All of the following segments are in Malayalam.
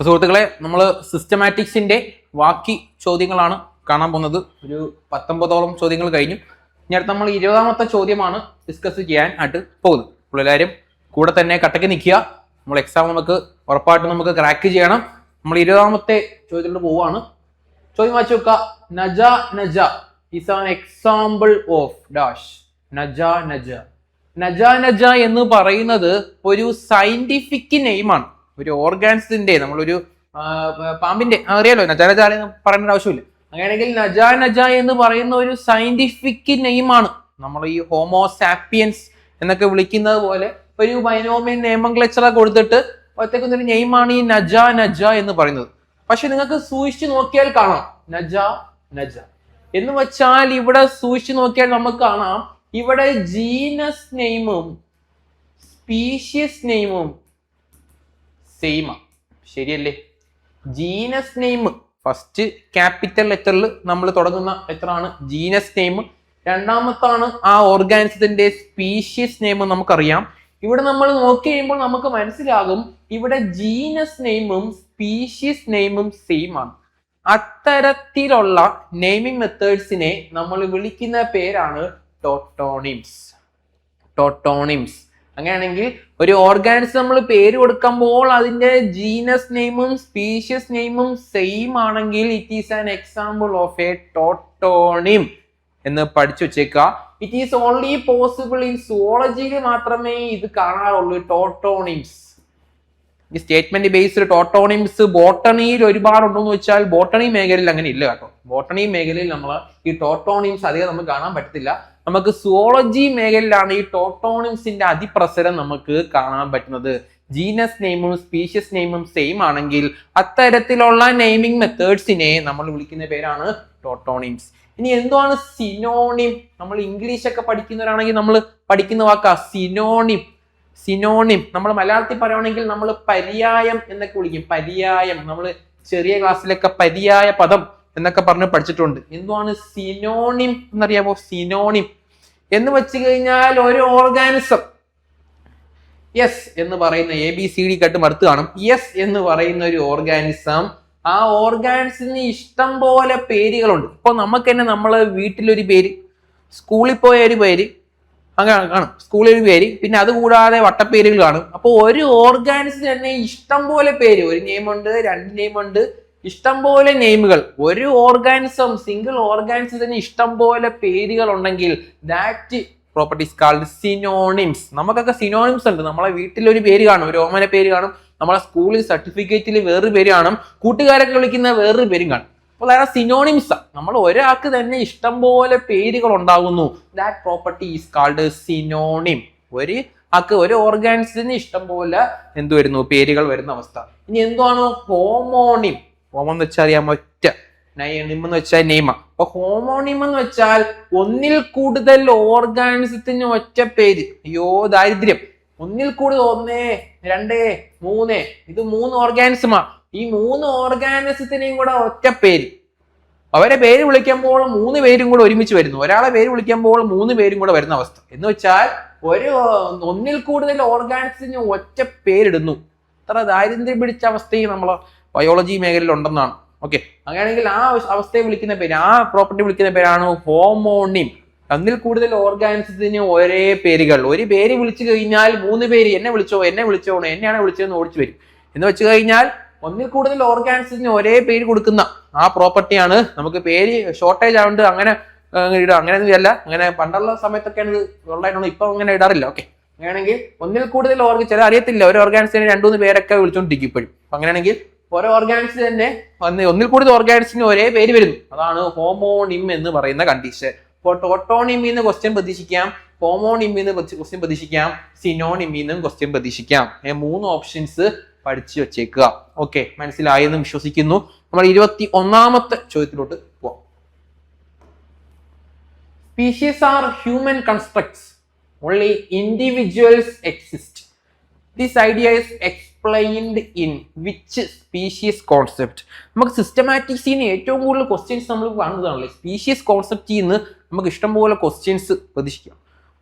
സുഹൃത്തുക്കളെ, നമ്മൾ സിസ്റ്റമാറ്റിക്സിന്റെ ബാക്കി ചോദ്യങ്ങളാണ് കാണാൻ പോകുന്നത്. ഒരു 19ഓളം ചോദ്യങ്ങൾ കഴിഞ്ഞു. ഇനി അടുത്ത് നമ്മൾ 20ാമത്തെ ചോദ്യമാണ് ഡിസ്കസ് ചെയ്യാൻ ആയിട്ട് പോകുന്നത്. അപ്പോൾ എല്ലാവരും കൂടെ തന്നെ കട്ടക്ക് നിൽക്കുക. നമ്മൾ എക്സാം ഉറപ്പായിട്ടും നമുക്ക് ക്രാക്ക് ചെയ്യണം. നമ്മൾ 20ാമത്തെ ചോദ്യത്തിലോട്ട് പോവുകയാണ്. ചോദ്യം വായിച്ചു വെക്കുക. Naja Naja is an example of dash. Naja Naja Naja Naja എന്ന് പറയുന്നത് ഒരു സയന്റിഫിക് നെയിമാണ്. ഒരു ഓർഗാൻസിന്റെ, നമ്മളൊരു പാമ്പിന്റെ അറിയാലോ, നജ നജ പറയേണ്ട ആവശ്യമില്ല. അങ്ങനെയാണെങ്കിൽ നജ നജ എന്ന് പറയുന്ന ഒരു സയന്റിഫിക് നെയിമാണ്. നമ്മൾ ഈ ഹോമോസാപ്പിയൻസ് എന്നൊക്കെ വിളിക്കുന്നത് പോലെ ഒരു ബൈനോമിയൽ നോമെൻക്ലേച്ചർ കൊടുത്തിട്ട് ഒറ്റയ്ക്കൊന്നൊരു നെയിമാണ് ഈ നജ നജ എന്ന് പറയുന്നത്. പക്ഷെ നിങ്ങൾക്ക് സൂക്ഷിച്ചു നോക്കിയാൽ കാണാം നജ നജ എന്ന് വെച്ചാൽ ഇവിടെ സൂക്ഷിച്ചു നോക്കിയാൽ നമുക്ക് കാണാം ഇവിടെ ജീനസ് നെയിമും സ്പീഷ്യസ് നെയിമും സെയിമാ. ശരിയല്ലേ? ജീനസ് നെയിം ഫസ്റ്റ് ക്യാപിറ്റൽ ലെറ്ററിൽ നമ്മൾ തുടങ്ങുന്ന ലെറ്ററാണ് ജീനസ് നെയിം. രണ്ടാമത്താണ് ആ ഓർഗാനിസത്തിന്റെ സ്പീഷ്യസ് നെയിം നമുക്കറിയാം. ഇവിടെ നമ്മൾ നോക്കി കഴിയുമ്പോൾ നമുക്ക് മനസ്സിലാകും ഇവിടെ ജീനസ് നെയിമും സ്പീഷ്യസ് നെയിമും സെയിം ആണ്. അത്തരത്തിലുള്ള നെയിമിംഗ് മെത്തേഡ്സിനെ നമ്മൾ വിളിക്കുന്ന പേരാണ് ടോട്ടോണിംസ്. ടോട്ടോണിംസ്. അങ്ങനെയാണെങ്കിൽ ഒരു ഓർഗാനിസം നമ്മൾ പേര് കൊടുക്കുമ്പോൾ അതിന്റെ ജീനസ് നെയിമും സ്പീഷ്യസ് നെയിമും സെയിം ആണെങ്കിൽ it is an example of a tautonym എന്ന് പഠിച്ചു വെച്ചേക്കുക. It is only possible in സുവോളജിയിൽ മാത്രമേ ഇത് കാണാറുള്ളൂ, ടോട്ടോണിംസ്. ഈ സ്റ്റേറ്റ്മെന്റ് ബേസ്ഡ് ടോട്ടോണിംസ് ബോട്ടണിയിൽ ഒരുപാടുണ്ടെന്ന് വെച്ചാൽ ബോട്ടണി മേഖലയിൽ അങ്ങനെ ഇല്ല കേട്ടോ. ബോട്ടണി മേഖലയിൽ നമ്മൾ ഈ ടോട്ടോണിംസ് അധികം നമുക്ക് കാണാൻ പറ്റത്തില്ല. നമുക്ക് സുവോളജി മേഖലയിലാണ് ഈ ടോട്ടോണിംസിന്റെ അതിപ്രസരം നമുക്ക് കാണാൻ പറ്റുന്നത്. ജീനസ് നെയിമും സ്പീഷ്യസ് നെയിമും സെയിം ആണെങ്കിൽ അത്തരത്തിലുള്ള നെയിമിംഗ് മെത്തേഡ്സിനെ നമ്മൾ വിളിക്കുന്ന പേരാണ് ടോട്ടോണിംസ്. ഇനി എന്താണ് സിനോണിം? നമ്മൾ ഇംഗ്ലീഷ് ഒക്കെ പഠിക്കുന്നവരാണെങ്കിൽ നമ്മൾ പഠിക്കുന്ന വാക്കാ സിനോണിം. സിനോണിം നമ്മൾ മലയാളത്തിൽ പറയുകയാണെങ്കിൽ നമ്മൾ പര്യായം എന്നൊക്കെ വിളിക്കും. പര്യായം നമ്മൾ ചെറിയ ക്ലാസ്സിലൊക്കെ പര്യായ പദം എന്നൊക്കെ പറഞ്ഞ് പഠിച്ചിട്ടുണ്ട്. എന്താണ് സിനോണിം എന്നറിയാമോ? സിനോണിം എന്ന് വെച്ച് കഴിഞ്ഞാൽ ഒരു ഓർഗാനിസം യെസ് എന്ന് പറയുന്ന ABCD കട്ട് മറുത്ത് കാണും. യെസ് എന്ന് പറയുന്ന ഒരു ഓർഗാനിസം, ആ ഓർഗാനിസത്തിന് ഇഷ്ടം പോലെ പേരുകളുണ്ട്. ഇപ്പൊ നമുക്ക് തന്നെ നമ്മളെ വീട്ടിലൊരു പേര്, സ്കൂളിൽ പോയ ഒരു പേര്, അങ്ങനെ കാണും. സ്കൂളിൽ ഒരു പേര്, പിന്നെ അതുകൂടാതെ വട്ടപ്പേരുകൾ കാണും. അപ്പോൾ ഒരു ഓർഗാനിസത്തിന് തന്നെ ഇഷ്ടം പോലെ പേര്, ഒരു നെയിമുണ്ട്, രണ്ട് നെയിമുണ്ട്, ഇഷ്ടം പോലെ നെയിമുകൾ. ഒരു ഓർഗാനിസം, സിംഗിൾ ഓർഗാനിസത്തിന് ഇഷ്ടം പോലെ പേരുകൾ ഉണ്ടെങ്കിൽ ദാറ്റ് പ്രോപ്പർട്ടീസ് കാൾഡ് സിനോണിംസ്. നമുക്കൊക്കെ സിനോണിംസ് ഉണ്ട്. നമ്മളെ വീട്ടിലൊരു പേര് കാണും, ഒരു ഓമന പേര് കാണും, നമ്മളെ സ്കൂളിൽ സർട്ടിഫിക്കറ്റിൽ വേറൊരു പേര് കാണും, കൂട്ടുകാരൊക്കെ വിളിക്കുന്ന വേറൊരു പേരും കാണും. അപ്പോൾ അതാണ് സിനോണിംസ്. നമ്മൾ ഒരാൾക്ക് തന്നെ ഇഷ്ടം പോലെ പേരുകൾ ഉണ്ടാകുന്നു. That property is called synonym. ഒരു ഓർഗാനിസത്തിന് ഇഷ്ടം പോലെ എന്ത് വരുന്നു? പേരുകൾ വരുന്ന അവസ്ഥ. ഇനി എന്താണ് ഹോമോണിം? ഹോമോ എന്ന് വെച്ചാൽ അറിയാമോ? ഒറ്റ. നിം എന്ന് വെച്ചാൽ നെയ്മ. അപ്പൊ ഹോമോണിം എന്ന് വെച്ചാൽ ഒന്നിൽ കൂടുതൽ ഓർഗാനിസത്തിന് ഒറ്റ പേര്. അയ്യോ ദാരിദ്ര്യം. ഒന്നിൽ കൂടുതൽ 1, 2, 3 ഇത് 3 ഓർഗാനിസമാ. ഈ 3 ഓർഗാനിസത്തിനെയും കൂടെ ഒറ്റ പേര്. അവരെ പേര് വിളിക്കുമ്പോൾ 3 പേരും കൂടെ ഒരുമിച്ച് വരുന്നു. ഒരാളെ പേര് വിളിക്കുമ്പോൾ 3 പേരും കൂടെ വരുന്ന അവസ്ഥ. എന്ന് വെച്ചാൽ ഒന്നിൽ കൂടുതൽ ഓർഗാനിസത്തിന് ഒറ്റ പേരിടുന്നു. അത്ര ദാരിദ്ര്യം പിടിച്ച അവസ്ഥയും നമ്മൾ ബയോളജി മേഖലയിൽ ഉണ്ടെന്നാണ്. ഓക്കെ, അങ്ങനെയാണെങ്കിൽ ആ അവസ്ഥയെ വിളിക്കുന്ന പേര്, ആ പ്രോപ്പർട്ടി വിളിക്കുന്ന പേരാണ് ഹോമോണിം. ഒന്നിൽ കൂടുതൽ ഓർഗാനിസത്തിന് ഒരേ പേരുകൾ. ഒരു പേര് വിളിച്ചു കഴിഞ്ഞാൽ 3 പേര് എന്നെ വിളിച്ചോ എന്നെയാണ് വിളിച്ചതെന്ന് ഓടിച്ചു വരും. എന്ന് വെച്ച് കഴിഞ്ഞാൽ ഒന്നിൽ കൂടുതൽ ഓർഗാനിസത്തിന് ഒരേ പേര് കൊടുക്കുന്ന ആ പ്രോപ്പർട്ടിയാണ്. നമുക്ക് പേര് ഷോർട്ടേജ് ആവുന്നത് അങ്ങനെ ഇടാം, അങ്ങനെയൊന്നും അല്ല. അങ്ങനെ പണ്ടുള്ള സമയത്തൊക്കെയാണ് ഇത് ഉള്ളതായിട്ടുള്ളത്. ഇപ്പൊ അങ്ങനെ ഇടാറില്ല. ഓക്കെ, അങ്ങനെയാണെങ്കിൽ ഒന്നിൽ കൂടുതൽ ചില അറിയത്തില്ല, ഒരു ഓർഗാനിസത്തിന് 2-3 പേരൊക്കെ വിളിച്ചോണ്ടിരിക്കും ഇപ്പോഴും. അങ്ങനെയാണെങ്കിൽ ഓരോ ഓർഗാനിസത്തിന് തന്നെ ഒന്നിൽ കൂടുതൽ ഓർഗാനിസത്തിന് ഒരേ പേര് വരുന്നു. അതാണ് ഹോമോണിം എന്ന് പറയുന്ന കണ്ടീഷൻ. ഇപ്പോൾ ടോട്ടോണിമിന്ന് ക്വസ്റ്റ്യൻ പ്രതീക്ഷിക്കാം, ഹോമോണിമിന്ന് ക്വസ്റ്റ്യൻ പ്രതീക്ഷിക്കാം, സിനോണിമിന്നും ക്വസ്റ്റ്യൻ പ്രതീക്ഷിക്കാം. 3 ഓപ്ഷൻസ് പഠിച്ചു വെച്ചേക്കുക. ഓക്കെ, മനസ്സിലായെന്ന് വിശ്വസിക്കുന്നു. നമ്മൾ 21ാമത്തെ ചോദ്യത്തിലോട്ട് പോവാം. Species are human constructs, only individuals exist. This idea is explained in which species concept? നമുക്ക് സിസ്റ്റമാറ്റിക്സിന് ഏറ്റവും കൂടുതൽ ക്വസ്റ്റ്യൻസ് നമ്മൾ കാണുന്നതാണല്ലേ. സ്പീഷീസ് കോൺസെപ്റ്റിൽ നിന്ന് നമുക്ക് ഇഷ്ടംപോലെ ക്വസ്റ്റ്യൻസ് പ്രതീക്ഷിക്കാം.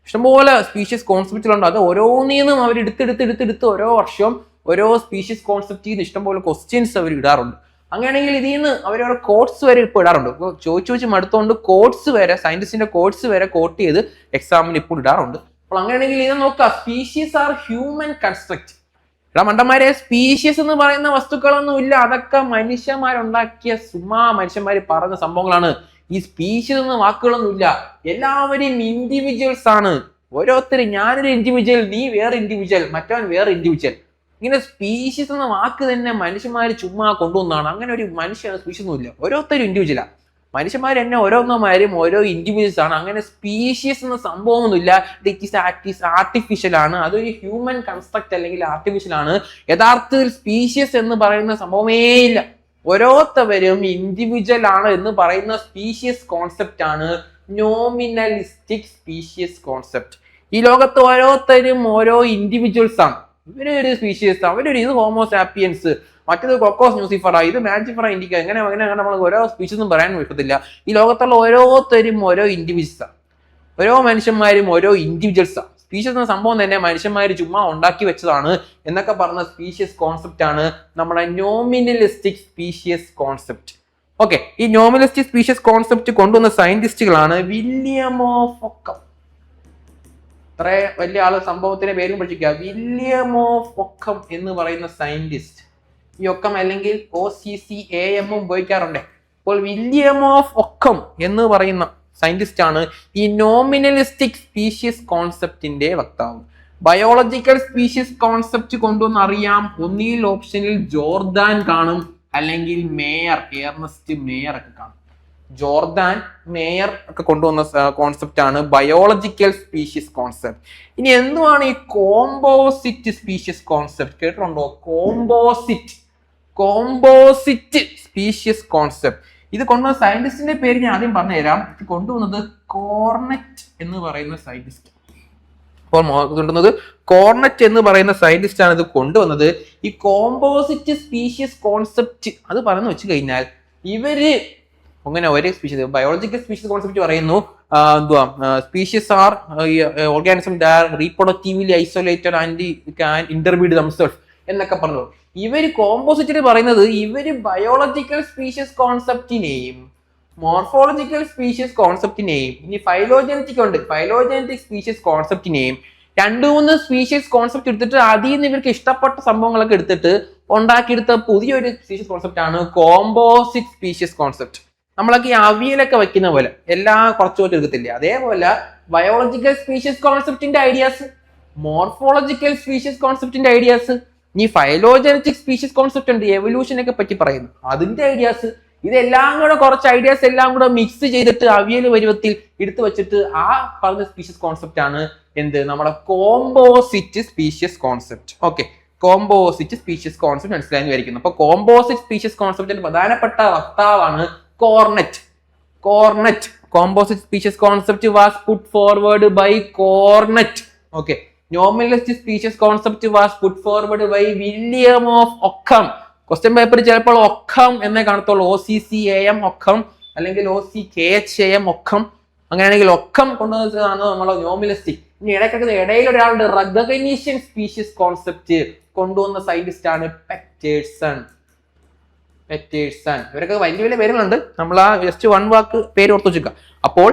ഇഷ്ടംപോലെ സ്പീഷീസ് കോൺസെപ്റ്റുകളുണ്ട്. അത് ഓരോന്നിൽ നിന്നും അവർ എടുത്തെടുത്ത് ഓരോ വർഷവും ഓരോ സ്പീഷീസ് കോൺസെപ്റ്റിൽ നിന്ന് ഇഷ്ടംപോലെ ക്വസ്റ്റ്യൻസ് അവർ ഇടാറുണ്ട്. അങ്ങനെയാണെങ്കിൽ ഇതിൽ നിന്ന് അവരവരുടെ കോഡ്സ് വരെ ഇപ്പോൾ ഇടാറുണ്ട്. ഇപ്പോൾ ചോദിച്ചു മടുത്തോണ്ട് കോഡ്സ് വരെ, സയന്റിസ്റ്റിന്റെ കോഡ്സ് വരെ കോട്ട് ചെയ്ത് എക്സാമിന് ഇപ്പോൾ ഇടാറുണ്ട്. അപ്പോൾ അങ്ങനെയാണെങ്കിൽ ഇത് നോക്കുക, സ്പീഷീസ് ആർ ഹ്യൂമൻ കൺസ്ട്രക്ട്. ഇവിടെ മണ്ടന്മാരെ, സ്പീഷീസ് എന്ന് പറയുന്ന വസ്തുക്കളൊന്നും ഇല്ല, അതൊക്കെ മനുഷ്യന്മാരുണ്ടാക്കിയ മനുഷ്യന്മാർ പറഞ്ഞ സംഭവങ്ങളാണ്. ഈ സ്പീഷീസ് എന്ന വാക്കുകളൊന്നും ഇല്ല, എല്ലാവരും ഇൻഡിവിജ്വൽസ് ആണ്. ഓരോരുത്തരും, ഞാനൊരു ഇൻഡിവിജ്വൽ, നീ വേറെ ഇൻഡിവിജ്വൽ, മറ്റവൻ വേറെ ഇൻഡിവിജ്വൽ. ഇങ്ങനെ സ്പീഷീസ് എന്ന വാക്ക് തന്നെ മനുഷ്യന്മാർ ചുമ്മാ കൊണ്ടുവന്നാണ്. അങ്ങനെ ഒരു മനുഷ്യ സ്പീഷീസ് ഒന്നും ഇല്ല, ഓരോരുത്തരും ഇൻഡിവിജ്വലാ. മനുഷ്യന്മാർ തന്നെ ഓരോന്നമാരും ഓരോ ഇൻഡിവിജ്വൽസ് ആണ്. അങ്ങനെ സ്പീഷീസ് എന്ന സംഭവമൊന്നുമില്ല. ഇറ്റ് ഈസ് ആർട്ടിഫിഷ്യൽ ആണ്. അതൊരു ഹ്യൂമൻ കൺസ്ട്രക്ട് അല്ലെങ്കിൽ ആർട്ടിഫിഷ്യൽ ആണ്. യഥാർത്ഥത്തിൽ സ്പീഷീസ് എന്ന് പറയുന്ന സംഭവമേ ഇല്ല. ഓരോരുത്തവരും ഇൻഡിവിജ്വൽ ആണ് എന്ന് പറയുന്ന സ്പീഷീസ് കോൺസെപ്റ്റ് ആണ് നോമിനലിസ്റ്റിക് സ്പീഷീസ് കോൺസെപ്റ്റ്. ഈ ലോകത്ത് ഓരോരുത്തരും ഓരോ ഇൻഡിവിജ്വൽസ് ആണ്. ഇവരൊരു സ്പീഷീസ്, അവരൊരു ഇത് ഹോമോസാപ്പിയൻസ്, മറ്റേത് കൊക്കോസ് ന്യൂസിഫറ, ഇത് മാജിഫറ ഇൻഡിക്ക, അങ്ങനെ നമ്മൾ ഓരോ സ്പീഷീസും പറയാൻ പറ്റത്തില്ല. ഈ ലോകത്തുള്ള ഓരോരുത്തരും ഓരോ ഇൻഡിവിജ്വൽസ് ആണ്. ഓരോ മനുഷ്യന്മാരും ഓരോ ഇൻഡിവിജ്വൽസ് ആണ്. സ്പീഷീസ് എന്ന സംഭവം തന്നെ മനുഷ്യന്മാർ ചുമ്മാ ഉണ്ടാക്കി വെച്ചതാണ് എന്നൊക്കെ പറഞ്ഞ സ്പീഷീസ് കോൺസെപ്റ്റ് ആണ് നമ്മുടെ നോമിനലിസ്റ്റിക് സ്പീഷീസ് കോൺസെപ്റ്റ്. ഓക്കെ, ഈ നോമിനലിസ്റ്റിക് സ്പീഷീസ് കോൺസെപ്റ്റ് കൊണ്ടുവന്ന സയന്റിസ്റ്റുകളാണ് വില്യം ഓഫ് ഒക്കം. ഇത്ര വലിയ ആള് സംഭവത്തിന്റെ പേരും പഠിക്കുക, വില്യം ഓഫ് ഒക്കം എന്ന് പറയുന്ന സയന്റിസ്റ്റ്. ഈ ഒക്കം അല്ലെങ്കിൽ OCCAM ഉപയോഗിക്കാറുണ്ട്. അപ്പോൾ വില്യം ഓഫ് ഒക്കം എന്ന് പറയുന്ന സയന്റിസ്റ്റ് ആണ് ഈ നോമിനലിസ്റ്റിക് സ്പീഷീസ് കോൺസെപ്റ്റിന്റെ വക്താവ്. ബയോളജിക്കൽ സ്പീഷീസ് കോൺസെപ്റ്റ് കൊണ്ടുവന്ന് അറിയാം. ഒന്നിൽ ഓപ്ഷനിൽ ജോർദാൻ കാണും, അല്ലെങ്കിൽ മേയർ, ഏർണസ്റ്റ് മേയർ ഒക്കെ കാണും. ജോർദാൻ, മേയർ ഒക്കെ കൊണ്ടുവന്ന കോൺസെപ്റ്റ് ആണ് ബയോളജിക്കൽ സ്പീഷീസ് കോൺസെപ്റ്റ്. ഇനി എന്തുവാണ് ഈ കോമ്പോസിറ്റ് സ്പീഷീസ് കോൺസെപ്റ്റ്? കേട്ടിട്ടുണ്ടോ? Composite species concept. ഇത് കൊണ്ടുവന്ന സയന്റിസ്റ്റിന്റെ പേര് ഞാൻ ആദ്യം പറഞ്ഞുതരാം. ഇത് കൊണ്ടുവന്നത് കോർണറ്റ് എന്ന് പറയുന്ന സയന്റിസ്റ്റ്. അപ്പോൾ കൊണ്ടുവന്നത് കോർണറ്റ് എന്ന് പറയുന്ന സയന്റിസ്റ്റ് ആണ് ഇത് കൊണ്ടുവന്നത്. ഈ കോമ്പോസിറ്റ് സ്പീഷീസ് കോൺസെപ്റ്റ് അത് പറഞ്ഞു വെച്ച് കഴിഞ്ഞാൽ ഇവര് അങ്ങനെ ഒരേ സ്പീഷീസ്, ബയോളജിക്കൽ സ്പീഷീസ് കോൺസെപ്റ്റ് പറയുന്നു എന്തുവാ, species are organism that reproductively isolated and can interbreed themself എന്നൊക്കെ പറഞ്ഞു. ഇവര് കോമ്പോസിറ്റിൽ പറയുന്നത് ഇവര് ബയോളജിക്കൽ സ്പീഷീസ് കോൺസെപ്റ്റിനെയും മോർഫോളജിക്കൽ സ്പീഷീസ് കോൺസെപ്റ്റിനെയും ഇനി ഫൈലോജനറ്റിക് ഉണ്ട്, ഫൈലോജനറ്റിക് സ്പീഷീസ് കോൺസെപ്റ്റിനെയും 2-3 സ്പീഷീസ് കോൺസെപ്റ്റ് എടുത്തിട്ട് അതിൽ നിന്ന് ഇവർക്ക് ഇഷ്ടപ്പെട്ട സംഭവങ്ങളൊക്കെ എടുത്തിട്ട് ഉണ്ടാക്കിയെടുത്ത പുതിയൊരു സ്പീഷീസ് കോൺസെപ്റ്റ് ആണ് കോമ്പോസിറ്റ് സ്പീഷീസ് കോൺസെപ്റ്റ്. നമ്മളൊക്കെ ഈ അവിയലൊക്കെ വെക്കുന്ന പോലെ എല്ലാം കുറച്ചു എടുക്കത്തില്ല, അതേപോലെ ബയോളജിക്കൽ സ്പീഷീസ് കോൺസെപ്റ്റിന്റെ ഐഡിയാസ്, മോർഫോളജിക്കൽ സ്പീഷീസ് കോൺസെപ്റ്റിന്റെ ഐഡിയാസ്, ഇനി ഫൈലോജനറ്റിക് സ്പീഷീസ് കോൺസെപ്റ്റ് ഉണ്ട്, എവല്യൂഷനൊക്കെ പറ്റി പറയുന്നു, അതിന്റെ ഐഡിയാസ്, ഇതെല്ലാം കൂടെ കുറച്ച് ഐഡിയാസ് എല്ലാം കൂടെ മിക്സ് ചെയ്തിട്ട് അവിയൽ പരുവത്തിൽ എടുത്തു വെച്ചിട്ട് ആ പറഞ്ഞ സ്പീഷീസ് കോൺസെപ്റ്റ് ആണ് എന്ത്, നമ്മുടെ composite species concept. Okay, composite species concept മനസ്സിലായി വിചാരിക്കുന്നു. അപ്പൊ കോമ്പോസിറ്റ് സ്പീഷീസ് കോൺസെപ്റ്റിന്റെ പ്രധാനപ്പെട്ട വക്താവാണ് Cornet. Composite species concept was put forward by Cornet. Okay, nominalistic species concept was put forward by William of Occam. Question പേപ്പറിൽ ചിലപ്പോൾ ഒക്കം എന്നേ കാണത്തുള്ളൂ, OCCAM ഒക്കം അല്ലെങ്കിൽ OCKHAM ഒക്കം. അങ്ങനെയാണെങ്കിൽ ഒക്കം കൊണ്ടുവന്നതാണ് നമ്മളെ നോമിനലിസ്റ്റിക്. ഇനി ഇടയിൽ ഒരാളുടെ റെക്കഗ്നീഷൻ സ്പീഷീസ് കോൺസെപ്റ്റ് കൊണ്ടുവന്ന സയന്റിസ്റ്റ് ആണ് പെറ്റേഴ്സൺ. ഇവരൊക്കെ വലിയ വലിയ പേരുകളുണ്ട്, നമ്മൾ ആ ജസ്റ്റ് 1 വാക്ക് പേര് ഓർത്തു വെക്കുക. അപ്പോൾ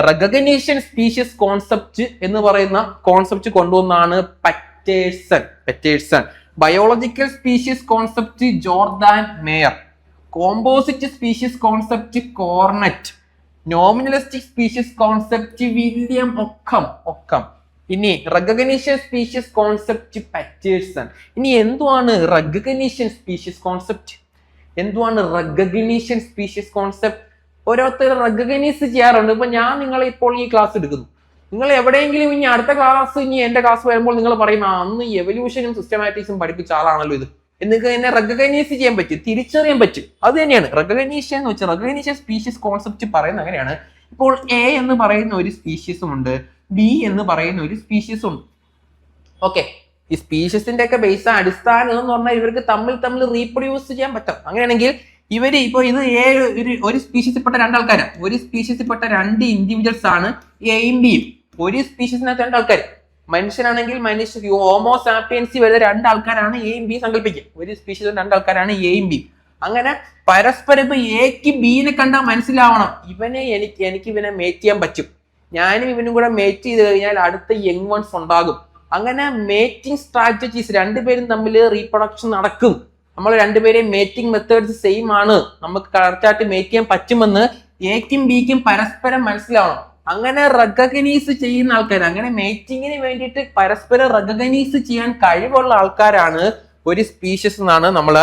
റെക്കഗ്നീഷൻ സ്പീഷീസ് കോൺസെപ്റ്റ് എന്ന് പറയുന്ന കോൺസെപ്റ്റ് കൊണ്ടുവന്നാണ് Peterson. Biological species concept Jordan Mayr. Composite species concept Cornet. Nominalistic species concept William Occam. ഇനി റെക്കഗ്നീഷൻ സ്പീഷീസ് കോൺസെപ്റ്റ് പെറ്റേഴ്സൺ. ഇനി എന്തുവാണ് റെക്കഗ്നീഷൻ സ്പീഷീസ് കോൺസെപ്റ്റ്? ഓരോരുത്തർ റെക്കഗ്നൈസ് ചെയ്യാറുണ്ട്. ഇപ്പൊ ഞാൻ നിങ്ങളെ ഇപ്പോൾ ഈ ക്ലാസ് എടുക്കുന്നു, നിങ്ങൾ എവിടെയെങ്കിലും ഇനി അടുത്ത ക്ലാസ്, ഇനി എന്റെ ക്ലാസ് വരുമ്പോൾ നിങ്ങൾ പറയും അന്ന് എവല്യൂഷനും സിസ്റ്റമാറ്റിക്സും പഠിപ്പിച്ച ആളാണല്ലോ ഇത്, എന്നൊക്കെ എന്നെ റെക്കഗ്നൈസ് ചെയ്യാൻ പറ്റും, തിരിച്ചറിയാൻ പറ്റും. അത് തന്നെയാണ് റെക്കഗ്നീഷൻ എന്ന് വെച്ചാൽ. റെക്കഗ്നീഷൻ സ്പീഷീസ് കോൺസെപ്റ്റ് പറയുന്നത് അങ്ങനെയാണ്. ഇപ്പോൾ A എന്ന് പറയുന്ന ഒരു സ്പീഷീസും ഉണ്ട്, B എന്ന് പറയുന്ന ഒരു സ്പീഷീസും ഉണ്ട്. ഓക്കെ, ഈ സ്പീഷീസിന്റെ ഒക്കെ ബേസ് അടിസ്ഥാനം എന്ന് പറഞ്ഞാൽ ഇവർക്ക് തമ്മിൽ റീപ്രൊഡ്യൂസ് ചെയ്യാൻ പറ്റും. അങ്ങനെയാണെങ്കിൽ ഇവര് ഇപ്പൊ ഇത് ഒരു സ്പീഷീസിൽപ്പെട്ട 2 ആൾക്കാരാണ്, ഒരു സ്പീഷീസിൽപ്പെട്ട 2 ഇൻഡിവിജ്വൽസ് ആണ് എയും ബിയും. ഒരു സ്പീഷീസിനകത്ത് 2 ആൾക്കാർ. മനുഷ്യനാണെങ്കിൽ ഹോമോസാപ്പിയൻസി വരുന്ന രണ്ടാൾക്കാരാണ് എയും ബി സങ്കല്പിക്കുക. ഒരു സ്പീഷീസ് രണ്ടാൾക്കാരാണ് എയും ബി. അങ്ങനെ പരസ്പരം ഇപ്പൊ എക്ക് ബീനെ കണ്ടാൽ മനസ്സിലാവണം ഇവനെ എനിക്ക് ഇവനെ മേറ്റ് ചെയ്യാൻ പറ്റും, ഞാനും ഇവനും കൂടെ മേറ്റ് ചെയ്ത് കഴിഞ്ഞാൽ അടുത്ത യങ് വൺസ് ഉണ്ടാകും. അങ്ങനെ മേറ്റിംഗ് സ്ട്രാറ്റജീസ് രണ്ടുപേരും തമ്മിൽ റീപ്രൊഡക്ഷൻ നടക്കും. നമ്മൾ രണ്ടുപേരെയും മേറ്റിംഗ് മെത്തേഡ്സ് സെയിം ആണ്, നമുക്ക് കറക്റ്റായിട്ട് മേറ്റ് ചെയ്യാൻ പറ്റുമെന്ന് എക്കും ബിക്കും പരസ്പരം മനസ്സിലാവണം. അങ്ങനെ റെക്കഗ്നൈസ് ചെയ്യുന്ന ആൾക്കാർ, അങ്ങനെ മേറ്റിങ്ങിന് വേണ്ടിയിട്ട് പരസ്പരം റെക്കഗ്നൈസ് ചെയ്യാൻ കഴിവുള്ള ആൾക്കാരാണ് ഒരു സ്പീഷീസ് എന്നാണ് നമ്മൾ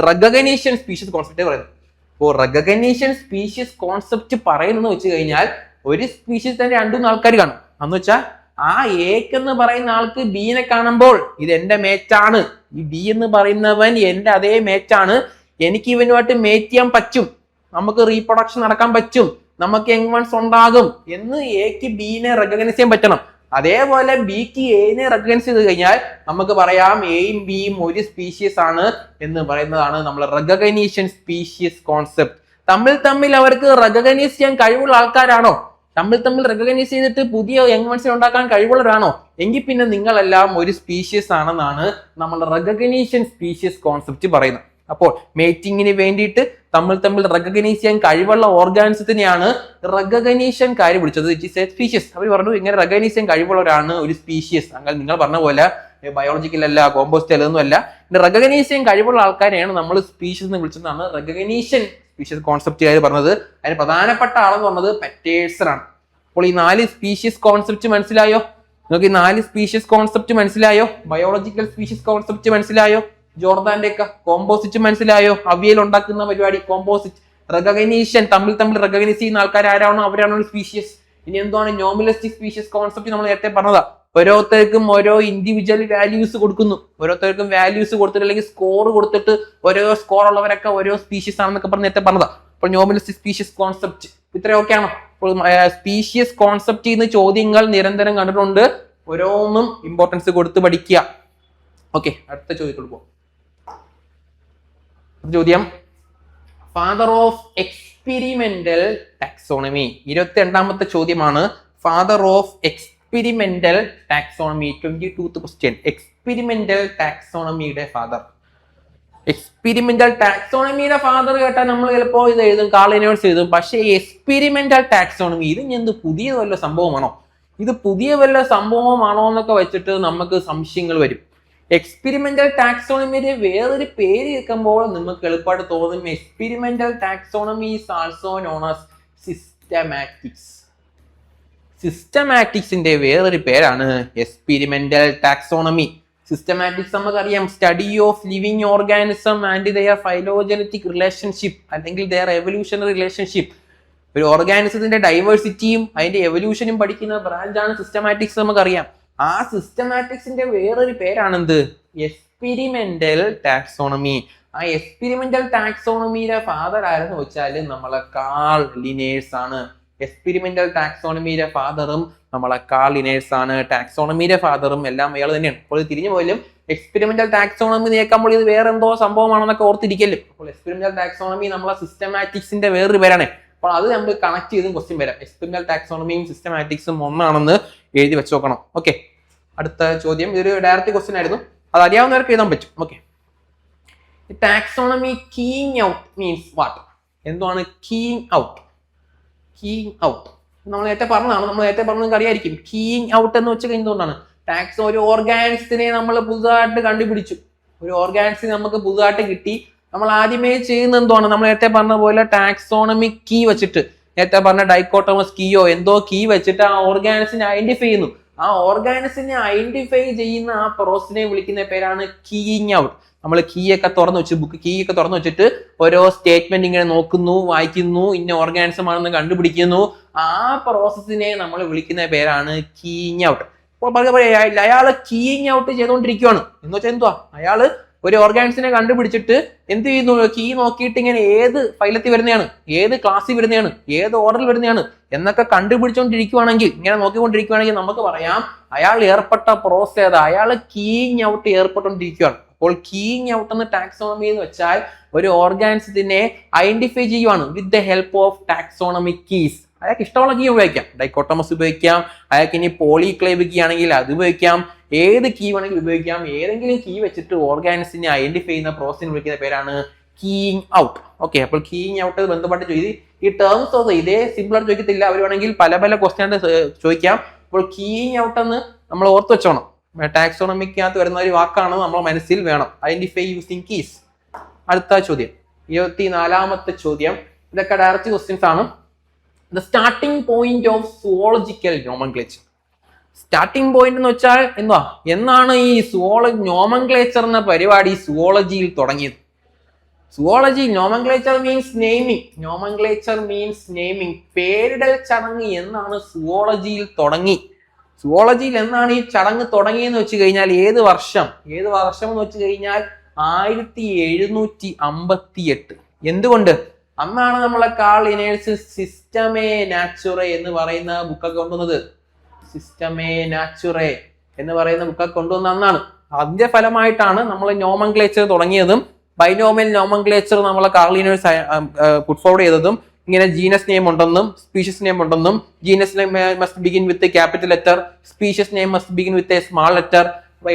റെക്കഗ്നീഷൻ സ്പീഷീസ് കോൺസെപ്റ്റ് പറയുന്നത്. അപ്പോൾ റെക്കഗ്നീഷൻ സ്പീഷീസ് കോൺസെപ്റ്റ് പറയുന്നത് വെച്ച് കഴിഞ്ഞാൽ ഒരു സ്പീഷീസ് തന്നെ രണ്ടും ആൾക്കാർ കാണും. എന്ന് വെച്ചാൽ ആ എക്ക് എന്ന് പറയുന്ന ആൾക്ക് ബീനെ കാണുമ്പോൾ ഇത് എന്റെ മേറ്റാണ്, ഈ ബി എന്ന് പറയുന്നവൻ എന്റെ അതേ മേറ്റാണ്, എനിക്ക് ഇവനുമായിട്ട് മേറ്റ് ചെയ്യാൻ പറ്റും, നമുക്ക് റീപ്രൊഡക്ഷൻ നടക്കാൻ പറ്റും, നമുക്ക് യങ് വൺസ് ഉണ്ടാകും എന്ന് എക്ക് ബീനെ റെക്കഗ്നൈസ് ചെയ്യാൻ പറ്റണം. അതേപോലെ ബിക്ക് എനെ റെക്കഗ്നൈസ് ചെയ്ത് കഴിഞ്ഞാൽ നമുക്ക് പറയാം എയും ബിയും ഒരു സ്പീഷീസ് ആണ് എന്ന് പറയുന്നതാണ് നമ്മൾ റെക്കഗ്നീഷൻ സ്പീഷീസ് കോൺസെപ്റ്റ്. തമ്മിൽ അവർക്ക് റെക്കഗ്നൈസ് ചെയ്യാൻ കഴിവുള്ള ആൾക്കാരാണോ? തമ്മിൽ റെക്കഗ്നൈസ് ചെയ്തിട്ട് പുതിയ യങ് വൺസിനെ ഉണ്ടാക്കാൻ കഴിവുള്ളവരാണോ? എങ്കിൽ പിന്നെ നിങ്ങളെല്ലാം ഒരു സ്പീഷീസ് ആണെന്നാണ് നമ്മൾ റെക്കഗ്നീഷൻ സ്പീഷീസ് കോൺസെപ്റ്റ് പറയുന്നത്. അപ്പോൾ മേറ്റിങ്ങിന് വേണ്ടിയിട്ട് തമ്മിൽ റെക്കഗ്നൈസ് ചെയ്യാൻ കഴിവുള്ള ഓർഗാനിസത്തിനെയാണ് റെക്കഗ്നീഷൻ കാര്യം വിളിച്ചത്. It is a species. അവർ പറഞ്ഞു ഇങ്ങനെ റെക്കഗ്നൈസ് ചെയ്യാൻ കഴിവുള്ളവരാണ് ഒരു സ്പീഷീസ്. അങ്ങനെ നിങ്ങൾ പറഞ്ഞ പോലെ ബയോളജിക്കൽ അല്ല, കോമ്പോസ്റ്റ് അല്ല, ഒന്നും അല്ല. റെക്കഗ്നൈസ് ചെയ്യാൻ കഴിവുള്ള ആൾക്കാരെയാണ് നമ്മൾ സ്പീഷീസ് എന്ന് വിളിച്ചതാണ് റെക്കഗ്നീഷൻ സ്പീഷീസ് കോൺസെപ്റ്റ് പറഞ്ഞത്. അതിന് പ്രധാനപ്പെട്ട ആളെന്ന് പറഞ്ഞത് പെറ്റേഴ്സൺ ആണ്. അപ്പോൾ ഈ 4 സ്പീഷീസ് കോൺസെപ്റ്റ് മനസ്സിലായോ? നിങ്ങൾക്ക് ഈ 4 സ്പീഷീസ് കോൺസെപ്റ്റ് മനസ്സിലായോ? ബയോളജിക്കൽ സ്പീഷീസ് കോൺസെപ്റ്റ് മനസ്സിലായോ? ജോർദാന്റെ ഒക്കെ കോമ്പോസിറ്റ് മനസ്സിലായോ? അവിയൽ ഉണ്ടാക്കുന്ന പരിപാടി കോമ്പോസിറ്റ്. റെക്കഗ്നീഷൻ തമ്മിൽ റെക്കഗ്നൈസ് ചെയ്യുന്ന ആൾക്കാർ ആരാണോ അവരാണ് ഒരു സ്പീഷീസ്. ഇനി എന്താണ് നോമിലിസ്റ്റിക് സ്പീഷീസ് കോൺസെപ്റ്റ്? നമ്മൾ നേരത്തെ പറഞ്ഞതാ. ഓരോരുത്തർക്കും ഓരോ ഇൻഡിവിജ്വൽ വാല്യൂസ് കൊടുക്കുന്നു. ഓരോരുത്തർക്കും വാല്യൂസ് കൊടുത്തിട്ട് അല്ലെങ്കിൽ സ്കോർ കൊടുത്തിട്ട് ഓരോ സ്കോർ ഉള്ളവരൊക്കെ ഓരോ സ്പീഷീസ് ആണെന്നൊക്കെ പറഞ്ഞ് നേരത്തെ പറഞ്ഞതാ. അപ്പോൾ നോമിലിസ്റ്റിക് സ്പീഷീസ് കോൺസെപ്റ്റ് ഇത്രയൊക്കെയാണോ? അപ്പോൾ സ്പീഷീസ് കോൺസെപ്റ്റ് ചെയ്യുന്ന ചോദ്യങ്ങൾ നിരന്തരം കണ്ടിട്ടുണ്ട്. ഓരോന്നും ഇമ്പോർട്ടൻസ് കൊടുത്ത് പഠിക്കുക. ഓക്കെ, അടുത്ത ചോദ്യത്തോട് പോകും. ചോദ്യം, ഫാദർ ഓഫ് എക്സ്പെരിമെന്റൽ ടാക്സോണമി. 22ാമത്തെ ചോദ്യമാണ്. Father of experimental taxonomy. 22th question. Experimental ടാക്സോണമിയുടെ ഫാദർ. എക്സ്പെരിമെന്റൽ ടാക്സോണമിയുടെ ഫാദർ കേട്ടാൽ നമ്മൾ ചിലപ്പോൾ ഇത് എഴുതും, കാൾ ലിനേഴ്സ് എഴുതും. പക്ഷേ എക്സ്പെരിമെന്റൽ ടാക്സോണമി ഇത് എന്ത് പുതിയ വല്ല സംഭവമാണോ? ഇത് പുതിയ വല്ല സംഭവമാണോ എന്നൊക്കെ വെച്ചിട്ട് നമുക്ക് സംശയങ്ങൾ വരും. എക്സ്പെരിമെന്റൽ ടാക്സോണമിയുടെ വേറൊരു പേര് കേൾക്കുമ്പോൾ നമുക്ക് എളുപ്പമായിട്ട് തോന്നും experimental taxonomy is also known as systematics. സിസ്റ്റമാറ്റിക്സിന്റെ വേറൊരു പേരാണ് എക്സ്പെരിമെന്റൽ ടാക്സോണമി. സിസ്റ്റമാറ്റിക്സ് നമുക്കറിയാം, study of living organism and their phylogenetic relationship അല്ലെങ്കിൽ ദെയർ എവല്യൂഷണറി റിലേഷൻഷിപ്പ്. ഒരു ഓർഗാനിസത്തിന്റെ ഡൈവേഴ്സിറ്റിയും അതിന്റെ എവല്യൂഷനും പഠിക്കുന്ന ബ്രാഞ്ചാണ് സിസ്റ്റമാറ്റിക്സ്. നമുക്കറിയാം. ആ സിസ്റ്റമാറ്റിക്സിന്റെ വേറൊരു പേരാണെന്ത്? Experimental taxonomy. ആ എക്സ്പെരിമെന്റൽ ടാക്സോണമിയുടെ ഫാദർ ആരെന്ന് വെച്ചാൽ നമ്മളെ കാൾ ലിനേഴ്സ് ആണ്. എക്സ്പെരിമെന്റൽ ടാക്സോണമിയുടെ ഫാദറും നമ്മളെ കാൾ ലിനേഴ്സ് ആണ്. ടാക്സോണമിയുടെ ഫാദറും എല്ലാം അയാൾ തന്നെയാണ്. അപ്പോൾ ഇത് തിരിഞ്ഞു പോലും എക്സ്പെരിമെന്റൽ ടാക്സോണമി നീക്കുമ്പോൾ ഇത് വേറെ എന്തോ സംഭവമാണെന്നൊക്കെ ഓർത്തിരിക്കല്ലോ. അപ്പോൾ എക്സ്പെരിമെന്റൽ ടാക്സോണമി നമ്മളെ സിസ്റ്റമാറ്റിക്സിന്റെ വേറൊരു പേരാണ്. അപ്പോൾ അത് നമ്മൾ കണക്ട് ചെയ്തും ക്വസ്റ്റ്യൻ വരാം. എക്സ്പെരിമെന്റൽ ടാക്സോണമിയും സിസ്റ്റമാറ്റിക്സും ഒന്നാണെന്ന് എഴുതി വെച്ച് നോക്കണം. ഓക്കെ, അടുത്ത ചോദ്യം. ഇതൊരു ഡയറക്റ്റ് ക്വസ്റ്റ്യൻ ആയിരുന്നു, അത് അറിയാവുന്നവർക്ക് എഴുതാൻ പറ്റും. Okay, taxonomy keying out means what? എന്താണ് കീയിങ് ഔട്ട്? കീയിങ് ഔട്ട് നമ്മൾ നേരത്തെ പറഞ്ഞതാണ്. നമ്മൾ നേരത്തെ പറഞ്ഞത് അറിയായിരിക്കും. കീയിങ് ഔട്ട് എന്ന് വെച്ചാൽ എന്തുകൊണ്ടാണ്? ടാക്സ് ഒരു ഓർഗാനിസത്തിനെ നമ്മൾ പുതുതായിട്ട് കണ്ടുപിടിച്ചു, ഒരു ഓർഗാനിസത്തിനെ നമുക്ക് പുതുതായിട്ട് കിട്ടി. നമ്മൾ ആദ്യമേ ചെയ്യുന്ന എന്താണ്? നമ്മൾ നേരത്തെ പറഞ്ഞ പോലെ ടാക്സോണമിക് കീ വെച്ചിട്ട്, നേരത്തെ പറഞ്ഞ ഡൈക്കോട്ടോമസ് കീയോ എന്തോ കീ വെച്ചിട്ട് ആ ഓർഗാനിസിനെ ഐഡന്റിഫൈ ചെയ്യുന്നു. ആ ഓർഗാനിസിനെ ഐഡന്റിഫൈ ചെയ്യുന്ന ആ പ്രോസസിനെ വിളിക്കുന്ന പേരാണ് കീയിങ് ഔട്ട്. നമ്മൾ കീ ഒക്കെ തുറന്നു വെച്ച് ബുക്ക് കീ ഒക്കെ തുറന്നു വെച്ചിട്ട് ഓരോ സ്റ്റേറ്റ്മെന്റ് ഇങ്ങനെ നോക്കുന്നു, വായിക്കുന്നു, ഇന്ന ഓർഗാനിസം ആണെന്ന് കണ്ടുപിടിക്കുന്നു. ആ പ്രോസസ്സിനെ നമ്മൾ വിളിക്കുന്ന പേരാണ് കീയിങ് ഔട്ട്. അപ്പോൾ അയാള് കീയിങ് ഔട്ട് ചെയ്തുകൊണ്ടിരിക്കുകയാണ് എന്ന് വെച്ചാൽ എന്തുവാ? അയാള് ഒരു ഓർഗാനിസിനെ കണ്ടുപിടിച്ചിട്ട് എന്ത് ചെയ്യുന്നു? കീ നോക്കിയിട്ട് ഇങ്ങനെ ഏത് ഫൈലത്തിൽ വരുന്നതാണ്, ഏത് ക്ലാസ്സിൽ വരുന്നതാണ്, ഏത് ഓർഡറിൽ വരുന്നതാണ് എന്നൊക്കെ കണ്ടുപിടിച്ചുകൊണ്ടിരിക്കുവാണെങ്കിൽ, ഇങ്ങനെ നോക്കിക്കൊണ്ടിരിക്കുകയാണെങ്കിൽ നമുക്ക് പറയാം അയാൾ ഏർപ്പെട്ട പ്രോസസ് ഏതാ? അയാൾ കീയിങ് ഔട്ട് ഏർപ്പെട്ടുകൊണ്ടിരിക്കുകയാണ്. അപ്പോൾ കീയിങ് ഔട്ട് എന്ന ടാക്സോണമി എന്ന് വെച്ചാൽ ഒരു ഓർഗാനിസത്തിനെ ഐഡന്റിഫൈ ചെയ്യുവാണ് with the help of taxonomic keys. അയാൾക്ക് ഇഷ്ടമുള്ള കീ ഉപയോഗിക്കാം. ഡൈക്കോട്ടമസ് ഉപയോഗിക്കാം, അയാൾക്ക് ഇനി പോളിക്ലേവ് കീ ആണെങ്കിൽ അത് ഉപയോഗിക്കാം, ഏത് കീ വേണമെങ്കിലും ഉപയോഗിക്കാം. ഏതെങ്കിലും കീ വെച്ചിട്ട് ഓർഗാനിസിനെ ഐഡന്റിഫൈ ചെയ്യുന്ന പ്രോസസ്സിനെ വിളിക്കുന്ന പേരാണ് കീയിങ് ഔട്ട്. ഓക്കെ, അപ്പോൾ കീയിങ് ഔട്ട് ബന്ധപ്പെട്ട് ഈ ടേംസ് ഓഫ് ഇതേ സിമ്പിൾ ആയിട്ട് ചോദിക്കത്തില്ല, അവർ വേണമെങ്കിൽ പല പല ക്വസ്റ്റ്യൻ ചോദിക്കാം. അപ്പോൾ കീയിങ് ഔട്ട് എന്ന് നമ്മൾ ഓർത്ത് വെച്ചോണം. ടാക്സോണമിക്കകത്ത് വരുന്ന ഒരു വാക്കാണ് നമ്മൾ മനസ്സിൽ വേണം. Identify using keys. അടുത്ത ചോദ്യം 24ാമത്തെ ചോദ്യം. ഇതൊക്കെ ഡയറക്റ്റ് ക്വസ്റ്റ്യൻസ് ആണ്. The starting point of zoological nomenclature. Starting point എന്ന് വെച്ചാൽ എന്നാണ് ഈ നോമൻക്ലേച്ചർ എന്ന പരിപാടി സുവോളജിയിൽ തുടങ്ങിയത്? Zoology nomenclature means naming. Nomenclature means naming. പേരിടൽ ചടങ്ങ് എന്നാണ് സുവോളജിയിൽ തുടങ്ങി. സുവോളജിയിൽ എന്നാണ് ഈ ചടങ്ങ് തുടങ്ങിയെന്ന് വെച്ച് കഴിഞ്ഞാൽ ഏത് വർഷം എന്ന് വെച്ച് കഴിഞ്ഞാൽ 1758. എന്തുകൊണ്ട്? അന്നാണ് നമ്മളെ കാൾ ലിനേഴ്സ് സിസ്റ്റമേ നാച്ചുറേ എന്ന് പറയുന്ന ബുക്കൊക്കെ കൊണ്ടുവന്നത്. സിസ്റ്റമേ നാച്ചുറേ എന്ന് പറയുന്ന ബുക്കൊക്കെ കൊണ്ടുവന്ന അന്നാണ്. അതിന്റെ ഫലമായിട്ടാണ് നമ്മൾ നോമൻക്ലേച്ചർ തുടങ്ങിയതും ബൈനോമിയൽ നോമൻക്ലേച്ചർ നമ്മളെ കാൾ ലിനേഴ്സ് പുട്ട് ഫോർവേഡ് ചെയ്തതും. ഇങ്ങനെ ജീനസ് നെയിം ഉണ്ടെന്നും സ്പീഷ്യസ് നെയിം ഉണ്ടെന്നും, genus name must begin with capital letter, species name must begin with a small letter,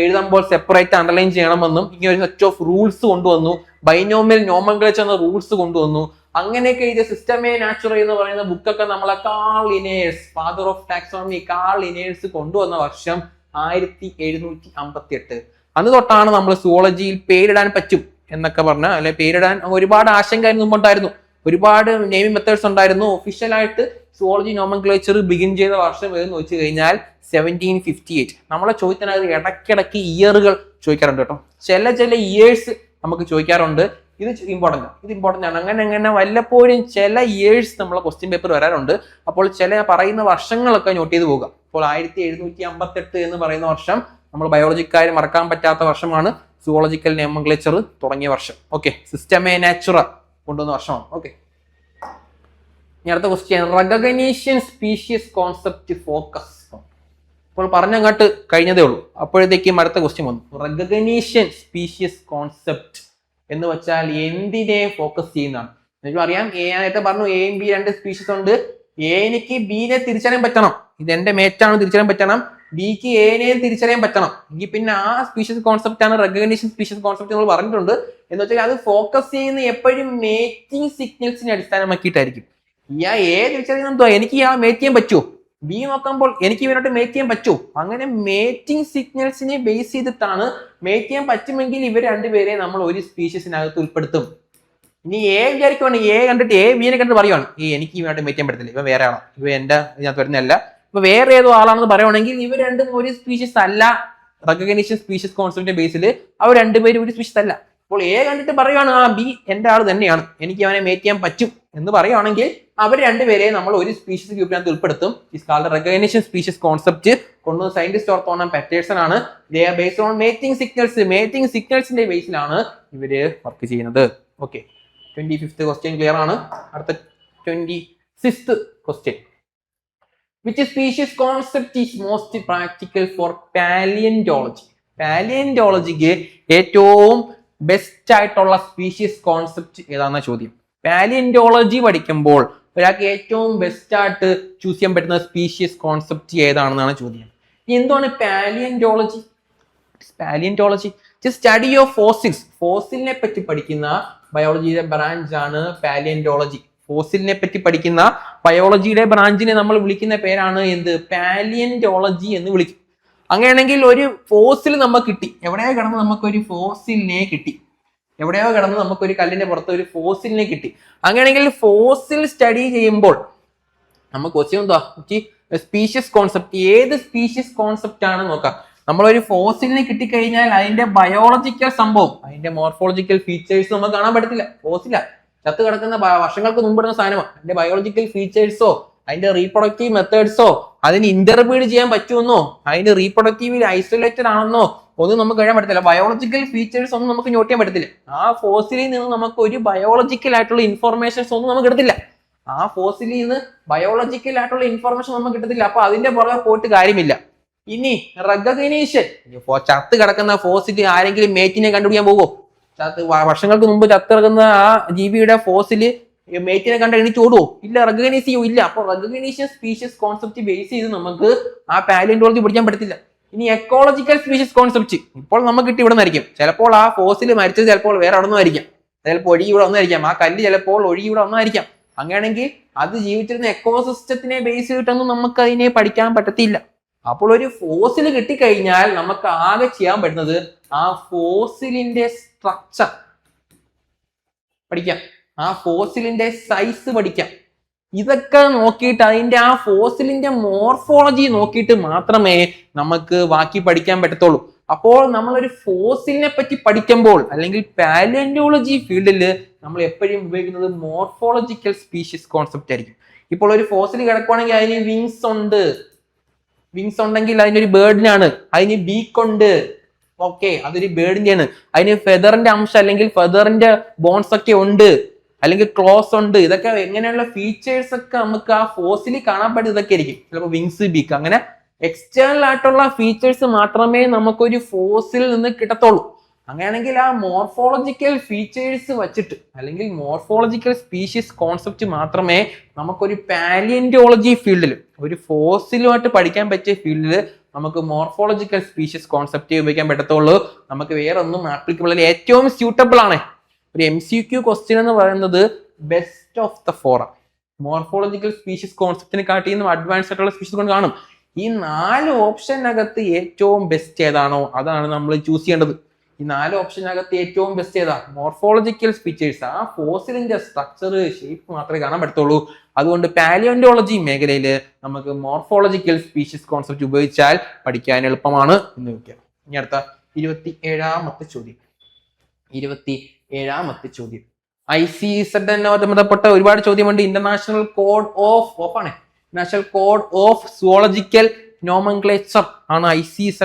എഴുതുമ്പോൾ സെപ്പറേറ്റ് അണ്ടർലൈൻ ചെയ്യണമെന്നും ഇങ്ങനെ ഒരു സെറ്റ് ഓഫ് റൂൾസ് കൊണ്ടുവന്നു. ബൈനോമിയൽ നോമൻക്ലേച്ചർ എന്ന റൂൾസ് കൊണ്ടുവന്നു. അങ്ങനെയൊക്കെ എഴുതിയ സിസ്റ്റമേ നാച്ചുറൽ എന്ന് പറയുന്ന ബുക്കൊക്കെ നമ്മളെ Carl Linnaeus, father of taxonomy, Carl Linnaeus കൊണ്ടുവന്ന വർഷം 1758. അന്ന് തൊട്ടാണ് നമ്മൾ സുവോളജിയിൽ പേരിടാൻ പറ്റും എന്നൊക്കെ പറഞ്ഞ, അല്ലെ പേരിടാൻ ഒരുപാട് ആശങ്ക മുമ്പുണ്ടായിരുന്നു. ഒരുപാട് നെയിമിംഗ് മെത്തേഡ്സ് ഉണ്ടായിരുന്നു. ഒഫീഷ്യലായിട്ട് സുവോളജി നോമൻക്ലേച്ചർ ബിഗിൻ ചെയ്ത വർഷം ഏതെന്ന് വെച്ച് കഴിഞ്ഞാൽ 1758. നമ്മളെ ചോദിക്കാനത് ഇടയ്ക്കിടയ്ക്ക് ഇയറുകൾ ചോദിക്കാറുണ്ട് കേട്ടോ. ചില ഇയേഴ്സ് നമുക്ക് ചോദിക്കാറുണ്ട്. ഇത് ഇമ്പോർട്ടൻ്റ് ആണ്. അങ്ങനെ വല്ലപ്പോഴും ചില ഇയേഴ്സ് നമ്മളെ ക്വസ്റ്റ്യൻ പേപ്പർ വരാറുണ്ട്. അപ്പോൾ ചില പറയുന്ന വർഷങ്ങളൊക്കെ നോട്ട് ചെയ്ത് പോകുക. അപ്പോൾ 1758 എന്ന് പറയുന്ന വർഷം നമ്മൾ ബയോളജിക്കാർ മറക്കാൻ പറ്റാത്ത വർഷമാണ്. സുവോളജിക്കൽ നോമൻക്ലേച്ചർ തുടങ്ങിയ വർഷം. ഓക്കെ, സിസ്റ്റമേ നാച്ചുറ കൊണ്ടുവന്ന വർഷമാണ്. ഓക്കെ, ഇനി അടുത്ത question. Recognition species concept focus. ഇപ്പോൾ പറഞ്ഞങ്ങോട്ട് കഴിഞ്ഞതേ ഉള്ളൂ, അപ്പോഴത്തേക്കും അടുത്ത ക്വസ്റ്റ്യൻ വന്നു. റെക്കഗ്നീഷൻ സ്പീഷ്യസ് കോൺസെപ്റ്റ് എന്ന് വെച്ചാൽ എന്തിനെ ഫോക്കസ് ചെയ്യുന്നതാണ്? എനിക്ക് അറിയാം, നേരത്തെ പറഞ്ഞു എയും ബി രണ്ട് സ്പീഷ്യസ് ഉണ്ട്. എനിക്ക് ബീനെ തിരിച്ചറിയാൻ പറ്റണം, ഇത് എന്റെ മേറ്റാണ് തിരിച്ചറിയാൻ പറ്റണം. ബിക്ക് എനെയും തിരിച്ചറിയാൻ പറ്റണം. എങ്കിൽ പിന്നെ ആ സ്പീഷ്യസ് കോൺസെപ്റ്റ് ആണ് റെക്കഗ്നീഷൻ സ്പീഷ്യസ് കോൺസെപ്റ്റ് നമ്മൾ പറഞ്ഞിട്ടുണ്ട്. എന്ന് വെച്ചാൽ അത് ഫോക്കസ് ചെയ്യുന്ന എപ്പോഴും മേറ്റിംഗ് സിഗ്നൽസിനെ അടിസ്ഥാനമാക്കിയിട്ടായിരിക്കും. എ തിരിച്ചറിയുന്ന എനിക്ക് മേറ്റ് ചെയ്യാൻ പറ്റുമോ, ബി നോക്കുമ്പോൾ എനിക്ക് ഇവനോട്ട് മേറ്റ് ചെയ്യാൻ പറ്റുമോ, അങ്ങനെ മേറ്റിംഗ് സിഗ്നൽസിനെ ബേസ് ചെയ്തിട്ടാണ്. മേറ്റ് ചെയ്യാൻ പറ്റുമെങ്കിൽ ഇവർ രണ്ടുപേരെ നമ്മൾ ഒരു സ്പീഷ്യസിനകത്ത് ഉൾപ്പെടുത്തും. ഇനി എ വിചാരിക്കുവാണ്, എ കണ്ടിട്ട് ബിനെ കണ്ടിട്ട് പറയുവാണ് എനിക്ക് ഇവനോട്ട് മേറ്റ് ചെയ്യാൻ പറ്റത്തില്ല, ഇവ വേറെ ആളാണ്, ഇവ എന്റെ ഇതിനകത്ത് വരുന്നതല്ല, ഇപ്പൊ വേറെ ഏതോ ആളാണെന്ന് പറയുവാണെങ്കിൽ ഇവർ രണ്ടും ഒരു സ്പീഷ്യസ് അല്ല. റെക്കഗ്നീഷൻ സ്പീഷ്യസ് കോൺസെപ്റ്റിന്റെ ബേസിൽ അവർ രണ്ടുപേരും ഒരു സ്പീഷ്യസ് അല്ല. അപ്പോൾ എ കണ്ടിട്ട് പറയുവാണ് ബി എന്റെ ആൾ തന്നെയാണ്, എനിക്ക് അവനെ മേറ്റ് ചെയ്യാൻ പറ്റും എന്ന് പറയുവാണെങ്കിൽ അവർ രണ്ടുപേരെ നമ്മൾ ഒരു സ്പീഷ്യസ് ഗ്രൂപ്പിനകത്ത് ഉൾപ്പെടുത്തും. Is called recognition species concept കൊണ്ടുവന്ന സയന്റിസ്റ്റ് ഓർത്തോണം പാറ്റേഴ്സൺ ആണ്. Based on mating signals. Mating സിഗ്നൽസിന്റെ ബേസിലാണ് ഇവര് വർക്ക് ചെയ്യുന്നത്. ഓക്കെ, 25th ക്വസ്റ്റ്യൻ ക്ലിയർ ആണ്. അടുത്ത 26th question. Which species concept is most practical for paleontology? പാലിയന്റോളജിക്ക് ഏറ്റവും ബെസ്റ്റ് ആയിട്ടുള്ള സ്പീഷ്യസ് കോൺസെപ്റ്റ് ഏതാണെന്ന ചോദ്യം. പാലിയന്റോളജി പഠിക്കുമ്പോൾ ഒരാൾക്ക് ഏറ്റവും ബെസ്റ്റ് ആയിട്ട് ചൂസ് ചെയ്യാൻ പറ്റുന്ന സ്പീഷ്യസ് കോൺസെപ്റ്റ് ഏതാണെന്നാണ് ചോദ്യം. എന്താണ് palaeontology? Palaeontology study of fossils. ഫോസിലിനെ പറ്റി പഠിക്കുന്ന ബയോളജിയുടെ ബ്രാഞ്ച് ആണ് പാലിയന്റോളജി. ഫോസിലിനെ പറ്റി പഠിക്കുന്ന ബയോളജിയുടെ ബ്രാഞ്ചിനെ നമ്മൾ വിളിക്കുന്ന പേരാണ് എന്ത്? പാലിയന്റോളജി എന്ന് വിളിക്കും. അങ്ങനെയാണെങ്കിൽ ഒരു ഫോസിൽ നമുക്ക് കിട്ടി, എവിടെയോ കിടന്ന് നമുക്കൊരു ഫോസിലിനെ കിട്ടി, എവിടെയോ കിടന്ന് നമുക്കൊരു കല്ലിന്റെ പുറത്ത് ഒരു ഫോസിലിനെ കിട്ടി. അങ്ങനെയാണെങ്കിൽ ഫോസിൽ സ്റ്റഡി ചെയ്യുമ്പോൾ നമുക്ക് ക്വസ്റ്റ്യൻ എന്താ? Species concept. ഏത് സ്പീഷ്യസ് കോൺസെപ്റ്റ് ആണ് നോക്കാം. നമ്മളൊരു ഫോസിലിനെ കിട്ടിക്കഴിഞ്ഞാൽ അതിന്റെ ബയോളജിക്കൽ സംഭവം, അതിന്റെ മോർഫോളജിക്കൽ ഫീച്ചേഴ്സ് നമുക്ക് കാണാൻ പറ്റത്തില്ല. ഫോസില ചത്ത് കിടക്കുന്ന വർഷങ്ങൾക്ക് മുമ്പിടുന്ന സാധനമാണ്. അതിന്റെ ബയോളജിക്കൽ ഫീച്ചേഴ്സോ അതിന്റെ റീപ്രൊഡക്റ്റീവ് മെത്തേഡ്സോ അതിന് ഇന്റർബ്രീഡ് ചെയ്യാൻ പറ്റുമെന്നോ അതിന്റെ റീപ്രൊഡക്റ്റീവ് ഐസൊലേറ്റഡ് ആണെന്നോ ഒന്നും നമുക്ക് കഴിയാൻ പറ്റത്തില്ല. ബയോളജിക്കൽ ഫീച്ചേഴ്സ് ഒന്നും നമുക്ക് നോട്ട് ചെയ്യാൻ പറ്റത്തില്ല. ആ ഫോസിലിൽ നിന്ന് നമുക്ക് ഒരു ബയോളജിക്കൽ ആയിട്ടുള്ള ഇൻഫോർമേഷൻസ് ഒന്നും നമുക്ക് കിട്ടത്തില്ല. ആ ഫോസിലിൽ നിന്ന് ബയോളജിക്കൽ ആയിട്ടുള്ള ഇൻഫോർമേഷൻ നമുക്ക് കിട്ടത്തില്ല. അപ്പൊ അതിന്റെ പുറകെ പോയിട്ട് കാര്യമില്ല. ഇനി റെക്കഗ്നീഷൻ. ചത്ത് കിടക്കുന്ന ഫോസിൽ ആരെങ്കിലും മേറ്റിനെ കണ്ടുപിടിക്കാൻ പോകുമോ? വർഷങ്ങൾക്ക് മുമ്പ് ചത്ത് കിടക്കുന്ന ആ ജീവിയുടെ ഫോസില് മേറ്റിനെ കണ്ട് എണീച്ച് ഓടുവോ? ഇല്ല. റെക്കഗ്നൈസ് ചെയ്യോ? ഇല്ല. അപ്പൊ റെക്കഗ്നീഷൻ സ്പീഷ്യസ് കോൺസെപ്റ്റ് ബേസ് ചെയ്ത് നമുക്ക് ആ പാലിയോന്റോളജി പഠിക്കാൻ പറ്റത്തില്ല. ഇനി എക്കോളജിക്കൽ സ്പീഷ്യസ് കോൺസെപ്റ്റ് ഇപ്പോൾ നമുക്ക് കിട്ടി ഇവിടെ നിന്നായിരിക്കും. ചിലപ്പോൾ ആ ഫോസിൽ മരിച്ചത് ചിലപ്പോൾ വേറെ അവിടെ നിന്നായിരിക്കാം, ചിലപ്പോൾ ഒഴുകി ഇവിടെ ഒന്നായിരിക്കാം, ആ കല്ല് ചിലപ്പോൾ ഒഴുകി ഇവിടെ ഒന്നായിരിക്കാം. അങ്ങനെയാണെങ്കിൽ അത് ജീവിച്ചിരുന്ന എക്കോസിസ്റ്റത്തിനെ ബേസ് ചെയ്തിട്ടൊന്നും നമുക്ക് അതിനെ പഠിക്കാൻ പറ്റത്തില്ല. അപ്പോൾ ഒരു ഫോസിൽ കിട്ടിക്കഴിഞ്ഞാൽ നമുക്ക് ആകെ ചെയ്യാൻ പറ്റുന്നത് ആ ഫോസിലിന്റെ സ്ട്രക്ചർ പഠിക്കാം, ആ ഫോസിലിന്റെ സൈസ് പഠിക്കാം. ഇതൊക്കെ നോക്കിയിട്ട് അതിന്റെ ആ ഫോസിലിന്റെ മോർഫോളജി നോക്കിയിട്ട് മാത്രമേ നമുക്ക് ബാക്കി പഠിക്കാൻ പറ്റത്തുള്ളൂ. അപ്പോൾ നമ്മളൊരു ഫോസിലിനെ പറ്റി പഠിക്കുമ്പോൾ അല്ലെങ്കിൽ പാലിയോന്റോളജി ഫീൽഡിൽ നമ്മൾ എപ്പോഴും ഉപയോഗിക്കുന്നത് മോർഫോളജിക്കൽ സ്പീഷ്യസ് കോൺസെപ്റ്റ് ആയിരിക്കും. ഇപ്പോൾ ഒരു ഫോസിൽ കിടക്കുവാണെങ്കിൽ അതിന് വിങ്സ് ഉണ്ട്, വിങ്സ് ഉണ്ടെങ്കിൽ അതിനൊരു ബേർഡിനാണ്, അതിന് ബീക്ക് ഉണ്ട്, ഓക്കെ, അതൊരു ബേർഡിന്റെയാണ്. അതിന് ഫെദറിന്റെ അംശം അല്ലെങ്കിൽ ഫെദറിന്റെ ബോൺസ് ഒക്കെ ഉണ്ട്, അല്ലെങ്കിൽ ക്ലോസ് ഉണ്ട്. ഇതൊക്കെ എങ്ങനെയുള്ള ഫീച്ചേഴ്സ് ഒക്കെ നമുക്ക് ആ ഫോസിൽ കാണാൻ പറ്റും. ഇതൊക്കെ ആയിരിക്കും ചിലപ്പോൾ വിങ്സ്, ബീക്ക്, അങ്ങനെ എക്സ്റ്റേണൽ ആയിട്ടുള്ള ഫീച്ചേഴ്സ് മാത്രമേ നമുക്കൊരു ഫോസിൽ നിന്ന് കിട്ടത്തുള്ളൂ. അങ്ങനെയാണെങ്കിൽ ആ മോർഫോളജിക്കൽ ഫീച്ചേഴ്സ് വച്ചിട്ട് അല്ലെങ്കിൽ മോർഫോളജിക്കൽ സ്പീഷ്യസ് കോൺസെപ്റ്റ് മാത്രമേ നമുക്കൊരു പാലിയോന്റോളജി ഫീൽഡിൽ, ഒരു ഫോസിലുമായിട്ട് പഠിക്കാൻ പറ്റിയ ഫീൽഡിൽ നമുക്ക് മോർഫോളജിക്കൽ സ്പീഷ്യസ് കോൺസെപ്റ്റ് ഉപയോഗിക്കാൻ പറ്റത്തുള്ളൂ. നമുക്ക് വേറെ ഒന്നും ആപ്ലിക്കബിൾ അല്ല. ഏറ്റവും സ്യൂട്ടബിൾ ആണ് ഒരു MCQ ക്വസ്റ്റ്യൻ എന്ന് പറയുന്നത് best of the four. Morphological species കോൺസെപ്റ്റിനെ കാട്ടിയും അഡ്വാൻസ് ആയിട്ടുള്ള സ്പീഷ്യസ് കൊണ്ട് കാണും. ഈ 4 ഓപ്ഷനകത്ത് ഏറ്റവും ബെസ്റ്റ് ഏതാണോ അതാണ് നമ്മൾ ചൂസ് ചെയ്യേണ്ടത്. ഈ 4 ഓപ്ഷനകത്ത് ഏറ്റവും ബെസ്റ്റ് ഏതാ? മോർഫോളജിക്കൽ ഫീച്ചേഴ്സ്, ആ ഫോസിലിന്റെ സ്ട്രക്ചർ, ഷേപ്പ് മാത്രമേ കാണാൻ പറ്റത്തുള്ളൂ. അതുകൊണ്ട് പാലിയോന്റോളജി മേഖലയിൽ നമുക്ക് മോർഫോളജിക്കൽ സ്പീഷ്യസ് കോൺസെപ്റ്റ് ഉപയോഗിച്ചാൽ പഠിക്കാൻ എളുപ്പമാണ് എന്ന് വെക്കാം. ഇനി അടുത്ത 27ാമത്തെ ചോദ്യം. 27ാമത്തെ ചോദ്യം ICZ ബന്ധപ്പെട്ട ഒരുപാട് ചോദ്യമുണ്ട്. ഇന്റർനാഷണൽ കോഡ് ഓഫ് ആണ്, national code of zoological nomenclature ആണ് ICZ.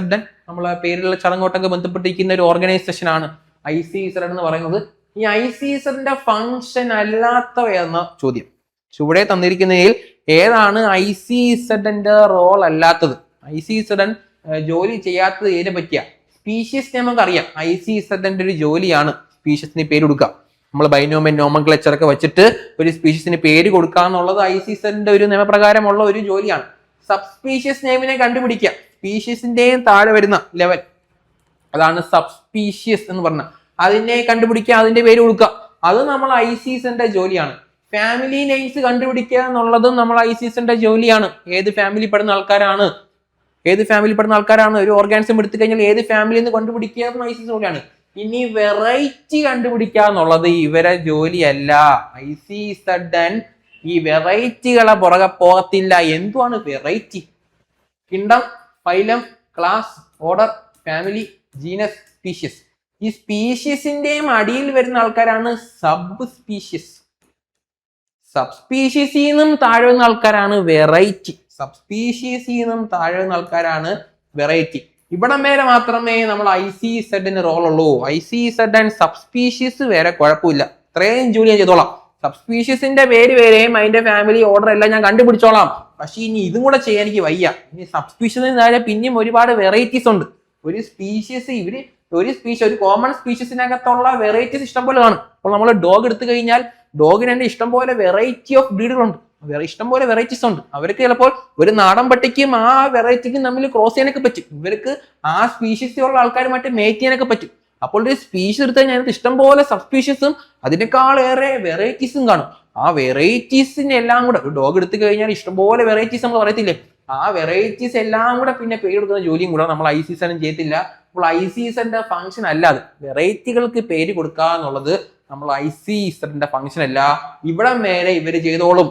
നമ്മളെ പേരിലുള്ള ചടങ്ങോട്ടൊക്കെ ബന്ധപ്പെട്ടിരിക്കുന്ന ഒരു ഓർഗനൈസേഷൻ ആണ് ICZ എന്ന് പറയുന്നത്. ഈ ICZന്റെ ഫംഗ്ഷൻ അല്ലാത്തവ എന്ന ചോദ്യം ചുവടെ തന്നിരിക്കുന്നതിൽ ഏതാണ് ICZന്റെ റോൾ അല്ലാത്തത്? ICZ ജോലി ചെയ്യാത്തത് ഏതിനെ പറ്റിയ? സ്പീഷ്യസ് നമുക്ക് അറിയാം, ICZന്റെ ഒരു ജോലിയാണ് സ്പീഷ്യസിന് പേര് കൊടുക്കുക. നമ്മൾ ബൈനോമിയൽ നോമൻക്ലേച്ചർ ഒക്കെ വെച്ചിട്ട് ഒരു സ്പീഷ്യസിന് പേര് കൊടുക്കുക എന്നുള്ളത് ICZന്റെ ഒരു നിയമപ്രകാരമുള്ള ഒരു ജോലിയാണ്. സബ് സ്പീഷ്യസ് നെയിമിനെ കണ്ടുപിടിക്കുക, സ്പീഷ്യസിന്റെയും താഴെ വരുന്ന ലെവൽ, അതാണ് സബ് സ്പീഷ്യസ് എന്ന് പറഞ്ഞ, അതിനെ കണ്ടുപിടിക്കുക, അതിന്റെ പേര് കൊടുക്കുക, അത് നമ്മൾ ICZന്റെ ജോലിയാണ്. ഫാമിലി നെയിംസ് കണ്ടുപിടിക്കുക എന്നുള്ളതും നമ്മൾ ICZന്റെ ജോലിയാണ്. ഏത് ഫാമിലി പെടുന്ന ആൾക്കാരാണ് ഒരു ഓർഗാനിസം എടുത്തു കഴിഞ്ഞാൽ ഏത് ഫാമിലി എന്ന് കണ്ടുപിടിക്കുക എന്നും ICZ ജോലിയാണ്. ഇനി വെറൈറ്റി കണ്ടുപിടിക്കുക എന്നുള്ളത് ഇവരെ ജോലിയല്ല. ICZ ഈ വെറൈറ്റികളെ പുറകെ പോകത്തില്ല. എന്തുവാണ് variety? Kingdom, phylum, class, order, family, genus, species. ഈ സ്പീഷ്യസിന്റെയും അടിയിൽ വരുന്ന ആൾക്കാരാണ് സബ് സ്പീഷ്യസ്. സബ് സ്പീഷ്യസിൽ നിന്നും താഴെ വരുന്ന ആൾക്കാരാണ് വെറൈറ്റി. ഇവിടം വരെ മാത്രമേ നമ്മൾ ICZന് റോൾ ഉള്ളൂ. ICZ ആൻഡ് സബ് സ്പീഷ്യസ് വരെ കുഴപ്പമില്ല, ഇത്രയും ജോലി ഞാൻ ചെയ്തോളാം. സബ് സ്പീഷ്യസിന്റെ പേര് വരെയും അതിന്റെ ഫാമിലി ഓർഡർ എല്ലാം ഞാൻ കണ്ടുപിടിച്ചോളാം. പക്ഷെ ഇനി ഇതും കൂടെ ചെയ്യാൻ എനിക്ക് വയ്യ. ഇനി സബ് സ്പീഷ്യസിന് താഴെ പിന്നെയും ഒരുപാട് വെറൈറ്റീസ് ഉണ്ട്. ഒരു കോമൺ സ്പീഷ്യസിനകത്തുള്ള വെറൈറ്റീസ് ഇഷ്ടംപോലെ കാണും. അപ്പോൾ നമ്മൾ ഡോഗ് എടുത്തു കഴിഞ്ഞാൽ ഡോഗിന് തന്നെ ഇഷ്ടംപോലെ വെറൈറ്റി ഓഫ് ബ്രീഡുകളുണ്ട്, ഇഷ്ടംപോലെ വെറൈറ്റീസ് ഉണ്ട്. അവർക്ക് ചിലപ്പോൾ ഒരു നാടൻ പട്ടിക്കും ആ വെറൈറ്റിക്കും തമ്മിൽ ക്രോസ് ചെയ്യാനൊക്കെ പറ്റും. ഇവർക്ക് ആ സ്പീഷ്യസിലുള്ള ആൾക്കാരുമായിട്ട് മേറ്റ് ചെയ്യാനൊക്കെ പറ്റും. അപ്പോൾ ഒരു സ്പീഷ്യസ് എടുത്തു കഴിഞ്ഞാൽ ഇഷ്ടംപോലെ സബ് സ്പീഷ്യസും അതിനേക്കാളേറെ വെറൈറ്റീസും കാണും. ആ വെറൈറ്റീസിനെ എല്ലാം കൂടെ ഒരു ഡോഗ് എടുത്തു കഴിഞ്ഞാൽ ഇഷ്ടംപോലെ വെറൈറ്റീസ് നമ്മൾ പറയത്തില്ലേ, ആ വെറൈറ്റീസ് എല്ലാം കൂടെ പിന്നെ പേര് കൊടുക്കുന്ന ജോലിയും കൂടെ നമ്മൾ ICZനും ചെയ്യത്തില്ല. അപ്പോൾ ICZന്റെ ഫംഗ്ഷൻ അല്ലാതെ വെറൈറ്റികൾക്ക് പേര് കൊടുക്കുക എന്നുള്ളത് നമ്മൾ ICZന്റെ ഫംഗ്ഷൻ അല്ല. ഇവിടം വരെ ഇവര് ചെയ്തോളും,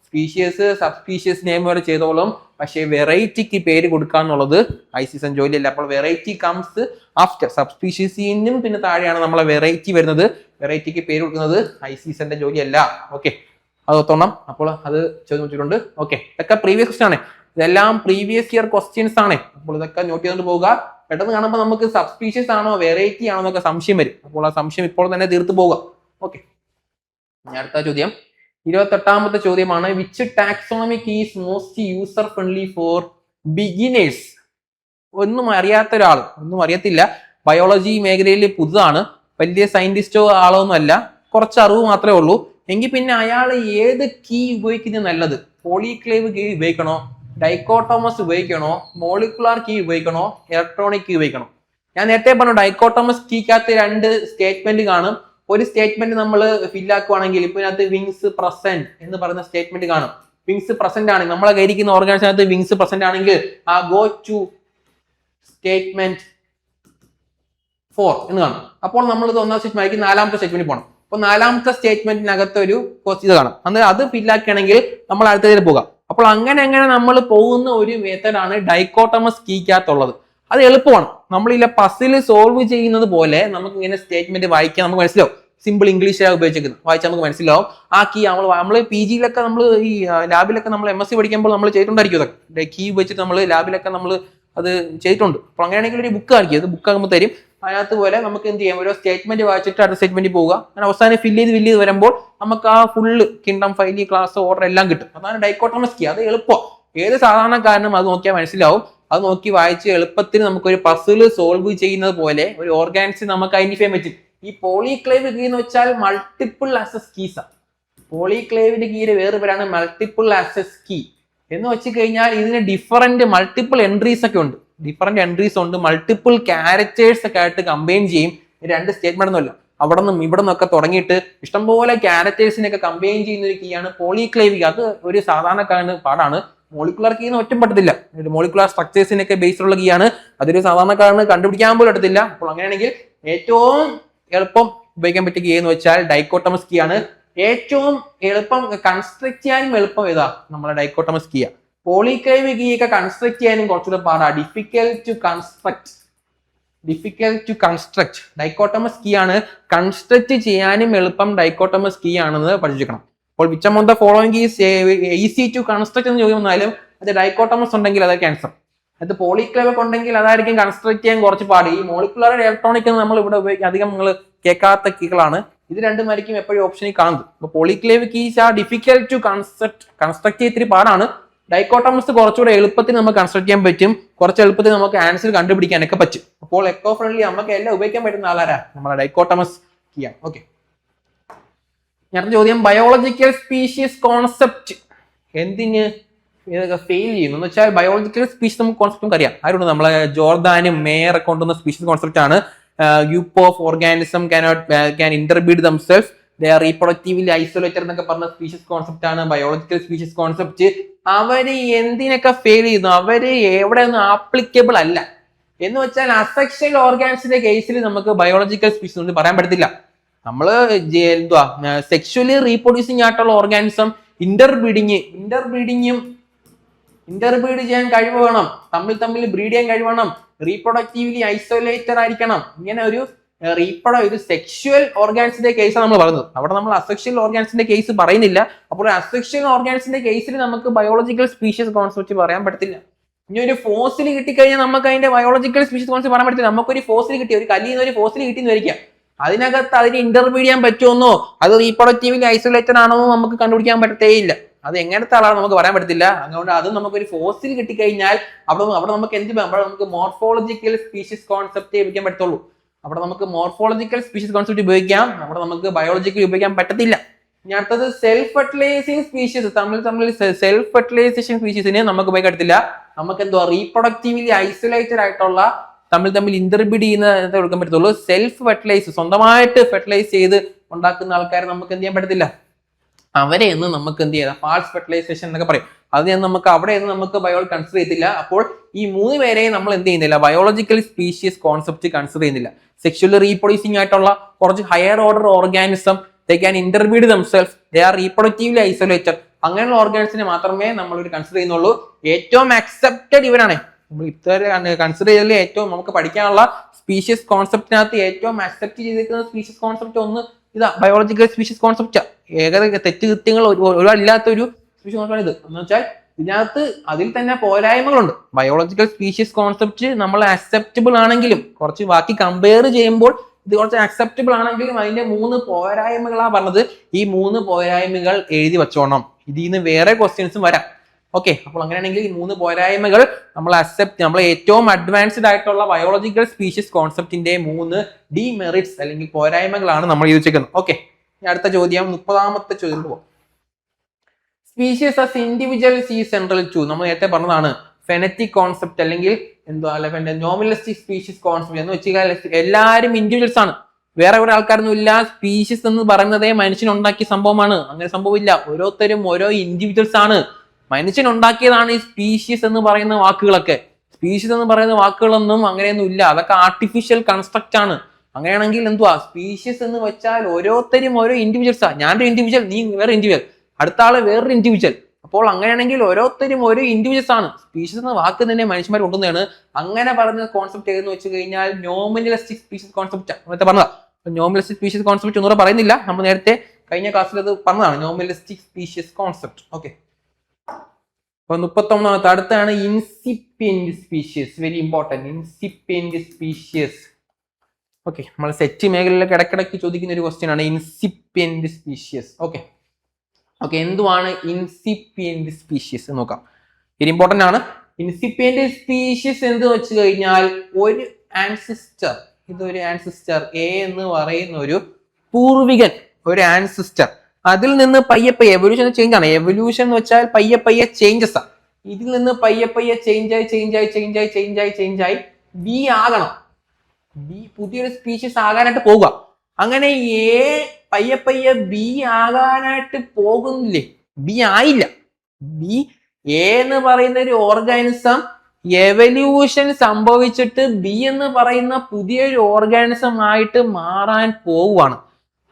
സ്പീഷ്യസ് സബ് സ്പീഷ്യസ് നെയിം വരെ ചെയ്തോളും. പക്ഷേ വെറൈറ്റിക്ക് പേര് കൊടുക്കുക എന്നുള്ളത് ICZ ജോലിയല്ല. അപ്പോൾ വെറൈറ്റി കംസ് ആഫ്റ്റർ. സബ് സ്പീഷ്യസിനും പിന്നെ താഴെയാണ് നമ്മളെ വെറൈറ്റി വരുന്നത്. വെറൈറ്റിക്ക് പേര് കൊടുക്കുന്നത് ICZന്റെ ജോലിയല്ല. ഓക്കെ, അത് ഒത്തോണം. അപ്പോൾ അത് ചോദിച്ചിട്ടുണ്ട്. ഓക്കെ, ഇതൊക്കെ പ്രീവിയസ് ക്വസ്റ്റ്യൻ ആണ്, ഇതെല്ലാം പ്രീവിയസ് ഇയർ ക്വസ്റ്റ്യൻസ് ആണ്. അപ്പോൾ ഇതൊക്കെ നോട്ട് ചെയ്തുകൊണ്ട് പോവുക. പെട്ടെന്ന് കാണുമ്പോൾ നമുക്ക് സബ് സ്പീഷ്യസ് ആണോ വെറൈറ്റി ആണോ എന്നൊക്കെ സംശയം വരും. അപ്പോൾ ആ സംശയം ഇപ്പോൾ തന്നെ തീർത്തു പോവുക. ഓക്കെ, അടുത്ത ചോദ്യം 28ാമത്തെ ചോദ്യമാണ്. Which taxonomic is most user friendly for beginners? ഒന്നും അറിയാത്ത ഒരാൾ, ഒന്നും അറിയത്തില്ല, ബയോളജി മേഖലയിൽ പുതുതാണ്, വലിയ സയന്റിസ്റ്റോ ആളോ ഒന്നും അല്ല, കുറച്ച് അറിവ് മാത്രമേ ഉള്ളൂ എങ്കിൽ പിന്നെ അയാൾ ഏത് കീ ഉപയോഗിക്കുന്നത് നല്ലത്? പോളിക്ലേവ് കീ ഉപയോഗിക്കണോ, ഡൈക്കോട്ടോമസ് ഉപയോഗിക്കണോ, മോളിക്കുലാർ കീ ഉപയോഗിക്കണോ, ഇലക്ട്രോണിക് കീ ഉപയോഗിക്കണോ? ഞാൻ നേരത്തെ പറഞ്ഞു ഡൈക്കോട്ടോമസ് കീക്കകത്ത് 2 സ്റ്റേറ്റ്മെന്റ് കാണും. ഒരു സ്റ്റേറ്റ്മെന്റ് നമ്മൾ ഫില്ലാക്കുവാണെങ്കിൽ ഇപ്പൊ ഇതിനകത്ത് വിങ്സ് പ്രസന്റ് എന്ന് പറയുന്ന സ്റ്റേറ്റ്മെന്റ് കാണും. വിങ്സ് പ്രസന്റ് ആണ് നമ്മളെ കയ്യിരിക്കുന്ന ഓർഗാനിസത്തിനകത്ത് വിങ്സ് പ്രസന്റ് ആണെങ്കിൽ ആ ഗോ ടു സ്റ്റേറ്റ്മെന്റ് 4 എന്ന് കാണും. അപ്പോൾ നമ്മൾ ഇത് ഒന്നാം സ്റ്റേറ്റ്മെന്റ് ആയിരിക്കും 4ാമത്തെ സ്റ്റേറ്റ്മെന്റ് പോകണം. അപ്പൊ 4ാമത്തെ സ്റ്റേറ്റ്മെന്റിനകത്ത് ഒരു ഇത് കാണും. അത് ഫില്ലാക്കുകയാണെങ്കിൽ നമ്മൾ അടുത്തതിൽ പോകാം. അപ്പോൾ അങ്ങനെ നമ്മൾ പോകുന്ന ഒരു മെത്തേഡാണ് ഡൈക്കോട്ടോമസ് കീക്കകത്തുള്ളത്. അത് എളുപ്പമാണ്. നമ്മളില്ല പസിൽ സോൾവ് ചെയ്യുന്നത് പോലെ നമുക്ക് ഇങ്ങനെ സ്റ്റേറ്റ്മെന്റ് വായിക്കാൻ നമുക്ക് മനസ്സിലാവും. സിമ്പിൾ ഇംഗ്ലീഷാണ് ഉപയോഗിച്ചിരിക്കുന്നത്. വായിച്ചാൽ നമുക്ക് മനസ്സിലാവും. ആ കീ നമ്മൾ പി ജിയിലൊക്കെ നമ്മൾ ഈ ലാബിലൊക്കെ നമ്മൾ MSc പഠിക്കുമ്പോൾ നമ്മൾ ചെയ്തിട്ടുണ്ടായിരിക്കും. അതൊക്കെ കീ വെച്ചിട്ട് നമ്മൾ ലാബിലൊക്കെ നമ്മൾ അത് ചെയ്തിട്ടുണ്ട്. അപ്പോൾ അങ്ങനെയാണെങ്കിൽ ഒരു ബുക്ക് കാണിക്കും. അത് ബുക്ക് ആകുമ്പോൾ തരും. അതിനകത്ത് പോലെ നമുക്ക് എന്ത് ചെയ്യാം, ഓരോ സ്റ്റേറ്റ്മെന്റ് വായിച്ചിട്ട് അടുത്ത സ്റ്റേറ്റ്മെന്റ് പോവുക. അങ്ങനെ അവസാനം ഫില്ല് ചെയ്ത് വരുമ്പോൾ നമുക്ക് ആ full kingdom, Faili, class, order എല്ലാം കിട്ടും. അതാണ് ഡൈക്കോട്ടോമസ് കീ. അത് എളുപ്പം. ഏത് സാധാരണക്കാരനും അത് നോക്കിയാൽ മനസ്സിലാവും. അത് നോക്കി വായിച്ച് എളുപ്പത്തിൽ നമുക്കൊരു പസില് സോൾവ് ചെയ്യുന്നത് പോലെ ഒരു ഓർഗാനിസം നമുക്ക് ഐഡന്റിഫൈ ചെയ്യാൻ പറ്റും. ഈ പോളിക്ലേവ് കീ എന്ന് വെച്ചാൽ മൾട്ടിപ്പിൾ ആക്സസ് കീസ് ആണ്. പോളിക്ലേവിന്റെ കീയുടെ വേറെ പേരാണ് മൾട്ടിപ്പിൾ ആക്സസ് കീ എന്ന് വെച്ച് കഴിഞ്ഞാൽ ഇതിന് ഡിഫറന്റ് മൾട്ടിപ്പിൾ എൻട്രീസ് ഒക്കെ ഉണ്ട്. ഡിഫറന്റ് എൻട്രീസ് ഉണ്ട്, മൾട്ടിപ്പിൾ ക്യാരക്ടേഴ്സ് ഒക്കെ ആയിട്ട് കമ്പൈൻ ചെയ്യും. 2 സ്റ്റേറ്റ്മെന്റ് ഒന്നുമല്ല, അവിടെ നിന്നും ഇവിടെ നിന്നൊക്കെ തുടങ്ങിയിട്ട് ഇഷ്ടംപോലെ ക്യാരക്ടേഴ്സിനൊക്കെ കമ്പൈൻ ചെയ്യുന്ന ഒരു കീയാണ് പോളിക്ലേവ് കീ. അത് ഒരു സാധാരണക്കാരന് പാടാണ്. മോളിക്കുലർ കീ എന്ന് ഒറ്റം പറ്റത്തില്ല. മോളിക്കുലർ സ്ട്രക്ചേഴ്സിനൊക്കെ ബേസിലുള്ള കീ ആണ്. അതൊരു സാധാരണക്കാരന് കണ്ടുപിടിക്കാൻ പോലും പറ്റത്തില്ല. അപ്പോൾ അങ്ങനെയാണെങ്കിൽ ഏറ്റവും എളുപ്പം ഉപയോഗിക്കാൻ പറ്റിയ കീ എന്ന് വെച്ചാൽ ഡൈക്കോട്ടോമസ് കീ ആണ്. ഏറ്റവും എളുപ്പം കൺസ്ട്രക്ട് ചെയ്യാനും എളുപ്പം ഏതാ? നമ്മളെ ഡൈക്കോട്ടോമസ് കീ. പോളിക്ലേവ് കീ ഒക്കെ കൺസ്ട്രക്ട് ചെയ്യാനും കുറച്ചുകൂടെ പാടാ. Difficult to construct dichotomous key ആണ്. കൺസ്ട്രക്ട് ചെയ്യാനും എളുപ്പം ഡൈക്കോട്ടോമസ് കീ ആണെന്ന് പഠിച്ചിരിക്കണം. അപ്പോൾ which among the following is easy to construct എന്ന് ചോദിച്ചാലും അത് ഡൈക്കോട്ടോമസ് ഉണ്ടെങ്കിൽ അതായിരിക്കും ആൻസർ. അത് പോളിക്ലേവ് ഒക്കെ ഉണ്ടെങ്കിൽ അതായിരിക്കും കൺസ്ട്രക്ട് ചെയ്യാൻ കുറച്ച് പാട്. ഈ മോളിക്കുലർ ഇലക്ട്രോണിക് നമ്മൾ ഇവിടെ ഉപയോഗിക്കുക അധികം നിങ്ങൾ കേൾക്കാത്ത കീകളാണ്. ഇത് രണ്ടുമായിരിക്കും എപ്പോഴും ഓപ്ഷനിൽ കാണുന്നത്. അപ്പൊ പോളിക്ലേവ് കീസ് ആ ഡിഫിക്കൽട്ട് ടു കൺസ്ട്രക്ട് ചെയ്യാൻ ഇത്തിരി പാടാണ്. ഡൈക്കോട്ടോമസ് കുറച്ചുകൂടെ എളുപ്പത്തിൽ നമുക്ക് കൺസ്ട്രക്ട് ചെയ്യാൻ പറ്റും. കുറച്ച് എളുപ്പത്തിൽ നമുക്ക് ആൻസർ കണ്ടുപിടിക്കാനൊക്കെ പറ്റും. അപ്പോൾ എക്കോ ഫ്രണ്ട്ലി നമുക്ക് എല്ലാം ഉപയോഗിക്കാൻ പറ്റുന്ന ആളാരാ? നമ്മളെ ഡൈക്കോട്ടോമസ് കീ ആണ്. ഓക്കെ, അടുത്ത ചോദ്യം, ബയോളജിക്കൽ സ്പീഷീസ് കോൺസെപ്റ്റ് എന്തിന് ഇതൊക്കെ ഫെയിൽ ചെയ്യുന്നു എന്ന് വെച്ചാൽ ബയോളജിക്കൽ സ്പീഷീസ് നമുക്ക് കോൺസെപ്റ്റ് അറിയാം. ആരുണ്ട്? നമ്മളെ ജോർദാനും മേയർ കൊണ്ടുവന്ന സ്പീഷീസ് കോൺസെപ്റ്റ് ആണ്. Group of organism can interbreed themself, they are reproductively isolated എന്നൊക്കെ പറഞ്ഞ സ്പീഷീസ് കോൺസെപ്റ്റ് ആണ് ബയോളജിക്കൽ സ്പീഷീസ് കോൺസെപ്റ്റ്. അവര് എന്തിനൊക്കെ ഫെയിൽ ചെയ്യുന്നു? അവര് എവിടെയൊന്നും ആപ്ലിക്കബിൾ അല്ല. എന്ന് വെച്ചാൽ അസെക്ഷൽ ഓർഗാൻസിന്റെ കേസിൽ നമുക്ക് ബയോളജിക്കൽ സ്പീഷീസ് ഒന്നും പറയാൻ പറ്റത്തില്ല. നമ്മള് എന്തുവാ സെക്ഷുവലി റീപ്രൊഡ്യൂസിങ് ആയിട്ടുള്ള ഓർഗാനിസം ഇന്റർബ്രീഡ് ചെയ്യാൻ കഴിവ് വേണം, തമ്മിൽ ബ്രീഡ് ചെയ്യാൻ കഴിവ് വേണം, റീപ്രൊഡക്റ്റീവ്ലി ഐസൊലേറ്റഡ് ആയിരിക്കണം. ഇങ്ങനെ ഒരു സെക്ഷുവൽ ഓർഗാൻസിന്റെ കേസാണ് നമ്മൾ പറയുന്നത്. അവിടെ നമ്മൾ അസെക്ഷൽ ഓർഗാൻസിന്റെ കേസ് പറയുന്നില്ല. അപ്പോൾ അസെക്ഷൽ ഓർഗാൻസിന്റെ കേസിൽ നമുക്ക് ബയോളജിക്കൽ സ്പീഷീസ് കോൺസെപ്റ്റ് പറയാൻ പറ്റത്തില്ല. ഇനി ഒരു ഫോസിൽ കിട്ടിക്കഴിഞ്ഞാൽ നമുക്ക് അതിന്റെ ബയോളജിക്കൽ സ്പീഷീസ് കോൺസെപ്റ്റ് പറയാൻ പറ്റത്തില്ല. നമുക്കൊരു ഫോസിൽ കിട്ടി, ഒരു കല്ലിൽ നിന്ന് ഒരു ഫോസിൽ കിട്ടിയെന്ന് വരിക, അതിനകത്ത് അതിന് ഇന്റർബ്രീഡ് ചെയ്യാൻ പറ്റുമെന്നോ അത് റീപ്രൊഡക്റ്റീവ്ലി ഐസൊലേറ്റഡ് ആണോ നമുക്ക് കണ്ടുപിടിക്കാൻ പറ്റത്തേയില്ല. അത് എങ്ങനത്തെ ആളാണ് നമുക്ക് പറയാൻ പറ്റത്തില്ല. അതുകൊണ്ട് അത് നമുക്കൊരു ഫോസിൽ കിട്ടിക്കഴിഞ്ഞാൽ അവിടെ നമുക്ക് നമുക്ക് മോർഫോളജിക്കൽ സ്പീഷീസ് കോൺസെപ്റ്റ് ഉപയോഗിക്കാൻ പറ്റത്തുള്ളൂ. അവിടെ നമുക്ക് മോർഫോളജിക്കൽ സ്പീഷീസ് കോൺസെപ്റ്റ് ഉപയോഗിക്കാം, അവിടെ നമുക്ക് ബയോളജിക്കൽ ഉപയോഗിക്കാൻ പറ്റത്തില്ല. ഇനി അടുത്തത് സെൽഫ് ഫെർട്ടിലൈസിങ് സ്പീഷീസ്, തമ്മിൽ സെൽഫ് ഫെർട്ടിലൈസേഷൻ സ്പീഷീസിനെ നമുക്ക് ഉപയോഗിക്കാൻ പറ്റത്തില്ല. നമുക്ക് എന്തുവാ റീപ്രൊഡക്റ്റീവ്ലി ഐസൊലേറ്റഡ് ആയിട്ടുള്ള തമ്മിൽ ഇന്റർബ്രീഡ് ചെയ്യുന്ന കൊടുക്കാൻ പറ്റത്തുള്ളൂ. സെൽഫ് ഫെർട്ടിലൈസ്, സ്വന്തമായിട്ട് ഫെർട്ടിലൈസ് ചെയ്ത് ഉണ്ടാക്കുന്ന ആൾക്കാരെ നമുക്ക് എന്ത് ചെയ്യാൻ പറ്റത്തില്ല. അവരെ എന്ന് നമുക്ക് എന്ത് ചെയ്യാം, ഫാൾസ് ഫെർട്ടിലൈസേഷൻ എന്നൊക്കെ പറയും. അത് നമുക്ക് അവിടെ നിന്ന് നമുക്ക് ബയോളജി കൺസിഡർ ചെയ്തില്ല. അപ്പോൾ ഈ 3 പേരെയും നമ്മൾ എന്ത് ചെയ്യുന്നില്ല, ബയോളജിക്കൽ സ്പീഷീസ് കോൺസെപ്റ്റ് കൺസിഡർ ചെയ്യുന്നില്ല. സെക്ഷുവലി റീപ്രൊഡ്യൂസിംഗ് ആയിട്ടുള്ള കുറച്ച് higher order organism, they can interbreed themself, they are reproductively isolated, അങ്ങനെയുള്ള ഓർഗാനിസിനെ മാത്രമേ നമ്മൾ കൺസിഡർ ചെയ്യുന്നുള്ളൂ. ഏറ്റവും അക്സെപ്റ്റഡ് ഇവരാണ്. നമ്മൾ ഇതുവരെ കൺസിഡർ ചെയ്തതിൽ ഏറ്റവും നമുക്ക് പഠിക്കാനുള്ള സ്പീഷീസ് കോൺസെപ്റ്റിനകത്ത് ഏറ്റവും അക്സെപ്റ്റ് ചെയ്തിരിക്കുന്ന സ്പീഷീസ് കോൺസെപ്റ്റ് ഒന്ന് ഇതാ, ബയോളജിക്കൽ സ്പീഷീസ് കോൺസെപ്റ്റ്. തെറ്റ് കൃത്യങ്ങൾ ഒരുപാടില്ലാത്ത ഒരു സ്പീഷീസ് കോൺസെപ്റ്റ് ഇത് എന്ന് വെച്ചാൽ ഇതിനകത്ത് അതിൽ തന്നെ പോരായ്മകളുണ്ട്. ബയോളജിക്കൽ സ്പീഷീസ് കോൺസെപ്റ്റ് നമ്മൾ അക്സെപ്റ്റബിൾ ആണെങ്കിലും കുറച്ച് ബാക്കി കമ്പയർ ചെയ്യുമ്പോൾ ഇത് കുറച്ച് അക്സെപ്റ്റബിൾ ആണെങ്കിലും അതിന്റെ 3 പോരായ്മകളാ പറഞ്ഞത്. ഈ 3 പോരായ്മകൾ എഴുതി വെച്ചോണം. ഇതിൽ നിന്ന് വേറെ ക്വസ്റ്റ്യൻസും വരാം. ഓക്കെ, അപ്പോൾ അങ്ങനെയാണെങ്കിൽ ഈ 3 പോരായ്മകൾ നമ്മൾ ഏറ്റവും അഡ്വാൻസ്ഡ് ആയിട്ടുള്ള ബയോളജിക്കൽ സ്പീഷീസ് കോൺസെപ്റ്റിന്റെ 3 ഡിമെറിറ്റ്സ് അല്ലെങ്കിൽ പോരായ്മകളാണ് നമ്മൾ എഴുതി വെച്ചേക്കുന്നത്. ഓക്കെ, അടുത്ത ചോദ്യം 30ാമത്തെ ചോദ്യം പോവാം. സ്പീഷീസ് ആസ് ഇൻഡിവിജ്വൽസ് ഈ സെൻട്രൽ ടു നമ്മൾ നേരത്തെ പറഞ്ഞതാണ് ഫെനറ്റിക് കോൺസെപ്റ്റ് അല്ലെങ്കിൽ എന്തോ അല്ല നോമിനലിസ്റ്റിക് സ്പീഷീസ് കോൺസെപ്റ്റ് എന്ന് വെച്ചാൽ എല്ലാവരും ഇൻഡിവിജ്വൽസ് ആണ്, വേറെ ഒരു ആൾക്കാരൊന്നും ഇല്ല. സ്പീഷീസ് എന്ന് പറയുന്നതേ മനുഷ്യനുണ്ടാക്കിയ സംഭവമാണ്. അങ്ങനെ സംഭവമില്ല, ഓരോരുത്തരും ഓരോ ഇൻഡിവിജ്വൽസ് ആണ്. മനുഷ്യനുണ്ടാക്കിയതാണ് ഈ സ്പീഷീസ് എന്ന് പറയുന്ന വാക്കുകളൊക്കെ. സ്പീഷീസ് എന്ന് പറയുന്ന വാക്കുകളൊന്നും അങ്ങനെയൊന്നും ഇല്ല, അതൊക്കെ ആർട്ടിഫിഷ്യൽ കൺസ്ട്രക്റ്റ് ആണ്. അങ്ങനെയാണെങ്കിൽ എന്തുവാ സ്പീഷീസ് എന്ന് വെച്ചാൽ ഓരോരുത്തരും ഓരോ ഇൻഡിവിജ്വൽസാ. ഞാനൊരു ഇൻഡിവിജ്വൽ, നീ വേറെ ഇൻഡിവിജ്വൽ, അടുത്ത ആള് വേറൊരു ഇൻഡിവിജ്വൽ. അപ്പോൾ അങ്ങനെയാണെങ്കിൽ ഓരോരുത്തരും ഓരോ ഇൻഡിവിജ്വൽസ് ആണ്. സ്പീഷീസ് എന്ന വാക്ക് തന്നെ മനുഷ്യന്മാർ കൊണ്ടുവന്നതാണ്. അങ്ങനെ പറഞ്ഞ കോൺസെപ്റ്റ് ഏതെന്ന് വെച്ച് കഴിഞ്ഞാൽ നോമിനലിസ്റ്റിക് സ്പീഷീസ് കോൺസെപ്റ്റ് നേരത്തെ പറഞ്ഞതാ. നോമിനലിസ്റ്റിക് സ്പീഷീസ് കോൺസെപ്റ്റ് ഒന്നും പറയുന്നില്ല, നമ്മൾ നേരത്തെ കഴിഞ്ഞ ക്ലാസ്സിൽ അത് പറഞ്ഞതാണ് നോമിനലിസ്റ്റിക് സ്പീഷീസ് കോൺസെപ്റ്റ്. ഓക്കെ, അപ്പൊ 31ാമത്തെ അടുത്താണ് incipient species. Very important, incipient species. Okay, നമ്മൾ സെറ്റ് മേഖലയിലൊക്കെ ഇടയ്ക്കിടയ്ക്ക് ചോദിക്കുന്ന ഒരു ക്വസ്റ്റ്യൻ ആണ് ഇൻസിപ്പിയന്റ് സ്പീഷീസ്. ഓക്കെ, എന്തുവാണ് ഇൻസിപ്പിയന്റ് സ്പീഷീസ് നോക്കാം. വെരി ഇമ്പോർട്ടന്റ് ആണ്. ഇൻസിപ്പിയന്റ് സ്പീഷീസ് എന്ന് വെച്ച് കഴിഞ്ഞാൽ ഒരു ആൻസിസ്റ്റർ, ഇതൊരു ആൻസിസ്റ്റർ എ എന്ന് പറയുന്ന ഒരു പൂർവികൻ, ഒരു ആൻസിസ്റ്റർ. അതിൽ നിന്ന് പയ്യെ എവല്യൂഷൻ ചേഞ്ച് ആണ്. എവല്യൂഷൻ എന്ന് വെച്ചാൽ പയ്യെ ചേഞ്ചസ് ആണ്. ഇതിൽ നിന്ന് പയ്യെ ചേഞ്ച് ആയി ബി ആകണം. ബി പുതിയൊരു സ്പീഷീസ് ആകാനായിട്ട് പോകുക. അങ്ങനെ എ പയ്യെ ബി ആകാനായിട്ട് പോകുന്നില്ലേ, ബി ആയില്ല. ബി എ എന്ന് പറയുന്ന ഒരു ഓർഗാനിസം എവല്യൂഷൻ സംഭവിച്ചിട്ട് ബി എന്ന് പറയുന്ന പുതിയൊരു ഓർഗാനിസം ആയിട്ട് മാറാൻ പോവുകയാണ്.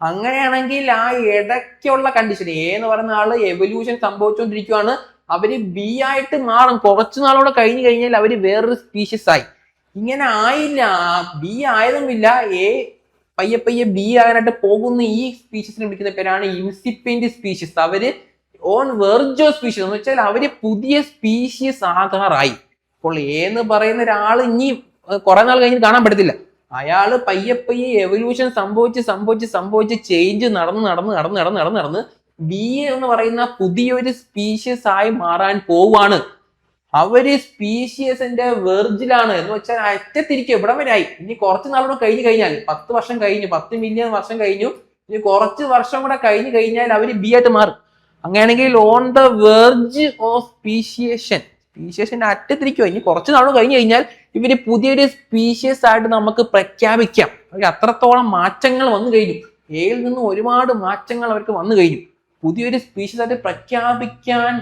അങ്ങനെയാണെങ്കിൽ ആ ഇടയ്ക്കുള്ള കണ്ടീഷൻ എ എന്ന് പറയുന്ന ആള് എവല്യൂഷൻ സംഭവിച്ചുകൊണ്ടിരിക്കുകയാണ്. അവര് ബി ആയിട്ട് മാറും. കുറച്ചു നാളോടെ കഴിഞ്ഞു കഴിഞ്ഞാൽ അവര് വേറൊരു സ്പീഷീസ് ആയി. ഇങ്ങനെ ആയില്ല, ബി ആയതുമില്ല, എ പയ്യെ ബി ആകാനായിട്ട് പോകുന്ന ഈ സ്പീഷീസിനെ വിളിക്കുന്ന പേരാണ് ഇൻസിപ്പിയന്റ് സ്പീഷീസ്. അവര് ഓൺ വെർജ് ഓഫ് സ്പീഷീസ് എന്ന് വെച്ചാൽ അവര് പുതിയ സ്പീഷീസ് ആകാറായി. അപ്പോൾ എ എന്ന് പറയുന്ന ഒരാൾ ഇനി കുറെ നാൾ കഴിഞ്ഞ് കാണാൻ പറ്റത്തില്ല. അയാള് പയ്യെ എവല്യൂഷൻ സംഭവിച്ച് ചേഞ്ച് നടന്ന് ബി എന്ന് പറയുന്ന പുതിയൊരു സ്പീഷീസ് ആയി മാറാൻ പോവാണ്. അവര് സ്പീഷീസിന്റെ വെർജിലാണ് എന്ന് വെച്ചാൽ അറ്റത്തിരിക്കും. ഇവിടെ വരായി. ഇനി കുറച്ച് നാളൂടെ കഴിഞ്ഞു കഴിഞ്ഞാൽ 10 വർഷം കഴിഞ്ഞു, 10 മില്യൺ വർഷം കഴിഞ്ഞു, ഇനി കുറച്ച് വർഷം കൂടെ കഴിഞ്ഞു കഴിഞ്ഞാൽ അവര് ബി ആയിട്ട് മാറും. അങ്ങനെയാണെങ്കിൽ ഓൺ ദ വെർജ് ഓഫ് സ്പീഷിയേഷന്റെ അറ്റത്തിരിക്കുക. ഇനി കുറച്ച് നാളും കഴിഞ്ഞു കഴിഞ്ഞാൽ ഇവര് പുതിയൊരു സ്പീഷീസ് ആയിട്ട് നമുക്ക് പ്രഖ്യാപിക്കാം. അവർ അത്രത്തോളം മാറ്റങ്ങൾ വന്നു കഴിഞ്ഞു. എയിൽ നിന്ന് ഒരുപാട് മാറ്റങ്ങൾ അവർക്ക് വന്നു കഴിഞ്ഞു. പുതിയൊരു സ്പീഷീസ് ആയിട്ട് പ്രഖ്യാപിക്കാൻ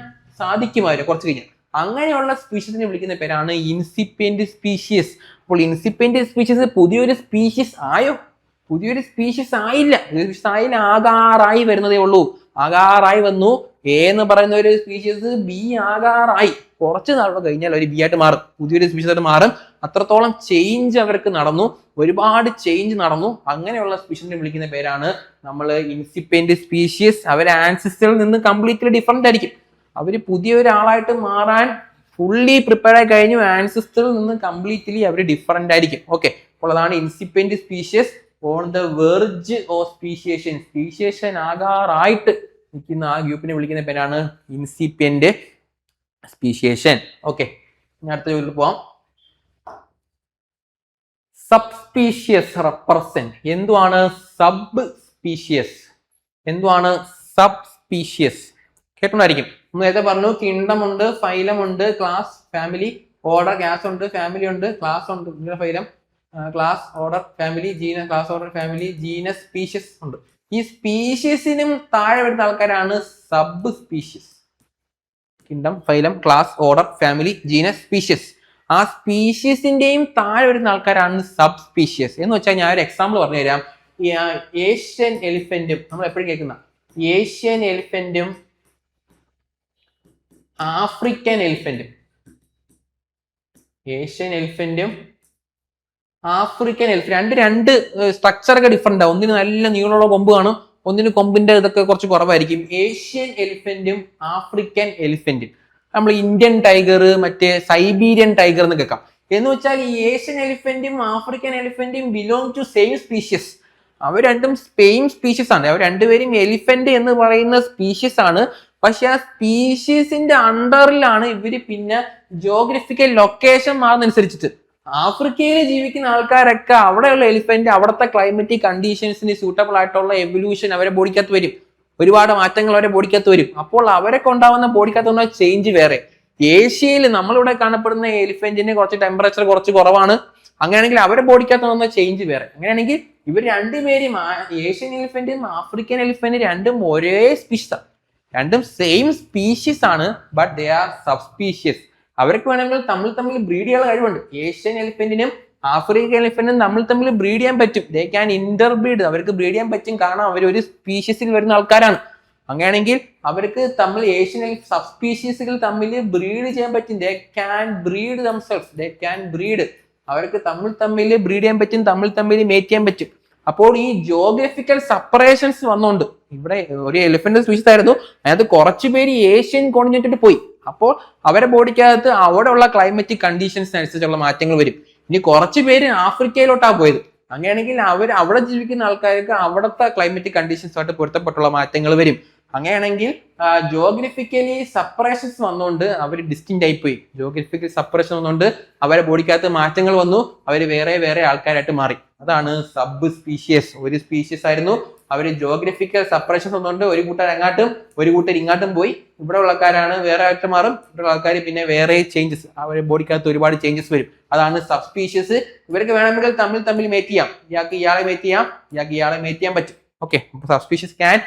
സാധിക്കും അവര് കുറച്ച് കഴിഞ്ഞാൽ. അങ്ങനെയുള്ള സ്പീഷീസിനെ വിളിക്കുന്ന പേരാണ് ഇൻസിപ്പിയന്റ് സ്പീഷീസ്. അപ്പോൾ ഇൻസിപ്പിയന്റ് സ്പീഷീസ് പുതിയൊരു സ്പീഷീസ് ആയോ? പുതിയൊരു സ്പീഷീസ് ആയില്ല. ആകാറായി വരുന്നതേ ഉള്ളൂ. ആകാറായി വന്നു. എ എന്ന് പറയുന്ന ഒരു സ്പീഷീസ് ബി ആകാറായി. കുറച്ച് നാളുകൾ കഴിഞ്ഞാൽ അവർ ബി ആയിട്ട് മാറും, പുതിയൊരു സ്പീഷീസ് ആയിട്ട് മാറും. അത്രത്തോളം ചേഞ്ച് അവർക്ക് നടന്നു, ഒരുപാട് ചേഞ്ച് നടന്നു. അങ്ങനെയുള്ള സ്പീഷീസിനെ വിളിക്കുന്ന പേരാണ് നമ്മൾ ഇൻസിപ്പിയന്റ് സ്പീഷീസ്. അവർ ആൻസിസ്റ്ററിൽ നിന്ന് കംപ്ലീറ്റ്ലി ഡിഫറെന്റ് ആയിരിക്കും. അവർ പുതിയ ഒരാളായിട്ട് മാറാൻ ഫുള്ളി പ്രിപ്പയർ ആയി കഴിഞ്ഞു. ആൻസിസ്റ്ററിൽ നിന്ന് കംപ്ലീറ്റ്ലി അവർ ഡിഫറെന്റ് ആയിരിക്കും. ഓക്കെ, അപ്പോൾ അതാണ് incipient species. On the verge of speciation ആകാറായിട്ട് നിൽക്കുന്ന ആ ഗ്രൂപ്പിനെ വിളിക്കുന്ന പേരാണ് ഇൻസിപ്പിയന്റ് സ്പീഷിയേഷൻ. ഓക്കെ, ഇനി അടുത്ത ചോദ്യത്തിൽ പോവാം. Sub species represent. എന്തുവാണ് സബ് സ്പീഷ്യസ്? എന്തുവാണ് സബ് സ്പീഷ്യസ്? കേട്ടോണ്ടായിരിക്കും. നമ്മൾ നേരത്തെ പറഞ്ഞു കിങ്ഡം ഉണ്ട്, ഫൈലം ഉണ്ട്, ക്ലാസ്, ഫാമിലി, ഓർഡർ, ക്ലാസ് ഉണ്ട്, ഫാമിലി ഉണ്ട്, ക്ലാസ് ഉണ്ട്, phylum, class, order, family, genus, class, order, family, genus, species ഉണ്ട്. ഈ സ്പീഷ്യസിനും താഴെ വരുന്ന ആൾക്കാരാണ് sub species. Kingdom, phylum, class, order, family, genus, species. ആ സ്പീഷ്യസിന്റെയും താഴെ വരുന്ന ആൾക്കാരാണ് സബ് സ്പീഷ്യസ്. എന്ന് വെച്ചാൽ ഞാൻ ഒരു എക്സാമ്പിൾ പറഞ്ഞു തരാം. ഏഷ്യൻ എലിഫന്റും നമ്മൾ എപ്പോഴും കേൾക്കുന്ന ഏഷ്യൻ എലിഫന്റും ആഫ്രിക്കൻ എലിഫന്റും, ഏഷ്യൻ എലിഫന്റും ആഫ്രിക്കൻ എലിഫന്റ് രണ്ട് സ്ട്രക്ചർ ഒക്കെ ഡിഫറെന്റ് ആവും. ഒന്നിന് നല്ല നീളമുള്ള കൊമ്പ് കാണും, ഒന്നിന് കൊമ്പിന്റെ ഇതൊക്കെ കുറച്ച് കുറവായിരിക്കും. ഏഷ്യൻ എലിഫന്റും ആഫ്രിക്കൻ എലിഫന്റും, നമ്മൾ ഇന്ത്യൻ ടൈഗർ, മറ്റേ സൈബീരിയൻ ടൈഗർ എന്ന് കേൾക്കാം. എന്ന് വെച്ചാൽ ഈ ഏഷ്യൻ എലിഫന്റും ആഫ്രിക്കൻ എലിഫന്റും ബിലോങ് ടു സെയിം സ്പീഷ്യസ്. അവർ രണ്ടും സെയിം സ്പീഷ്യസ് ആണ്. അവർ രണ്ടുപേരും എലിഫന്റ് എന്ന് പറയുന്ന സ്പീഷ്യസ് ആണ്. പക്ഷെ ആ സ്പീഷ്യസിന്റെ അണ്ടറിലാണ് ഇവര് പിന്നെ ജോഗ്രഫിക്കൽ ലൊക്കേഷൻ മാറുന്നതനുസരിച്ചിട്ട് ആഫ്രിക്കയിൽ ജീവിക്കുന്ന ആൾക്കാരൊക്കെ അവിടെയുള്ള എലിഫന്റ് അവിടുത്തെ ക്ലൈമറ്റിക് കണ്ടീഷൻസിന് സൂട്ടബിൾ ആയിട്ടുള്ള എവല്യൂഷൻ അവരെ ബോഡിക്കകത്ത് വരും. ഒരുപാട് മാറ്റങ്ങൾ അവരെ ബോഡിക്കകത്ത് വരും. അപ്പോൾ അവരൊക്കെ ഉണ്ടാവുന്ന ബോഡിക്കകത്തുള്ള ചേഞ്ച് വേറെ. ഏഷ്യയിൽ നമ്മളിവിടെ കാണപ്പെടുന്ന എലിഫന്റിന് കുറച്ച് ടെമ്പറേച്ചർ കുറച്ച് കുറവാണ്. അങ്ങനെയാണെങ്കിൽ അവരുടെ ബോഡിക്കകത്ത് വന്ന ചേഞ്ച് വേറെ. അങ്ങനെയാണെങ്കിൽ ഇവർ രണ്ടുപേരും ഏഷ്യൻ എലിഫന്റും ആഫ്രിക്കൻ എലിഫന്റും രണ്ടും ഒരേ സ്പീഷീസ് ആണ്. രണ്ടും സെയിം സ്പീഷീസ് ആണ്, but they are sub species. അവർക്ക് വേണമെങ്കിൽ തമ്മിൽ ബ്രീഡ് ചെയ്യാനുള്ള കഴിവുണ്ട്. ഏഷ്യൻ എലിഫന്റിനും ആഫ്രിക്കൻ എലിഫന്റിനും തമ്മിൽ ബ്രീഡ് ചെയ്യാൻ പറ്റും. They can interbreed. അവർക്ക് ബ്രീഡ് ചെയ്യാൻ പറ്റും, കാരണം അവർ ഒരു സ്പീഷീസിൽ വരുന്ന ആൾക്കാരാണ്. അങ്ങനെയാണെങ്കിൽ അവർക്ക് ഏഷ്യൻ സബ് സ്പീഷീസുകൾ തമ്മിൽ ബ്രീഡ് ചെയ്യാൻ പറ്റും. They can breed themselves. They can breed. അവർക്ക് തമ്മിൽ ബ്രീഡ് ചെയ്യാൻ പറ്റും, തമ്മിൽ മേറ്റ് ചെയ്യാൻ പറ്റും. അപ്പോൾ ഈ ജോഗ്രഫിക്കൽ സെപ്പറേഷൻസ് വന്നുകൊണ്ട് ഇവിടെ ഒരു എലിഫന്റ് സ്പീഷീസ് ആയിരുന്നു, അതിനകത്ത് കുറച്ചു പേര് ഏഷ്യൻ കോണ്ടിനെന്റിൽ പോയി. അപ്പോൾ അവരുടെ ബോഡിക്കകത്ത് അവിടെ ഉള്ള ക്ലൈമറ്റിക് കണ്ടീഷൻസിനനുസരിച്ചുള്ള മാറ്റങ്ങൾ വരും. ഇനി കുറച്ചു പേര് ആഫ്രിക്കയിലോട്ടാണ് പോയത്. അങ്ങനെയാണെങ്കിൽ അവിടെ ജീവിക്കുന്ന ആൾക്കാർക്ക് അവിടുത്തെ ക്ലൈമറ്റിക് കണ്ടീഷൻസുമായിട്ട് പൊരുത്തപ്പെട്ടുള്ള മാറ്റങ്ങൾ വരും. അങ്ങനെയാണെങ്കിൽ ജോഗ്രഫിക്കലി സെപ്പറേഷൻസ് വന്നുകൊണ്ട് അവർ ഡിസ്റ്റിൻറ്റ് ആയിപ്പോയി. ജോഗ്രഫിക്കൽ സെപ്പറേഷൻ വന്നുകൊണ്ട് അവരുടെ ബോഡിക്കകത്ത് മാറ്റങ്ങൾ വന്നു. അവർ വേറെ ആൾക്കാരായിട്ട് മാറി. അതാണ് സബ് സ്പീഷ്യസ്. ഒരു സ്പീഷ്യസ് ആയിരുന്നു, അവർ ജോഗ്രഫിക്കൽ സെപ്പറേഷൻ വന്നുകൊണ്ട് ഒരു കൂട്ടർ അങ്ങാട്ടും ഒരു കൂട്ടർ ഇങ്ങോട്ടും പോയി. ഇവിടെ ഉള്ളക്കാരാണ് വേറെ ആയിട്ട് മാറും. ഇവിടെ ആൾക്കാർ പിന്നെ വേറെ ചേഞ്ചസ്, അവരുടെ ബോഡിക്കകത്ത് ഒരുപാട് ചേഞ്ചസ് വരും. അതാണ് സബ് സ്പീഷ്യസ്. ഇവർക്ക് വേണമെങ്കിൽ തമ്മിൽ മേറ്റ് ചെയ്യാം. ഇയാൾക്ക് ഇയാളെ മേറ്റ് ചെയ്യാം, ഇയാൾക്ക് ഇയാളെ മേറ്റ് ചെയ്യാൻ പറ്റും. Okay, sub species can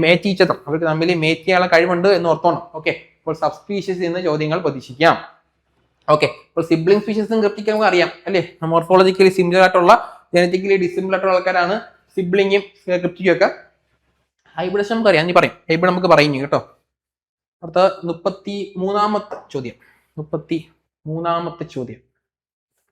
mate each other. അവർക്ക് തമ്മിൽ മേറ്റ് ചെയ്യാനുള്ള കഴിവുണ്ട് എന്ന് ഓർത്തോണം. ഓക്കെ, അപ്പോൾ സബ് സ്പീഷ്യസ് എന്ന ചോദ്യങ്ങൾ പ്രതീക്ഷിക്കാം. ഓക്കെ, അപ്പോൾ സിബ്ലിംഗ് സ്പീഷ്യസും ക്രിപ്റ്റിക്കും നമുക്ക് അറിയാം അല്ലേ. മോർഫോളജിക്കലി സിമിലർ ആയിട്ടുള്ള, ജനറ്റിക്കലി ഡിസിമിലർ ആയിട്ടുള്ള ആൾക്കാരാണ് സിബ്ലിങ്ങും ക്രിപ്റ്റിക്കും ഒക്കെ. ഹൈബ്രിഡേഷൻ നമുക്ക് അറിയാം, നീ പറയും ഹൈബ്രിഡ് നമുക്ക് പറയും കേട്ടോ. അടുത്ത 33ാമത്തെ ചോദ്യം.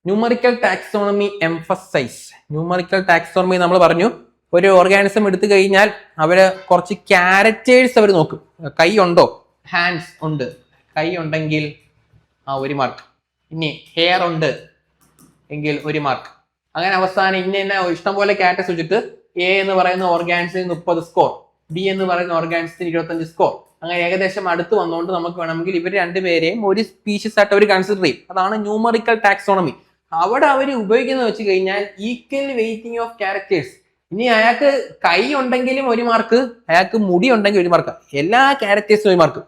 Numerical taxonomy emphasise. Numerical taxonomy നമ്മൾ പറഞ്ഞു, ഒരു ഓർഗാനിസം എടുത്തു കഴിഞ്ഞാൽ അവര് കുറച്ച് ക്യാരക്ടേഴ്സ് അവർ നോക്കും. കൈ ഉണ്ടോ, ഹാൻഡ്സ് ഉണ്ട്, കൈ ഉണ്ടെങ്കിൽ 1 മാർക്ക്. ഇനി ഹെയർ ഉണ്ട് എങ്കിൽ 1 മാർക്ക്. അങ്ങനെ അവസാനം ഇന്ന ഇഷ്ടംപോലെ ക്യാരക്ടേഴ്സ് വെച്ചിട്ട് എ എന്ന് പറയുന്ന ഓർഗാനിസത്തിന് 30 സ്കോർ, ബി എന്ന് പറയുന്ന ഓർഗാനിസത്തിന് 25 സ്കോർ. അങ്ങനെ ഏകദേശം അടുത്ത് വന്നുകൊണ്ട് നമുക്ക് വേണമെങ്കിൽ ഇവർ രണ്ടുപേരെയും ഒരു സ്പീഷീസ് ആയിട്ട് അവർ കൺസിഡർ ചെയ്യും. അതാണ് ന്യൂമറിക്കൽ ടാക്സോണമി. അവിടെ അവർ ഉപയോഗിക്കുന്നത് വെച്ച് കഴിഞ്ഞാൽ ഈക്വൽ വെയിറ്റിംഗ് ഓഫ് ക്യാരക്ടേഴ്സ്. ഇനി അയാൾക്ക് കൈ ഉണ്ടെങ്കിലും 1 മാർക്ക്, അയാൾക്ക് മുടി ഉണ്ടെങ്കിൽ 1 മാർക്ക്. എല്ലാ ക്യാരക്ടേഴ്സിനും 1 മാർക്ക്.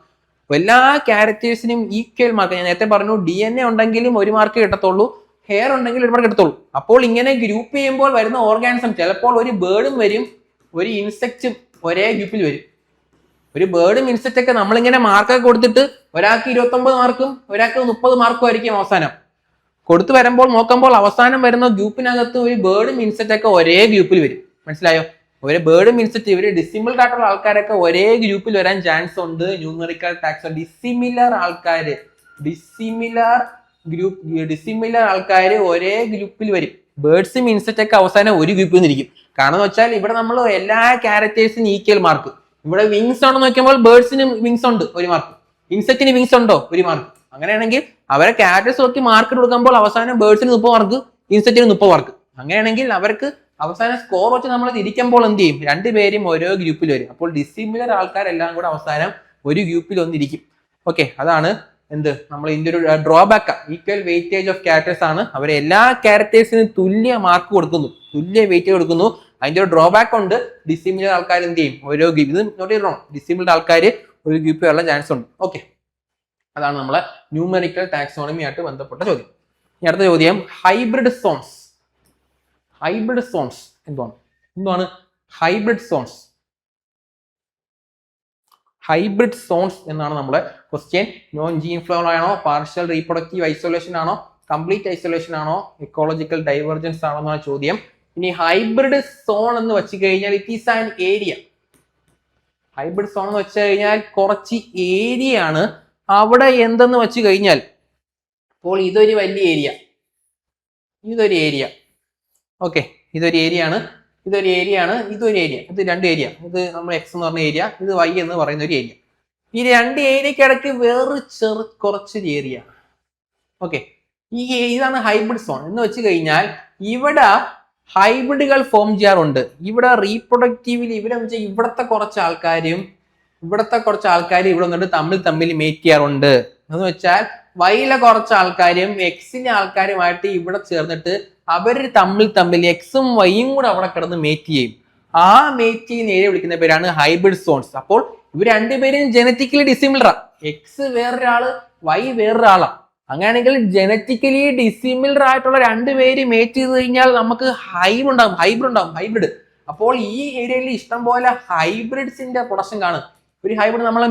എല്ലാ ക്യാരക്ടേഴ്സിനും ഈക്വൽ മാർക്ക്. ഞാൻ നേരത്തെ പറഞ്ഞു, DNA ഉണ്ടെങ്കിലും 1 മാർക്ക് കിട്ടത്തുള്ളൂ, ഹെയർ ഉണ്ടെങ്കിൽ 1 മാർക്ക് കിട്ടത്തുള്ളൂ. അപ്പോൾ ഇങ്ങനെ ഗ്രൂപ്പ് ചെയ്യുമ്പോൾ വരുന്ന ഓർഗാനിസം ചിലപ്പോൾ ഒരു ബേർഡും വരും, ഒരു ഇൻസെക്റ്റും ഒരേ ഗ്രൂപ്പിൽ വരും. ഒരു ബേർഡും ഇൻസെക്റ്റ് ഒക്കെ നമ്മളിങ്ങനെ മാർക്കൊക്കെ കൊടുത്തിട്ട് ഒരാൾക്ക് 29 മാർക്കും ഒരാൾക്ക് 30 മാർക്കും ആയിരിക്കും അവസാനം കൊടുത്തു വരുമ്പോൾ നോക്കുമ്പോൾ അവസാനം വരുന്ന ഗ്രൂപ്പിനകത്ത് ഒരു ബേർഡും ഇൻസെക്റ്റ് ഒക്കെ ഒരേ ഗ്രൂപ്പിൽ വരും. മനസ്സിലായോ? ഒരു ബേർഡും ഇൻസെക്റ്റ് ഇവര് ഡിസിമിലർ ആയിട്ടുള്ള ആൾക്കാരൊക്കെ ഒരേ ഗ്രൂപ്പിൽ വരാൻ ചാൻസ് ഉണ്ട്. ന്യൂമറിക്കൽ ടാക്സോണമി ഡിസിമിലർ ആൾക്കാര്, ഡിസിമിലർ ആൾക്കാര് ഒരേ ഗ്രൂപ്പിൽ വരും. ബേർഡ്സും ഇൻസെക്റ്റ് ഒക്കെ അവസാനം ഒരു ഗ്രൂപ്പിൽ നിന്നിരിക്കും. കാരണം എന്ന് വെച്ചാൽ ഇവിടെ നമ്മൾ എല്ലാ ക്യാരക്ടേഴ്സിനും ഈക്വൽ മാർക്ക്. ഇവിടെ വിങ്സ് ഉണ്ടോ നോക്കുമ്പോൾ ബേർഡ്സിന് വിങ്സ് ഉണ്ട് 1 മാർക്ക്, ഇൻസെക്റ്റിന് വിങ്സ് ഉണ്ടോ 1 മാർക്ക്. അങ്ങനെയാണെങ്കിൽ അവരെ ക്യാരക്ടേഴ്സ് നോക്കി മാർക്ക് കൊടുക്കുമ്പോൾ അവസാനം ബേർഡ്സിന് 30 മാർക്ക്, ഇൻസെക്റ്റിന് 30 മാർക്ക്. അങ്ങനെയാണെങ്കിൽ അവർക്ക് അവസാനം സ്കോർ വെച്ച് നമ്മൾ തിരിക്കുമ്പോൾ എന്ത് ചെയ്യും? രണ്ടുപേരും ഓരോ ഗ്രൂപ്പിൽ വരും. അപ്പോൾ ഡിസിമിലർ ആൾക്കാരെല്ലാം കൂടെ അവസാനം ഒരു ഗ്രൂപ്പിൽ ഒന്നിരിക്കും. ഓക്കെ, അതാണ് എന്ത് നമ്മൾ ഇതിന്റെ ഒരു drawback. Equal weightage of characters ആണ്. അവർ എല്ലാ ക്യാരക്ടേഴ്സിനും തുല്യ മാർക്ക് കൊടുക്കുന്നു, തുല്യ വെയിറ്റേജ് കൊടുക്കുന്നു. അതിന്റെ ഒരു ഡ്രോബാക്ക് ഉണ്ട്. ഡിസിമിലർ ആൾക്കാർ എന്ത് ചെയ്യും? ഓരോ ഗ്രൂപ്പ്, ഇത് നോട്ട് ചെയ്യണോ, ഡിസിമിലർ ആൾക്കാർ ഒരു ഗ്രൂപ്പിൽ ഉള്ള ചാൻസ് ഉണ്ട്. ഓക്കെ, അതാണ് നമ്മളെ ന്യൂമറിക്കൽ ടാക്സോണമി ആയിട്ട് ബന്ധപ്പെട്ട ചോദ്യം. ഇനി അടുത്ത ചോദ്യം, ഹൈബ്രിഡ് സോൺസ്. ഹൈബ്രിഡ് സോൺസ് എന്താണ് ഹൈബ്രിഡ് സോൺസ്? ഹൈബ്രിഡ് സോൺസ് എന്നാണ് നമ്മുടെ ക്വസ്റ്റ്യൻ. നോൺ ജീൻ ഫ്ലവർ ആണോ, പാർഷ്യൽ റീപ്രൊഡക്റ്റീവ് ഐസൊലേഷൻ ആണോ, കംപ്ലീറ്റ് ഐസൊലേഷൻ ആണോ, എക്കോളജിക്കൽ ഡൈവർജൻസ് ആണോ എന്നാണ് ചോദ്യം. ഇനി ഹൈബ്രിഡ് സോൺ എന്ന് വെച്ച് കഴിഞ്ഞാൽ it is an area. Hybrid zone എന്ന് വെച്ച് കഴിഞ്ഞാൽ കുറച്ച് ഏരിയ ആണ്. അവിടെ എന്തെന്ന് വെച്ച് കഴിഞ്ഞാൽ, അപ്പോൾ ഇതൊരു വലിയ ഏരിയ, ഇതൊരു ഏരിയ. ഓക്കെ, ഇതൊരു ഏരിയ ആണ്, ഇതൊരു ഏരിയ ആണ്, ഇതൊരു ഏരിയ. ഇത് 2 ഏരിയ. ഇത് നമ്മൾ എക്സ് എന്ന് പറഞ്ഞ ഏരിയ, ഇത് വൈ എന്ന് പറയുന്ന ഒരു ഏരിയ. ഈ 2 ഏരിയക്കിടയ്ക്ക് വേറെ കുറച്ചൊരു ഏരിയ. ഓക്കെ, ഇതാണ് ഹൈബ്രിഡ് സോൺ എന്ന് വെച്ച് കഴിഞ്ഞാൽ ഇവിടെ ഹൈബ്രിഡുകൾ ഫോം ചെയ്യാറുണ്ട്. ഇവിടെ റീപ്രൊഡക്റ്റീവില് ഇവിടെ വെച്ചാൽ ഇവിടത്തെ കുറച്ച് ആൾക്കാരും ഇവിടെ വന്നിട്ട് തമ്മിൽ മേറ്റ് ചെയ്യാറുണ്ട്. എന്ന് വെച്ചാൽ വൈയിലെ കുറച്ച് ആൾക്കാരും എക്സിന്റെ ആൾക്കാരുമായിട്ട് ഇവിടെ ചേർന്നിട്ട് അവർ തമ്മിൽ എക്സും വൈയും കൂടെ അവിടെ കിടന്ന് മേറ്റ് ചെയ്യും. ആ മേറ്റ് ചെയ്യുന്ന ഏരിയ വിളിക്കുന്ന പേരാണ് ഹൈബ്രിഡ് സോൺസ്. അപ്പോൾ ഇവർ രണ്ടുപേരും ജനറ്റിക്കലി ഡിസിമിലറാ. എക്സ് വേറൊരാള്, വൈ വേറൊരാളാ. അങ്ങനെയാണെങ്കിൽ ജനറ്റിക്കലി ഡിസിമിലർ ആയിട്ടുള്ള രണ്ടുപേര് മേറ്റ് ചെയ്ത് കഴിഞ്ഞാൽ നമുക്ക് ഹൈബ്രിഡ്. അപ്പോൾ ഈ ഏരിയയിൽ ഇഷ്ടം പോലെ ഹൈബ്രിഡ്സിന്റെ പ്രൊഡക്ഷൻ കാണും. ഒരു ഹൈബ്രിഡ് നമ്മളെ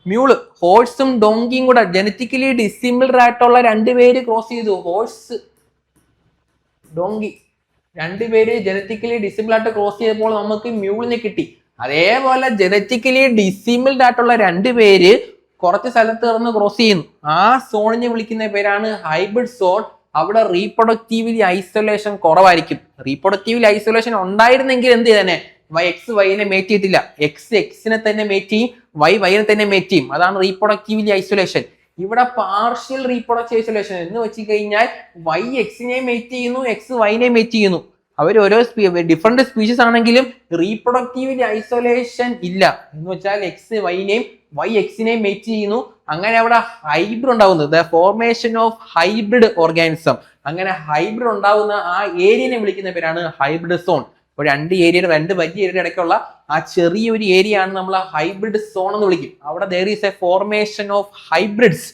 മ്യൂള് ഹോഴ്സും ഡോങ്കിയും കൂടെ ജനറ്റിക്കലി ഡിസിമിലർ ആയിട്ടുള്ള രണ്ടുപേര് ക്രോസ് ചെയ്തു. ഹോഴ്സ് ഡോങ്കി രണ്ടുപേര് ജനറ്റിക്കലി ഡിസിമിലർ ആയിട്ട് ക്രോസ് ചെയ്തപ്പോൾ നമുക്ക് മ്യൂളിനെ കിട്ടി. അതേപോലെ ജനറ്റിക്കലി ഡിസിമിലർ ആയിട്ടുള്ള രണ്ടുപേര് കുറച്ച് സ്ഥലത്ത് കിടന്ന് ക്രോസ് ചെയ്യുന്നു. ആ സോണിനെ വിളിക്കുന്ന പേരാണ് ഹൈബ്രിഡ് സോൺ. അവിടെ റീപ്രൊഡക്റ്റീവ്ലി ഐസൊലേഷൻ കുറവായിരിക്കും. റീപ്രൊഡക്റ്റീവ്ലി ഐസൊലേഷൻ ഉണ്ടായിരുന്നെങ്കിൽ എന്ത് തന്നെ എക്സ് വൈനെ മേറ്റ് ചെയ്തില്ല. എക്സിനെ തന്നെ മേറ്റ് ചെയ്യും, വൈനെ തന്നെ മേറ്റ് ചെയ്യും. അതാണ് റീപ്രൊഡക്റ്റീവ്ലി ഐസൊലേഷൻ. ഇവിടെ പാർഷ്യൽ റീപ്രൊഡക്റ്റീവ് ഐസൊലേഷൻ എന്ന് വെച്ച് കഴിഞ്ഞാൽ വൈ എക്സിനെ മേറ്റ് ചെയ്യുന്നു, എക്സ് വൈനെ മേറ്റ് ചെയ്യുന്നു. അവർ ഓരോ ഡിഫറെന്റ് സ്പീഷീസ് ആണെങ്കിലും റീപ്രൊഡക്റ്റീവ്ലി ഐസൊലേഷൻ ഇല്ല. എന്ന് വെച്ചാൽ എക്സ് വൈനെയും വൈ എക്സിനെയും മേറ്റ് ചെയ്യുന്നു. അങ്ങനെ അവിടെ ഹൈബ്രിഡ് ഉണ്ടാവുന്നത്, the formation of hybrid organism. അങ്ങനെ ഹൈബ്രിഡ് ഉണ്ടാവുന്ന ആ ഏരിയനെ വിളിക്കുന്ന പേരാണ് ഹൈബ്രിഡ് സോൺ. അപ്പോൾ രണ്ട് വലിയ ഏരിയയുടെ ഇടയ്ക്കുള്ള ആ ചെറിയൊരു ഏരിയ ആണ് നമ്മൾ ഹൈബ്രിഡ് സോൺ എന്ന് വിളിക്കും. അവിടെ there is A formation of hybrids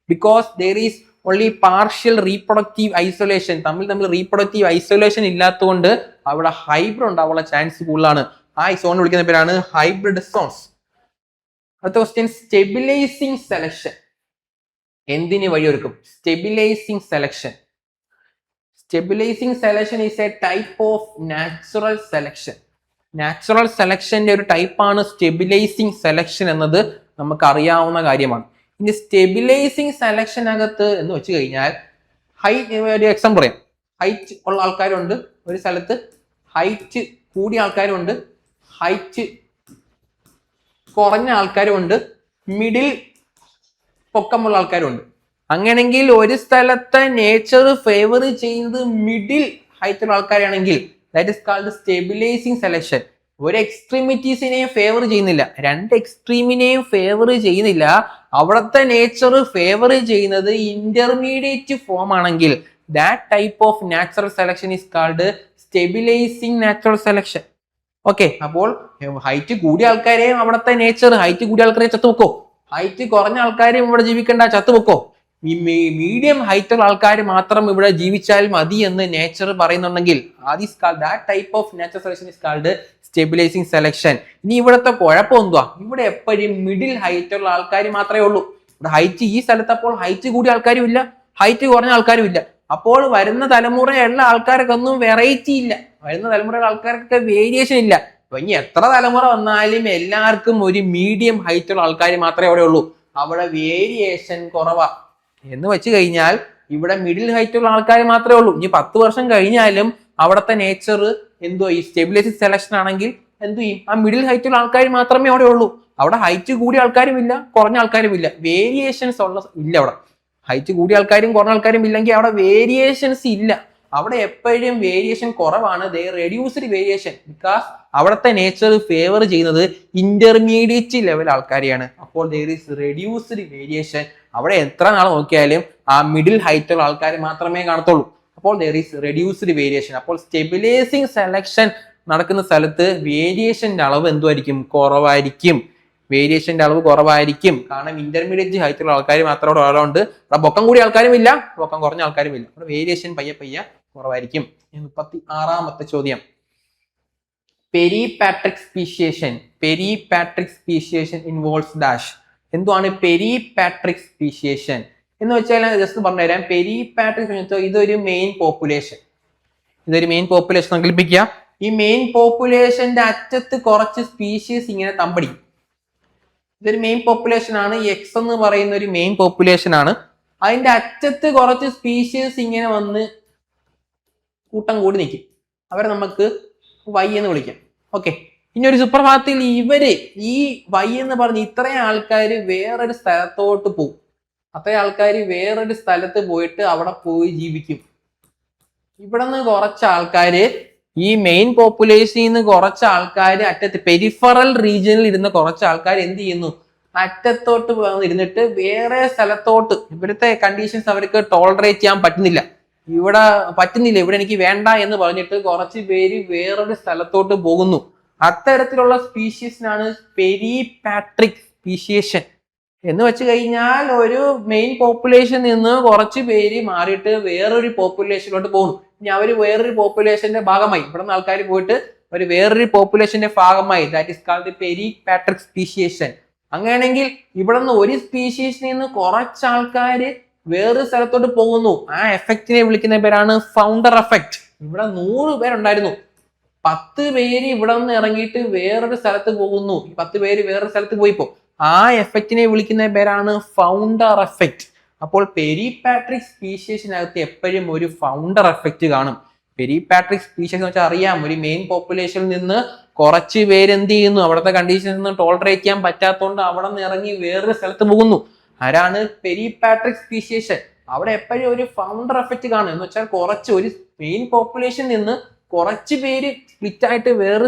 because there is only partial reproductive isolation. തമ്മിൽ റീപ്രൊഡക്റ്റീവ് ഐസൊലേഷൻ ഇല്ലാത്തതുകൊണ്ട് അവിടെ ഹൈബ്രിഡ് ഉണ്ടാവാനുള്ള ചാൻസ് കൂടുതലാണ്. ആ സോൺ വിളിക്കുന്ന പേരാണ് ഹൈബ്രിഡ് സോൺസ്. അടുത്ത ക്വസ്റ്റ്യൻ, സ്റ്റെബിലൈസിങ് സെലക്ഷൻ എന്തിന് വഴിയൊരുക്കും? Stabilising selection is a type of natural selection. Natural സെലക്ഷന്റെ ഒരു ടൈപ്പാണ് സ്റ്റെബിലൈസിങ് സെലക്ഷൻ എന്നത് നമുക്ക് അറിയാവുന്ന കാര്യമാണ്. ഇനി സ്റ്റെബിലൈസിങ് സെലക്ഷനകത്ത് എന്ന് വെച്ച് കഴിഞ്ഞാൽ ഒരു എക്സാമ്പിൾ പറയാം. ഹൈറ്റ് ഉള്ള ആൾക്കാരുണ്ട് ഒരു സ്ഥലത്ത്, ഹൈറ്റ് കൂടിയ ആൾക്കാരുണ്ട്, ഹൈറ്റ് കുറഞ്ഞ ആൾക്കാരുണ്ട്, മിഡിൽ പൊക്കമുള്ള ആൾക്കാരുണ്ട്. അങ്ങനെയെങ്കിൽ ഒരു സ്ഥലത്തെ നേച്ചർ ഫേവർ ചെയ്യുന്നത് മിഡിൽ ഹൈറ്റുള്ള ആൾക്കാരാണെങ്കിൽ that is called stabilising selection. ഒരു എക്സ്ട്രീമിറ്റീസിനെയും ഫേവർ ചെയ്യുന്നില്ല, രണ്ട് എക്സ്ട്രീമിനെയും ഫേവർ ചെയ്യുന്നില്ല. അവിടുത്തെ നേച്ചർ ഫേവർ ചെയ്യുന്നത് ഇന്റർമീഡിയറ്റ് ഫോം ആണെങ്കിൽ that type of natural selection is called stabilising natural selection. Okay, അപ്പോൾ ഹൈറ്റ് കൂടിയ ആൾക്കാരെയും അവിടുത്തെ നേച്ചർ ഹൈറ്റ് കൂടിയ ആൾക്കാരെ ചത്തുവെക്കോ, ഹൈറ്റ് കുറഞ്ഞ ആൾക്കാരെയും ഇവിടെ ജീവിക്കേണ്ട ചത്തുവെക്കോ, മീഡിയം ഹൈറ്റുള്ള ആൾക്കാർ മാത്രം ഇവിടെ ജീവിച്ചാൽ മതി എന്ന് നേച്ചർ പറയുന്നുണ്ടെങ്കിൽ that type of natural selection is called stabilising selection. ഇനി ഇവിടുത്തെ കുഴപ്പം എന്തുവാ? ഇവിടെ എപ്പോഴും മിഡിൽ ഹൈറ്റുള്ള ആൾക്കാർ മാത്രമേ ഉള്ളൂ. ഇവിടെ ഹൈറ്റ് ഈ സ്ഥലത്ത് അപ്പോൾ ഹൈറ്റ് കൂടിയ ആൾക്കാരും ഇല്ല, ഹൈറ്റ് കുറഞ്ഞ ആൾക്കാരും ഇല്ല. അപ്പോൾ വരുന്ന തലമുറയുള്ള ആൾക്കാർക്കൊന്നും വെറൈറ്റി ഇല്ല, വരുന്ന തലമുറയിലെ ആൾക്കാർക്കൊക്കെ വേരിയേഷൻ ഇല്ല. അപ്പൊ ഇനി എത്ര തലമുറ വന്നാലും എല്ലാവർക്കും ഒരു മീഡിയം ഹൈറ്റുള്ള ആൾക്കാർ മാത്രമേ അവിടെ ഉള്ളൂ. അവിടെ വേരിയേഷൻ കുറവാ. എന്ന് വെച്ച് കഴിഞ്ഞാൽ ഇവിടെ മിഡിൽ ഹൈറ്റുള്ള ആൾക്കാർ മാത്രമേ ഉള്ളൂ. ഇനി 10 വർഷം കഴിഞ്ഞാലും അവിടുത്തെ നേച്ചർ എന്തോ ഈ സ്റ്റെബിലൈസിങ് സെലക്ഷൻ ആണെങ്കിൽ എന്തു ചെയ്യും? ആ മിഡിൽ ഹൈറ്റുള്ള ആൾക്കാർ മാത്രമേ അവിടെ ഉള്ളൂ. അവിടെ ഹൈറ്റ് കൂടിയ ആൾക്കാരും ഇല്ല, കുറഞ്ഞ ആൾക്കാരും ഇല്ല, വേരിയേഷൻസ് ഇല്ല. അവിടെ ഹൈറ്റ് കൂടിയ ആൾക്കാരും കുറഞ്ഞ ആൾക്കാരും ഇല്ലെങ്കിൽ അവിടെ വേരിയേഷൻസ് ഇല്ല. അവിടെ എപ്പോഴും വേരിയേഷൻ കുറവാണ്. ദേ റെഡ്യൂസ്ഡ് വേരിയേഷൻ ബിക്കോസ് അവിടുത്തെ നേച്ചർ ഫേവർ ചെയ്യുന്നത് ഇന്റർമീഡിയറ്റ് ലെവൽ ആൾക്കാരെയാണ്. അപ്പോൾ ദർ ഈസ് റെഡ്യൂസ്ഡ് വേരിയേഷൻ. അവിടെ എത്ര നാൾ നോക്കിയാലും ആ മിഡിൽ ഹൈറ്റുള്ള ആൾക്കാർ മാത്രമേ കാണത്തുള്ളൂ. അപ്പോൾ ദർ ഈസ് റെഡ്യൂസ്ഡ് വേരിയേഷൻ. അപ്പോൾ സ്റ്റെബിലൈസിങ് സെലക്ഷൻ നടക്കുന്ന സ്ഥലത്ത് വേരിയേഷന്റെ അളവ് എന്തുമായിരിക്കും? കുറവായിരിക്കും. വേരിയേഷന്റെ അളവ് കുറവായിരിക്കും. കാരണം ഇന്റർമീഡിയറ്റ് ഹൈറ്റുള്ള ആൾക്കാർ മാത്രം അവിടെ ഉള്ളതുകൊണ്ട് അവിടെ പൊക്കം കൂടിയ ആൾക്കാരും ഇല്ല, പൊക്കം കുറഞ്ഞ ആൾക്കാരും ഇല്ല. അവിടെ വേരിയേഷൻ പയ്യെ കുറവായിരിക്കും. 36ാമത്തെ ചോദ്യം, പെരിപാട്രിക് സ്പീഷിയേഷൻ ഇൻവോൾവ്സ് ഡാഷ്. എന്തുവാണ് പെരിപാട്രിക് സ്പീഷിയേഷൻ എന്ന് വെച്ചാൽ ജസ്റ്റ് പറഞ്ഞുതരാം. പെരിപാട്രിക് ഇതൊരു മെയിൻ പോപ്പുലേഷൻ സങ്കല്പിക്കുക. ഈ മെയിൻ പോപ്പുലേഷന്റെ അറ്റത്ത് കുറച്ച് സ്പീഷീസ് ഇങ്ങനെ തമ്പടിക്കും. ഇതൊരു മെയിൻ പോപ്പുലേഷൻ ആണ്. എക്സ് എന്ന് പറയുന്ന ഒരു മെയിൻ പോപ്പുലേഷൻ ആണ്. അതിന്റെ അറ്റത്ത് കുറച്ച് സ്പീഷീസ് ഇങ്ങനെ വന്ന് കൂട്ടം കൂടി നിൽക്കും. അവരെ നമുക്ക് വൈ എന്ന് വിളിക്കാം. ഓക്കെ, ഇനി ഒരു സുപ്രഭാതത്തിൽ ഇവര് ഈ വൈ എന്ന് പറഞ്ഞ് ഇത്രയും ആൾക്കാർ വേറൊരു സ്ഥലത്തോട്ട് പോകും. അത്രയും ആൾക്കാർ വേറൊരു സ്ഥലത്ത് പോയിട്ട് അവിടെ പോയി ജീവിക്കും. ഇവിടെ നിന്ന് കുറച്ച് ആൾക്കാര് ഈ മെയിൻ പോപ്പുലേഷനിൽ നിന്ന് കുറച്ച് ആൾക്കാർ അറ്റത്ത് പെരിഫറൽ റീജിയനിൽ ഇരുന്ന കുറച്ച് ആൾക്കാർ എന്ത് ചെയ്യുന്നു? അറ്റത്തോട്ട് ഇരുന്നിട്ട് വേറെ സ്ഥലത്തോട്ട് ഇവിടുത്തെ കണ്ടീഷൻസ് അവർക്ക് ടോളറേറ്റ് ചെയ്യാൻ പറ്റുന്നില്ല. ഇവിടെ എനിക്ക് വേണ്ട എന്ന് പറഞ്ഞിട്ട് കുറച്ച് പേര് വേറൊരു സ്ഥലത്തോട്ട് പോകുന്നു. അത്തരത്തിലുള്ള സ്പീഷീസിനാണ് പെരിപാട്രിക് സ്പീഷിയേഷൻ എന്ന് വെച്ച് കഴിഞ്ഞാൽ ഒരു മെയിൻ പോപ്പുലേഷൻ നിന്ന് കുറച്ച് പേര് മാറിയിട്ട് വേറൊരു പോപ്പുലേഷനിലോട്ട് പോകുന്നു. ഇനി അവർ വേറൊരു പോപ്പുലേഷന്റെ ഭാഗമായി ഇവിടെ നിന്ന് ആൾക്കാർ പോയിട്ട് ഒരു വേറൊരു പോപ്പുലേഷന്റെ ഭാഗമായി, ദാറ്റ് ഇസ് കാൾഡ് പെരിപാട്രിക് സ്പീഷിയേഷൻ. അങ്ങനെയാണെങ്കിൽ ഇവിടെ നിന്ന് ഒരു സ്പീഷീസിൽ നിന്ന് കുറച്ച് ആൾക്കാർ വേറൊരു സ്ഥലത്തോട്ട് പോകുന്നു. ആ എഫക്റ്റിനെ വിളിക്കുന്ന പേരാണ് ഫൗണ്ടർ എഫക്റ്റ്. ഇവിടെ 100 പേരുണ്ടായിരുന്നു, 10 പേര് ഇവിടെ നിന്ന് ഇറങ്ങിയിട്ട് വേറൊരു സ്ഥലത്ത് പോകുന്നു. 10 പേര് വേറൊരു സ്ഥലത്ത് പോയിപ്പോ ആ എഫക്റ്റിനെ വിളിക്കുന്ന പേരാണ് ഫൗണ്ടർ എഫക്റ്റ്. അപ്പോൾ പെരിപാട്രിക് സ്പീഷീസിനകത്ത് എപ്പോഴും ഒരു ഫൗണ്ടർ എഫക്റ്റ് കാണും. പെരിപാട്രിക് സ്പീഷീസ് എന്ന് വെച്ചാൽ അറിയാം, ഒരു മെയിൻ പോപ്പുലേഷനിൽ നിന്ന് കുറച്ച് പേര് എന്ത് ചെയ്യുന്നു, അവിടുത്തെ കണ്ടീഷൻസ് നിന്ന് ടോളറേറ്റ് ചെയ്യാൻ പറ്റാത്തതുകൊണ്ട് അവിടെ നിന്ന് ഇറങ്ങി വേറൊരു സ്ഥലത്ത് പോകുന്നു. ആരാണ് പെരിപാട്രിക് സ്പീഷിയേഷൻ? അവിടെ എപ്പോഴും ഒരു ഫൗണ്ടർ എഫക്റ്റ് കാണും. എന്ന് വെച്ചാൽ കുറച്ച് ഒരു മെയിൻ പോപ്പുലേഷനിൽ നിന്ന് കുറച്ച് പേര് സ്പ്ലിറ്റ് ആയിട്ട് വേറെ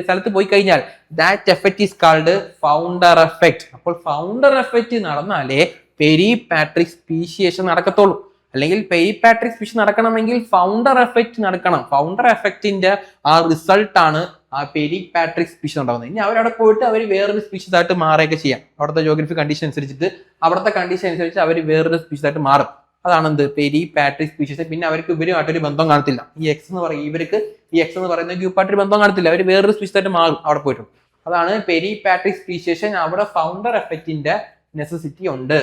സ്ഥലത്ത് പോയി കഴിഞ്ഞാൽ that effect is called founder effect. അപ്പോൾ ഫൗണ്ടർ എഫക്റ്റ് നടന്നാലേ പെരിപാട്രിക് സ്പീഷിയേഷൻ നടക്കത്തുള്ളൂ. അല്ലെങ്കിൽ പെരിപാട്രിക് സ്പീഷീസ് നടക്കണമെങ്കിൽ ഫൗണ്ടർ എഫക്റ്റ് നടക്കണം. ഫൗണ്ടർ എഫക്റ്റിന്റെ ആ റിസൾട്ടാണ് ആ പെരിപാട്രിക് സ്പീഷീസ് ഉണ്ടാകുന്നത്. ഇനി അവരവിടെ പോയിട്ട് അവർ വേറൊരു സ്പീഷീസ് ആയിട്ട് മാറുകയൊക്കെ ചെയ്യാം. അവിടുത്തെ ജോഗ്രഫി കണ്ടീഷൻ അനുസരിച്ചിട്ട് അവിടുത്തെ കണ്ടീഷൻ അനുസരിച്ച് അവർ വേറൊരു സ്പീഷീസ് ആയിട്ട് മാറും. അതാണ് എന്ത് പെരിപാട്രിക് സ്പീഷീസ്. പിന്നെ അവർക്ക് ഇവരുമായിട്ടൊരു ബന്ധം കാണത്തില്ല. ഈ എക്സ് എന്ന് പറയും, ഇവർക്ക് ഈ എക്സ് എന്ന് പറയുന്ന ഗ്രൂപ്പായിട്ടൊരു ബന്ധം കാണത്തില്ല. അവർ വേറൊരു സ്പീഷീസ് ആയിട്ട് മാറും അവിടെ പോയിട്ട്. അതാണ് പെരിപാട്രിക് സ്പീഷിയേഷൻ. അവിടെ ഫൗണ്ടർ എഫക്റ്റിന്റെ നെസസിറ്റി ഉണ്ട്.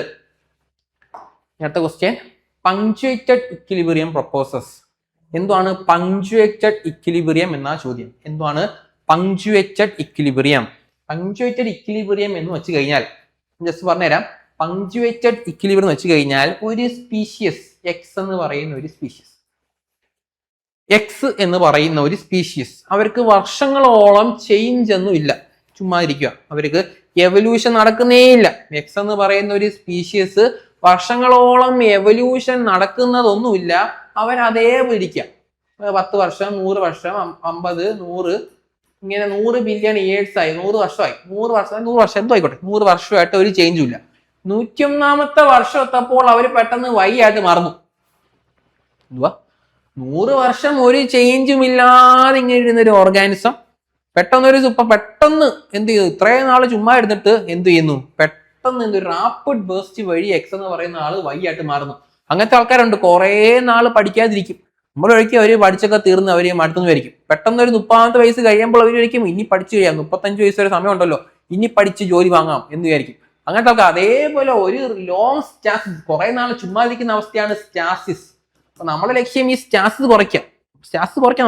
അടുത്ത ക്വസ്റ്റ്യൻ, പങ്ക്ച്വേറ്റഡ് ഇക്വിലിബ്രിയം പ്രൊപ്പോസസ്. എന്താണ് പങ്ക്ച്വേറ്റഡ് ഇക്വിലിബ്രിയം എന്ന ചോദ്യം? എന്താണ് പങ്ക്ച്വേറ്റഡ് ഇക്വിലിബ്രിയം? പങ്ക്ച്വേറ്റഡ് ഇക്വിലിബ്രിയം എന്ന് വെച്ച് കഴിഞ്ഞാൽ ജസ്റ്റ് പറഞ്ഞുതരാം. പങ്ക്ച്വേറ്റഡ് ഇക്വിലിബ്രിയം എന്ന് വെച്ച് കഴിഞ്ഞാൽ ഒരു സ്പീഷ്യസ് എക്സ് എന്ന് പറയുന്ന ഒരു സ്പീഷ്യസ് അവർക്ക് വർഷങ്ങളോളം ചേഞ്ച് ഒന്നും ഇല്ല, ചുമ്മാ ഇരിക്കുക. അവർക്ക് എവല്യൂഷൻ നടക്കുന്നേ ഇല്ല. എക്സ് എന്ന് പറയുന്ന ഒരു സ്പീഷ്യസ് വർഷങ്ങളോളം എവല്യൂഷൻ നടക്കുന്നതൊന്നുമില്ല. അവരതേപോലെ ഇരിക്കുക. 10 വർഷം, 100 വർഷം, 50, 100 ഇങ്ങനെ 100 ബില്യൺ ഇയേഴ്സ് ആയി, 100 വർഷമായി, 100 വർഷം എന്തോ ആയിക്കോട്ടെ, 100 വർഷമായിട്ട് ഒരു ചേഞ്ചും ഇല്ല. 101ാമത്തെ വർഷം എത്തപ്പോൾ അവർ പെട്ടെന്ന് വൈ ആയിട്ട് മാറുന്നു. എന്തുവാ, 100 വർഷം ഒരു ചേഞ്ചും ഇല്ലാതെ ഇങ്ങനെ ഇരുന്നൊരു ഓർഗാനിസം പെട്ടെന്ന് എന്ത് ചെയ്തു? ഇത്രയും നാള് ചുമ്മാ ഇരുന്നിട്ട് എന്ത് ചെയ്യുന്നു? പെട്ടെന്ന് എന്ത് റാപ്പിഡ് ബേസ്റ്റ് വഴി എക്സ് എന്ന് പറയുന്ന ആള് വൈ ആയിട്ട് മാറുന്നു. അങ്ങനത്തെ ആൾക്കാരുണ്ട്. കുറെ നാള് പഠിക്കാതിരിക്കും. നമ്മൾ ഒഴിക്കും അവർ പഠിച്ചൊക്കെ തീർന്ന് അവർ അടുത്തൊന്നും വരിക്കും. പെട്ടെന്ന് ഒരു 30ാമത്തെ വയസ്സ് കഴിയുമ്പോൾ അവർ ഒഴിക്കും ഇനി പഠിച്ചു കഴിയാം, 35 വയസ്സ് വരെ സമയം ഉണ്ടല്ലോ, ഇനി പഠിച്ച് ജോലി വാങ്ങാം എന്ന് വിചാരിക്കും. അങ്ങനത്തെ ആൾക്കാർ. അതേപോലെ ഒരു ലോങ് സ്റ്റാസിസ്, കുറെ നാൾ ചുമ്മാ ഇരിക്കുന്ന അവസ്ഥയാണ് സ്റ്റാസിസ്. അപ്പൊ നമ്മുടെ ലക്ഷ്യം ഈ സ്റ്റാസിസ് കുറയ്ക്കാം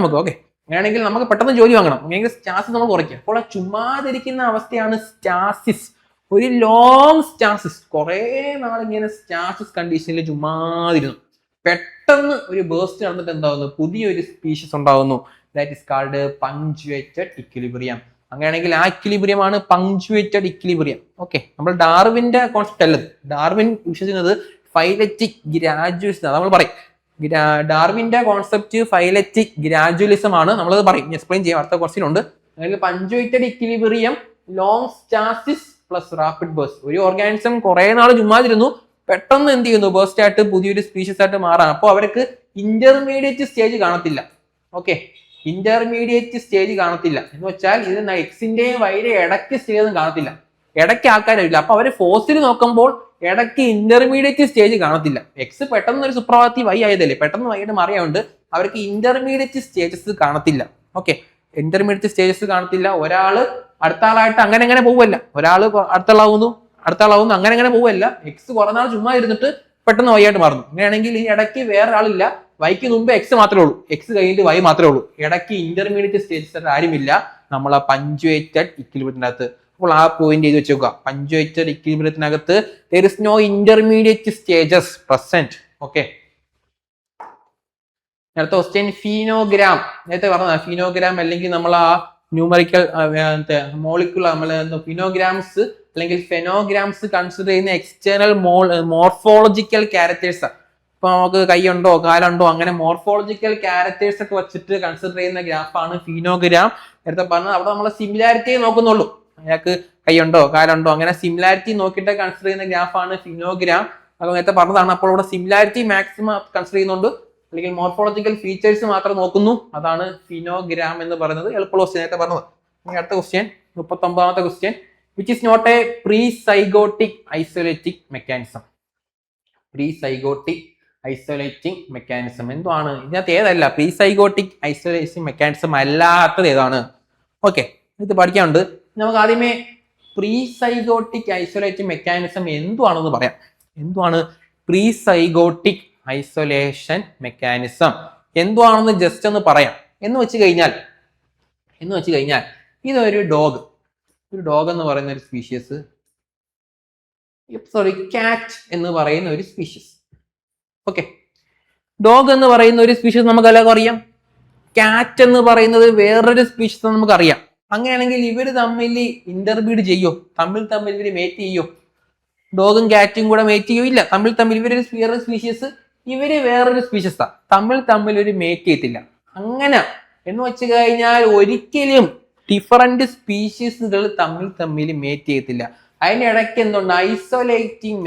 നമുക്ക്. ഓക്കെ, അങ്ങനെയാണെങ്കിൽ നമുക്ക് പെട്ടെന്ന് ജോലി വാങ്ങണം, അങ്ങനെയെങ്കിൽ സ്റ്റാസിസ് നമ്മൾ കുറയ്ക്കുക. അപ്പോൾ ചുമ്മാതിരിക്കുന്ന അവസ്ഥയാണ് സ്റ്റാസിസ്. ഒരു ലോങ് സ്റ്റാസിസ്, കുറെ നാൾ ഇങ്ങനെ സ്റ്റാസിസ് കണ്ടീഷനിൽ ചുമ്മാതിരുന്നു. പെട്ടെന്ന് ഒരു ബേസ്റ്റ് നടന്നിട്ട് എന്താവുന്നു? പുതിയൊരു സ്പീഷീസ് ഉണ്ടാവുന്നു. That is called punctuated equilibrium. അങ്ങനെയാണെങ്കിൽ ആ ഇക്വിലിബ്രിയം ആണ് പങ്ക്ച്വേറ്റഡ് ഇക്വിലിബ്രിയം. ഓക്കെ, നമ്മൾ ഡാർവിന്റെ കോൺസെപ്റ്റ് അല്ലത്. ഡാർവിൻ വിശ്വസിക്കുന്നത് ഫൈലറ്റിക് ഗ്രാജുവലിസം. നമ്മൾ പറയും ഡാർവിന്റെ കോൺസെപ്റ്റ് ഫൈലറ്റിക് ഗ്രാജുവലിസം ആണ്. നമ്മളത് പറയും, എക്സ്പ്ലെയിൻ ചെയ്യാം, അടുത്ത ക്വസ്റ്റ്യൻ ഉണ്ട്. അല്ലെങ്കിൽ punctuated equilibrium, long stasis plus rapid burst. ഒരു ഓർഗാനിസം കുറെ നാൾ ചുമ്മാതിരുന്നു, പെട്ടെന്ന് എന്ത് ചെയ്യുന്നു? ബേസ്റ്റ് ആയിട്ട് പുതിയൊരു സ്പീഷീസ് ആയിട്ട് മാറാം. അപ്പോൾ അവർക്ക് ഇന്റർമീഡിയറ്റ് സ്റ്റേജ് കാണത്തില്ല. ഓക്കെ, ഇന്റർമീഡിയറ്റ് സ്റ്റേജ് കാണത്തില്ല എന്ന് വെച്ചാൽ ഇത് എക്സിന്റെയും വൈയുടെ ഇടയ്ക്ക് സ്റ്റേജ് ഒന്നും കാണത്തില്ല. ഇടയ്ക്ക് ആൾക്കാരില്ല. അപ്പൊ അവര് ഫോസിൽ നോക്കുമ്പോൾ ഇടയ്ക്ക് ഇന്റർമീഡിയറ്റ് സ്റ്റേജ് കാണത്തില്ല. എക്സ് പെട്ടെന്ന് ഒരു സുപ്രഭാതി വൈ ആയതല്ലേ, പെട്ടെന്ന് വൈയുടെ മാറിയുണ്ട് അവർക്ക് ഇന്റർമീഡിയറ്റ് സ്റ്റേജസ് കാണത്തില്ല. ഓക്കെ, ഇന്റർമീഡിയറ്റ് സ്റ്റേജസ് കാണത്തില്ല. ഒരാള് അടുത്ത ആളായിട്ട് അങ്ങനെ പോവല്ല. ഒരാള് അടുത്ത ആളാവുന്നു അങ്ങനെ പോവല്ല. എക്സ് കുറെ നാൾ ചുമ്മാ ഇരുന്നിട്ട് പെട്ടെന്ന് വൈ ആയിട്ട് മാറുന്നു. അങ്ങനെയാണെങ്കിൽ ഈ ഇടയ്ക്ക് വേറെ ആളില്ല. വൈക്ക് മുമ്പ് എക്സ് മാത്രമേ ഉള്ളൂ, എക്സ് കഴിഞ്ഞിട്ട് വൈ മാത്രമേ ഉള്ളൂ. ഇടയ്ക്ക് ഇന്റർമീഡിയറ്റ് സ്റ്റേജസ് ആരുമില്ല നമ്മളെ പങ്ക്ച്വേറ്റഡ് ഇക്വിലിബ്രിയത്തിനകത്ത്. അപ്പോൾ ആ പോയിന്റ് ചെയ്ത് വെച്ചേക്കുക. പങ്ക്ച്വേറ്റഡ് ഇക്വിലിബ്രിയത്തിനകത്ത് there is no intermediate stages present. Okay, അടുത്ത ക്വസ്റ്റ്യൻ ഫീനോഗ്രാം. നേരത്തെ പറഞ്ഞ ഫീനോഗ്രാം അല്ലെങ്കിൽ നമ്മൾ ആ ന്യൂമറിക്കൽ മോളിക്കുലർ നമ്മൾ ഫിനോഗ്രാംസ് അല്ലെങ്കിൽ ഫെനോഗ്രാംസ് കൺസിഡർ ചെയ്യുന്ന എക്സ്റ്റേണൽ മോർഫോളജിക്കൽ ക്യാരക്ടേഴ്സ്. ഇപ്പൊ നമുക്ക് കൈയുണ്ടോ കാലുണ്ടോ അങ്ങനെ മോർഫോളജിക്കൽ ക്യാരക്ടേഴ്സ് ഒക്കെ വെച്ചിട്ട് കൺസിഡർ ചെയ്യുന്ന ഗ്രാഫാണ് ഫീനോഗ്രാം. നേരത്തെ പറഞ്ഞത് അവിടെ നമ്മളെ സിമിലാരിറ്റിയെ നോക്കുന്നുള്ളൂ. അയാൾക്ക് കൈയുണ്ടോ കാലുണ്ടോ അങ്ങനെ സിമിലാരിറ്റി നോക്കിയിട്ട് കൺസിഡർ ചെയ്യുന്ന ഗ്രാഫാണ് ഫിനോഗ്രാം. അത് നേരത്തെ പറഞ്ഞതാണ്. അപ്പോൾ ഇവിടെ സിമിലാരിറ്റി മാക്സിമം കൺസിഡർ ചെയ്യുന്നുണ്ട്, അല്ലെങ്കിൽ മോർഫോളജിക്കൽ ഫീച്ചേഴ്സ് മാത്രം നോക്കുന്നു. അതാണ് ഫിനോഗ്രാം എന്ന് പറയുന്നത്. എളുപ്പമുള്ള ക്വസ്റ്റ്യൻ നേരത്തെ പറഞ്ഞത്. ഇനി അടുത്ത ക്വസ്റ്റ്യൻ 39ാമത്തെ question. Which is not a pre zygotic isolating mechanism. Pre zygotic isolating mechanism എന്താണ്? ഇതിനകത്ത് ഏതല്ല പ്രീ സൈഗോട്ടിക് ഐസൊലേഷൻ മെക്കാനിസം അല്ലാത്തത് ഏതാണ്? ഓക്കെ, ഇത് പഠിക്കാനുണ്ട്. നമുക്ക് ആദ്യമേ പ്രീ സൈഗോട്ടിക് ഐസൊലേറ്റിംഗ് മെക്കാനിസം എന്തുവാണെന്ന് പറയാം. എന്തുവാണ് പ്രീ സൈഗോട്ടിക് ഐസൊലേഷൻ മെക്കാനിസം എന്തുവാണെന്ന് ജസ്റ്റ് ഒന്ന് പറയാം. എന്ന് വെച്ച് കഴിഞ്ഞാൽ ഇതൊരു ഡോഗ് എന്ന് പറയുന്ന ഒരു സ്പീഷ്യസ്, കാറ്റ് എന്ന് പറയുന്ന ഒരു സ്പീഷ്യസ്. ഓക്കെ, ഡോഗ് എന്ന് പറയുന്ന ഒരു സ്പീഷ്യസ് നമുക്കെല്ലാവർക്കും അറിയാം. കാറ്റ് എന്ന് പറയുന്നത് വേറൊരു സ്പീഷ്യസ് നമുക്കറിയാം. അങ്ങനെയാണെങ്കിൽ ഇവര് തമ്മിൽ ഇന്റർബ്രീഡ് ചെയ്യോ? തമ്മിൽ ഇവര് മേറ്റ് ചെയ്യോ? ഡോഗും കാറ്റും കൂടെ മേറ്റ് ചെയ്യോ? ഇല്ല. തമ്മിൽ ഇവരൊരു വേറൊരു സ്പീഷ്യസ്, ഇവര് വേറൊരു സ്പീഷ്യസാ. തമ്മിൽ ഒരു മേറ്റ് ചെയ്യത്തില്ല. അങ്ങനെ എന്ന് വെച്ച് കഴിഞ്ഞാൽ ഒരിക്കലും ഡിഫറന്റ് സ്പീഷീസുകൾ തമ്മിൽ മേറ്റ് ചെയ്യത്തില്ല. അതിനിടയ്ക്ക് എന്തുണ്ട്? ഐസൊലേറ്റിംഗ്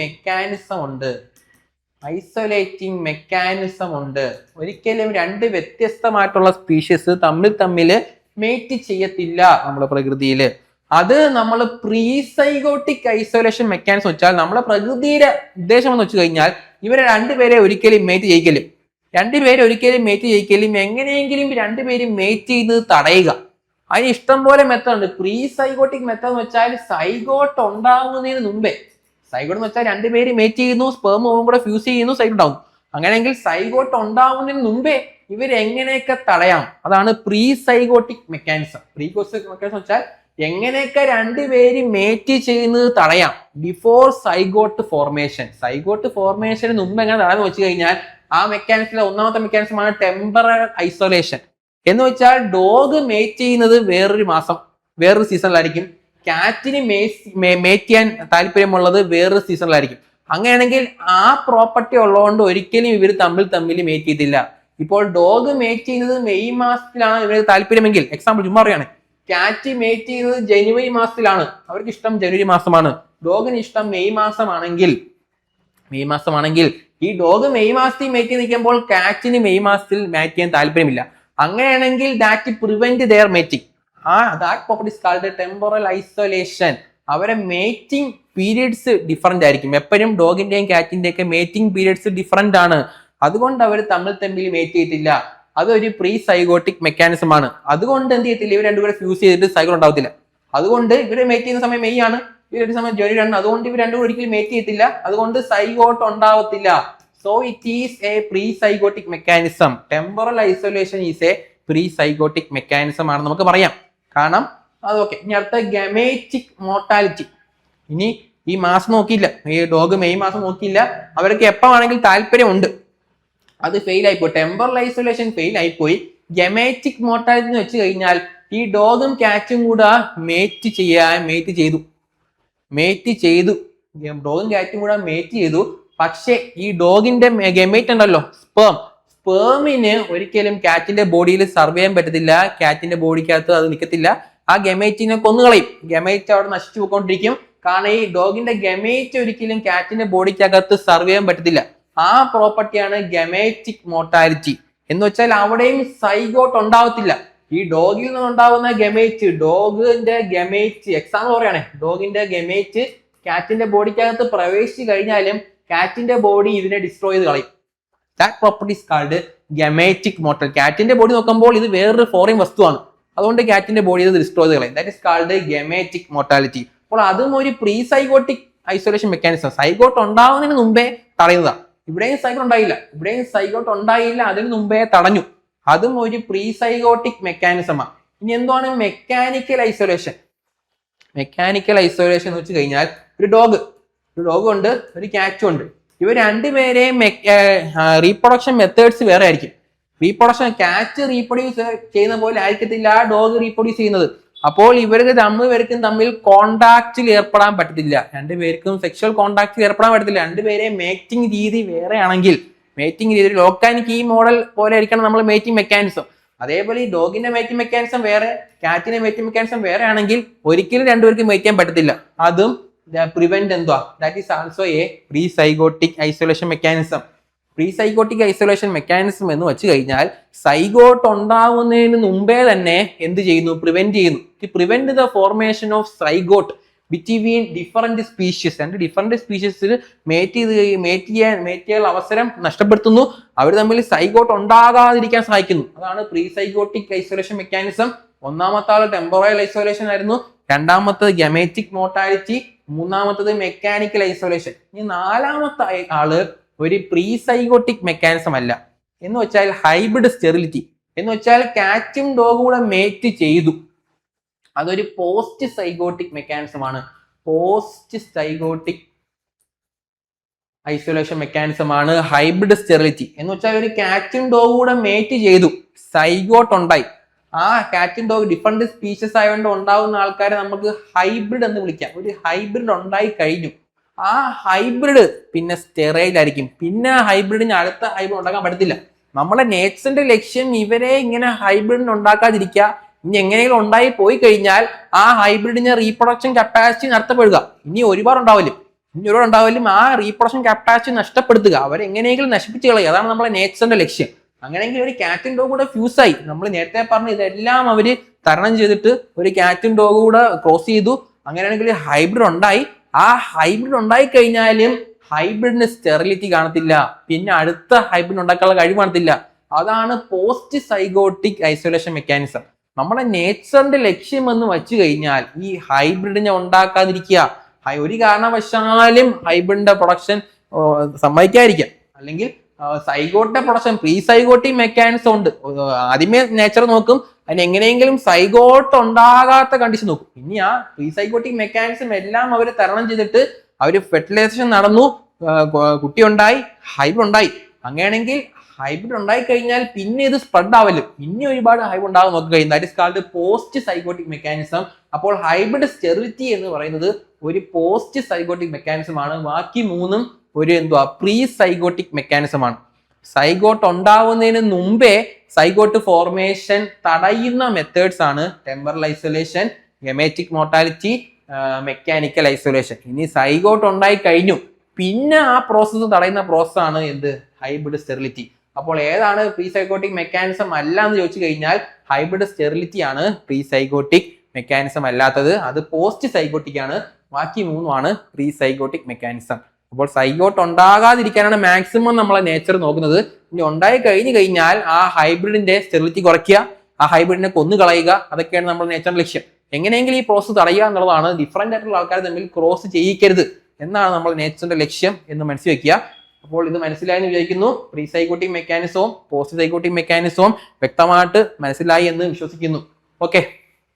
മെക്കാനിസം ഉണ്ട്. ഒരിക്കലും രണ്ട് വ്യത്യസ്തമായിട്ടുള്ള സ്പീഷീസ് തമ്മിൽ മേറ്റ് ചെയ്യത്തില്ല നമ്മുടെ പ്രകൃതിയിൽ. അത് നമ്മൾ പ്രീ സൈഗോട്ടിക് ഐസൊലേഷൻ മെക്കാനിസം വെച്ചാൽ നമ്മുടെ പ്രകൃതിയുടെ ഉദ്ദേശം എന്ന് വെച്ച് കഴിഞ്ഞാൽ ഇവരെ രണ്ടുപേരെ ഒരിക്കലും മേറ്റ് ചെയ്യിക്കലും എങ്ങനെയെങ്കിലും രണ്ടുപേരും മേറ്റ് ചെയ്ത് തടയുക. അതിന് ഇഷ്ടം പോലെ മെത്തേഡ് ഉണ്ട്. പ്രീ സൈഗോട്ടിക് മെത്തേഡ് എന്ന് വെച്ചാൽ സൈഗോട്ട് ഉണ്ടാവുന്നതിന് മുമ്പേ, സൈഗോട്ട് എന്ന് വെച്ചാൽ രണ്ടുപേര് മേറ്റ് ചെയ്യുന്നു, സ്പേം കൂടെ ഫ്യൂസ് ചെയ്യുന്നു, സൈഗോട്ട് ഉണ്ടാവുന്നു. അങ്ങനെയെങ്കിൽ സൈഗോട്ട് ഉണ്ടാവുന്നതിന് മുമ്പേ ഇവരെങ്ങനെയൊക്കെ തടയാം, അതാണ് pre zygotic mechanism. Pre mechanism വെച്ചാൽ എങ്ങനെയൊക്കെ രണ്ടുപേര് മേറ്റ് ചെയ്യുന്നത് തടയാം ബിഫോർ സൈഗോട്ട് ഫോർമേഷന് മുമ്പ് എങ്ങനെ തടയാന്ന് വെച്ച് കഴിഞ്ഞാൽ ആ മെക്കാനിസത്തിലെ ഒന്നാമത്തെ മെക്കാനിസമാണ് ടെമ്പറൽ ഐസൊലേഷൻ. എന്ന് വെച്ചാൽ ഡോഗ് മേറ്റ് ചെയ്യുന്നത് വേറൊരു സീസണിലായിരിക്കും. കാറ്റിന് മേറ്റ് ചെയ്യാൻ താല്പര്യമുള്ളത് വേറൊരു സീസണിലായിരിക്കും. അങ്ങനെയാണെങ്കിൽ ആ പ്രോപ്പർട്ടി ഉള്ളതുകൊണ്ട് ഒരിക്കലും ഇവർ തമ്മിൽ മേറ്റ് ചെയ്തില്ല. ഇപ്പോൾ ഡോഗ് മേറ്റ് ചെയ്യുന്നത് മെയ് മാസത്തിലാണ് ഇവർക്ക് താല്പര്യമെങ്കിൽ, എക്സാമ്പിൾ ചുമ്മാ പറയാണ്, കാറ്റ് മേറ്റ് ചെയ്യുന്നത് ജനുവരി മാസത്തിലാണ്, അവർക്ക് ഇഷ്ടം ജനുവരി മാസമാണ്, ഡോഗിന് ഇഷ്ടം മെയ് മാസമാണെങ്കിൽ ഈ ഡോഗ് മെയ് മാസത്തിൽ മേറ്റ് നിൽക്കുമ്പോൾ കാറ്റിന് മെയ് മാസത്തിൽ മേറ്റ് ചെയ്യാൻ താല്പര്യമില്ല. അങ്ങനെയാണെങ്കിൽ that prevent their mating. That property is called temporal isolation. അവരെ മേറ്റിംഗ് പീരിയഡ്സ് ഡിഫറെന്റ് ആയിരിക്കും. എപ്പോഴും ഡോഗിന്റെയും കാറ്റിന്റെയും ഒക്കെ മേറ്റിംഗ് പീരിയഡ്സ് ഡിഫറെന്റ് ആണ്. അതുകൊണ്ട് അവർ തമ്മിൽ മേറ്റ് ചെയ്തിട്ടില്ല. അതൊരു പ്രീ സൈഗോട്ടിക് മെക്കാനിസം ആണ്. അതുകൊണ്ട് എന്ത് ചെയ്യത്തില്ല, ഇവർ രണ്ടുകൂടെ ഫ്യൂസ് ചെയ്തിട്ട് സൈഗോട്ട് ഉണ്ടാവത്തില്ല. അതുകൊണ്ട് ഇവരെ മേറ്റ് ചെയ്യുന്ന സമയം മെയ് ആണ്, ഇവരുടെ സമയം ജനുവരി ആണ്. അതുകൊണ്ട് ഇവർ രണ്ടുകൂടെ ഒരിക്കലും മേറ്റ് ചെയ്യത്തില്ല. അതുകൊണ്ട് സൈഗോട്ട് ഉണ്ടാവത്തില്ല. So it is A pre zygotic mechanism. Temporal isolation is A pre zygotic mechanism ആണെന്ന് നമുക്ക് പറയാം. കാരണം അതൊക്കെ. ഇനി അടുത്ത ഗമേറ്റിക് മോർട്ടാലിറ്റി. ഇനി ഈ മാസം നോക്കിയില്ല, ഈ ഡോഗ് മെയ് മാസം നോക്കിയില്ല, അവർക്ക് എപ്പോൾ വേണമെങ്കിൽ താല്പര്യമുണ്ട്, അത് ഫെയിൽ ആയിപ്പോയി, ടെമ്പറൽ ഐസൊലേഷൻ ഫെയിൽ ആയിപ്പോയി. ഗമേറ്റിക് മോർട്ടാലിറ്റി എന്ന് വെച്ച് കഴിഞ്ഞാൽ ഈ ഡോഗും കാറ്റും കൂടെ മേറ്റ് ചെയ്തു, ഡോഗും കാറ്റും കൂടെ മേറ്റ് ചെയ്തു. പക്ഷെ ഈ ഡോഗിന്റെ ഗമേറ്റ് ഉണ്ടല്ലോ, സ്പേമിന് ഒരിക്കലും കാറ്റിന്റെ ബോഡിയിൽ സർവ് ചെയ്യാൻ പറ്റത്തില്ല. കാറ്റിന്റെ ബോഡിക്കകത്ത് അത് നിൽക്കത്തില്ല. ആ ഗമേറ്റിനെ കൊന്നുകളയും. ഗമേറ്റ് അവിടെ നശിച്ചു പോയിക്കൊണ്ടിരിക്കും. കാരണം ഈ ഡോഗിന്റെ ഗമേറ്റ് ഒരിക്കലും കാറ്റിന്റെ ബോഡിക്കകത്ത് സർവ് ചെയ്യാൻ പറ്റത്തില്ല. ആ പ്രോപ്പർട്ടിയാണ് ഗമേറ്റിക് മോർട്ടാലിറ്റി. എന്ന് വെച്ചാൽ അവിടെയും സൈഗോട്ട് ഉണ്ടാവത്തില്ല. ഈ ഡോഗിൽ നിന്നുണ്ടാവുന്ന ഡോഗിന്റെ ഗമേറ്റ് എക്സാമ്പിൾ പറയാണ്, ഡോഗിന്റെ ഗമേറ്റ് കാറ്റിന്റെ ബോഡിക്കകത്ത് പ്രവേശിച്ചു കഴിഞ്ഞാലും കാറ്റിന്റെ ബോഡി ഇതിനെ ഡിസ്ട്രോയ് ചെയ്ത് കളയും. That property is called gametic mortality. കാറ്റിന്റെ ബോഡി നോക്കുമ്പോൾ ഇത് വേറൊരു ഫോറിൻ വസ്തുവാണ്, അതുകൊണ്ട് കാറ്റിന്റെ ബോഡി ഇത് ഡിസ്ട്രോയ് ചെയ്ത് കളയും. That is called gametic mortality. അപ്പോൾ അതും ഒരു pre zygotic isolation mechanism. Zygote ഉണ്ടാവുന്നതിന് മുമ്പേ തടയുന്നതാണ്. ഇവിടെയും സൈഗോട്ട് ഉണ്ടായില്ല, അതിന് മുമ്പേ തടഞ്ഞു. അതും ഒരു പ്രീ സൈഗോട്ടിക് മെക്കാനിസമാണ്. ഇനി എന്താണ് മെക്കാനിക്കൽ ഐസൊലേഷൻ? മെക്കാനിക്കൽ ഐസൊലേഷൻ എന്ന് വെച്ച് കഴിഞ്ഞാൽ ഒരു ഡോഗ് ഉണ്ട്, ഒരു കാറ്റും ഉണ്ട്. ഇവർ രണ്ടുപേരെയും റീപ്രൊഡക്ഷൻ മെത്തേഡ്സ് വേറെ ആയിരിക്കും. കാറ്റ് റീപ്രൊഡ്യൂസ് ചെയ്യുന്ന പോലെ ആയിരിക്കത്തില്ല ഡോഗ് റീപ്രൊഡ്യൂസ് ചെയ്യുന്നത്. അപ്പോൾ ഇവർക്ക് തമ്മിൽ കോണ്ടാക്റ്റിൽ ഏർപ്പെടാൻ പറ്റത്തില്ല. രണ്ടുപേർക്കും സെക്ഷൽ കോണ്ടാക്റ്റിൽ ഏർപ്പെടാൻ പറ്റത്തില്ല. രണ്ടുപേരെ മേറ്റിംഗ് രീതി വേറെ ആണെങ്കിൽ, മേറ്റിംഗ് രീതി ലോക്കാനിക് ഈ മോഡൽ പോലെ ആയിരിക്കണം നമ്മൾ മേറ്റിംഗ് മെക്കാനിസം. അതേപോലെ ഈ ഡോഗിന്റെ മേറ്റിംഗ് മെക്കാനിസം വേറെ, കാറ്റിന്റെ മേറ്റിംഗ് മെക്കാനിസം വേറെ ആണെങ്കിൽ ഒരിക്കലും രണ്ടുപേർക്കും മേറ്റ് ചെയ്യാൻ പറ്റത്തില്ല. അതും പ്രിവെന്റ് എന്തുവാ, that is also A pre zygotic isolation mechanism. Pre zygotic isolation mechanism എന്ന് വെച്ച് കഴിഞ്ഞാൽ സൈഗോട്ട് ഉണ്ടാവുന്നതിന് മുമ്പേ തന്നെ എന്ത് ചെയ്യുന്നു, പ്രിവെന്റ് ചെയ്യുന്നു. Prevent the formation of zygote between different species. രണ്ട് ഡിഫറെന്റ് സ്പീഷീസിൽ മേറ്റ് ചെയ്യാൻ അവസരം നഷ്ടപ്പെടുത്തുന്നു. അവർ തമ്മിൽ സൈഗോട്ട് ഉണ്ടാകാതിരിക്കാൻ സഹായിക്കുന്നു. അതാണ് പ്രീ സൈഗോട്ടിക് ഐസൊലേഷൻ മെക്കാനിസം. ഒന്നാമത്തെ ആള് ടെമ്പറൽ ഐസൊലേഷൻ ആയിരുന്നു, രണ്ടാമത്തത് ഗമേറ്റിക് മോർട്ടാലിറ്റി, മൂന്നാമത്തത് മെക്കാനിക്കൽ ഐസൊലേഷൻ. ഇനി നാലാമത്തെ ആള് ഒരു പ്രീ സൈഗോട്ടിക് മെക്കാനിസം അല്ല, എന്ന് വെച്ചാൽ ഹൈബ്രിഡ് സ്റ്റെറിലിറ്റി. എന്ന് വെച്ചാൽ കാറ്റും ഡോഗും കൂടെ മേറ്റ് ചെയ്തു, അതൊരു പോസ്റ്റ് സൈഗോട്ടിക് മെക്കാനിസം ആണ്. പോസ്റ്റ് സൈഗോട്ടിക് ഐസൊലേഷൻ മെക്കാനിസം ആണ് ഹൈബ്രിഡ് സ്റ്റെറിലിറ്റി. എന്ന് വെച്ചാൽ ഒരു കാറ്റും ഡോഗും കൂടെ മേറ്റ് ചെയ്തു, സൈഗോട്ട് ഉണ്ടായി. ആ കാറ്റും ഡോഗ് ഡിഫറെന്റ് സ്പീഷീസ് ആയതുകൊണ്ട് ഉണ്ടാവുന്ന ആൾക്കാരെ നമുക്ക് ഹൈബ്രിഡ് എന്ന് വിളിക്കാം. ഒരു ഹൈബ്രിഡ് ഉണ്ടായി കഴിഞ്ഞു, ആ ഹൈബ്രിഡ് പിന്നെ സ്റ്റെറൈൽ ആയിരിക്കും. പിന്നെ ഹൈബ്രിഡിന് അടുത്ത ഹൈബ്രിഡ് ഉണ്ടാക്കാൻ പറ്റത്തില്ല. നമ്മളെ നേച്ചറിന്റെ ലക്ഷ്യം ഇവരെ ഇങ്ങനെ ഹൈബ്രിഡിന് ഉണ്ടാക്കാതിരിക്കുക. ഇനി എങ്ങനെയെങ്കിലും ഉണ്ടായി പോയി കഴിഞ്ഞാൽ ആ ഹൈബ്രിഡിന് റീപ്രൊഡക്ഷൻ കപ്പാസിറ്റി നഷ്ടപ്പെടുക. ഇനി ഒരുപാട് ഉണ്ടാവില്ല, ആ റീപ്രൊഡക്ഷൻ കപ്പാസിറ്റി നഷ്ടപ്പെടുത്തുക, അവരെങ്ങനെയെങ്കിലും നശിപ്പിച്ച് കളയുക. അതാണ് നമ്മളെ നേച്ചറിന്റെ ലക്ഷ്യം. അങ്ങനെയെങ്കിൽ ഒരു കാറ്റും ഡോഗ് കൂടെ ഫ്യൂസായി, നമ്മൾ നേരത്തെ പറഞ്ഞ ഇതെല്ലാം അവര് തരണം ചെയ്തിട്ട് ഒരു കാറ്റും ഡോഗ് കൂടെ ക്രോസ് ചെയ്തു. അങ്ങനെയാണെങ്കിൽ ഹൈബ്രിഡ് ഉണ്ടായി. ആ ഹൈബ്രിഡ് ഉണ്ടായി കഴിഞ്ഞാലും ഹൈബ്രിഡിന് സ്റ്റെറിലിറ്റി കാണത്തില്ല, പിന്നെ അടുത്ത ഹൈബ്രിഡ് ഉണ്ടാക്കാനുള്ള കഴിവ് കാണത്തില്ല. അതാണ് പോസ്റ്റ് സൈഗോട്ടിക് ഐസൊലേഷൻ മെക്കാനിസം. നമ്മുടെ നേച്ചറിന്റെ ലക്ഷ്യം എന്ന് വെച്ച് കഴിഞ്ഞാൽ ഈ ഹൈബ്രിഡിനെ ഉണ്ടാക്കാതിരിക്കുക. ഒരു കാരണവശാലും ഹൈബ്രിഡിന്റെ പ്രൊഡക്ഷൻ സമ്മതിക്കാതിരിക്കുക. അല്ലെങ്കിൽ സൈഗോട്ടിന്റെ പ്രൊഡക്ഷൻ പ്രീ സൈഗോട്ടിക് മെക്കാനിസം ഉണ്ട്. ആദ്യമേ നേച്ചർ നോക്കും, അതിന് എങ്ങനെയെങ്കിലും സൈഗോട്ട് ഉണ്ടാകാത്ത കണ്ടീഷൻ നോക്കും. ഇനി ആ പ്രീ സൈഗോട്ടിക് മെക്കാനിസം എല്ലാം അവർ തരണം ചെയ്തിട്ട് അവർ ഫെർട്ടിലൈസേഷൻ നടന്നു, കുട്ടി ഉണ്ടായി, ഹൈബ്രിഡ് ഉണ്ടായി. അങ്ങനെയാണെങ്കിൽ ഹൈബ്രിഡ് ഉണ്ടായി കഴിഞ്ഞാൽ പിന്നെ ഇത് സ്പ്രെഡ് ആവലും, പിന്നെ ഒരുപാട് ഹൈബ്രിഡ് ഉണ്ടാകാൻ നോക്കി കഴിഞ്ഞാൽ that is called post zygotic mechanism. അപ്പോൾ ഹൈബ്രിഡ് സ്റ്റെറിലിറ്റി എന്ന് പറയുന്നത് ഒരു പോസ്റ്റ് സൈഗോട്ടിക് മെക്കാനിസം ആണ്. ബാക്കി മൂന്നും ഒരു പ്രീ സൈഗോട്ടിക് മെക്കാനിസം ആണ്. സൈഗോട്ട് ഉണ്ടാവുന്നതിന് മുമ്പേ സൈഗോട്ട് ഫോർമേഷൻ തടയുന്ന മെത്തേഡ്സ് ആണ് temporal isolation, gametic mortality, mechanical isolation. ഇനി സൈഗോട്ട് ഉണ്ടായി കഴിഞ്ഞു, പിന്നെ ആ പ്രോസസ്സ് തടയുന്ന പ്രോസസ്സാണ് ഹൈബ്രിഡ് സ്റ്റെറിലിറ്റി. അപ്പോൾ ഏതാണ് പ്രീ സൈഗോട്ടിക് മെക്കാനിസം അല്ല എന്ന് ചോദിച്ചു കഴിഞ്ഞാൽ ഹൈബ്രിഡ് സ്റ്റെറിലിറ്റി ആണ് പ്രീ സൈഗോട്ടിക് മെക്കാനിസം അല്ലാത്തത്. അത് പോസ്റ്റ് സൈഗോട്ടിക് ആണ്. ബാക്കി മൂന്നുമാണ് പ്രീ സൈഗോട്ടിക് മെക്കാനിസം. അപ്പോൾ സൈഗോട്ട് ഉണ്ടാകാതിരിക്കാനാണ് മാക്സിമം നമ്മളെ നേച്ചർ നോക്കുന്നത്. ഇനി ഉണ്ടായി കഴിഞ്ഞാൽ ആ ഹൈബ്രിഡിന്റെ സ്റ്റെറിലിറ്റി കുറയ്ക്കുക, ആ ഹൈബ്രിഡിനെ കൊന്നു കളയുക, അതൊക്കെയാണ് നമ്മുടെ നേച്ചറിന്റെ ലക്ഷ്യം. എങ്ങനെയെങ്കിലും ഈ പ്രോസസ് തടയുക എന്നുള്ളതാണ്. ഡിഫറെന്റ് ആയിട്ടുള്ള ആൾക്കാർ തമ്മിൽ ക്രോസ് ചെയ്യിക്കരുത് എന്നാണ് നമ്മൾ നേച്ചറിന്റെ ലക്ഷ്യം എന്ന് മനസ്സിൽ വെക്കുക. അപ്പോൾ ഇത് മനസ്സിലായെന്ന് വിചാരിക്കുന്നു. പ്രീ സൈഗോട്ടിക് മെക്കാനിസവും പോസ്റ്റ് സൈഗോട്ടിക് മെക്കാനിസവും വ്യക്തമായിട്ട് മനസ്സിലായി എന്ന് വിശ്വസിക്കുന്നു. ഓക്കെ.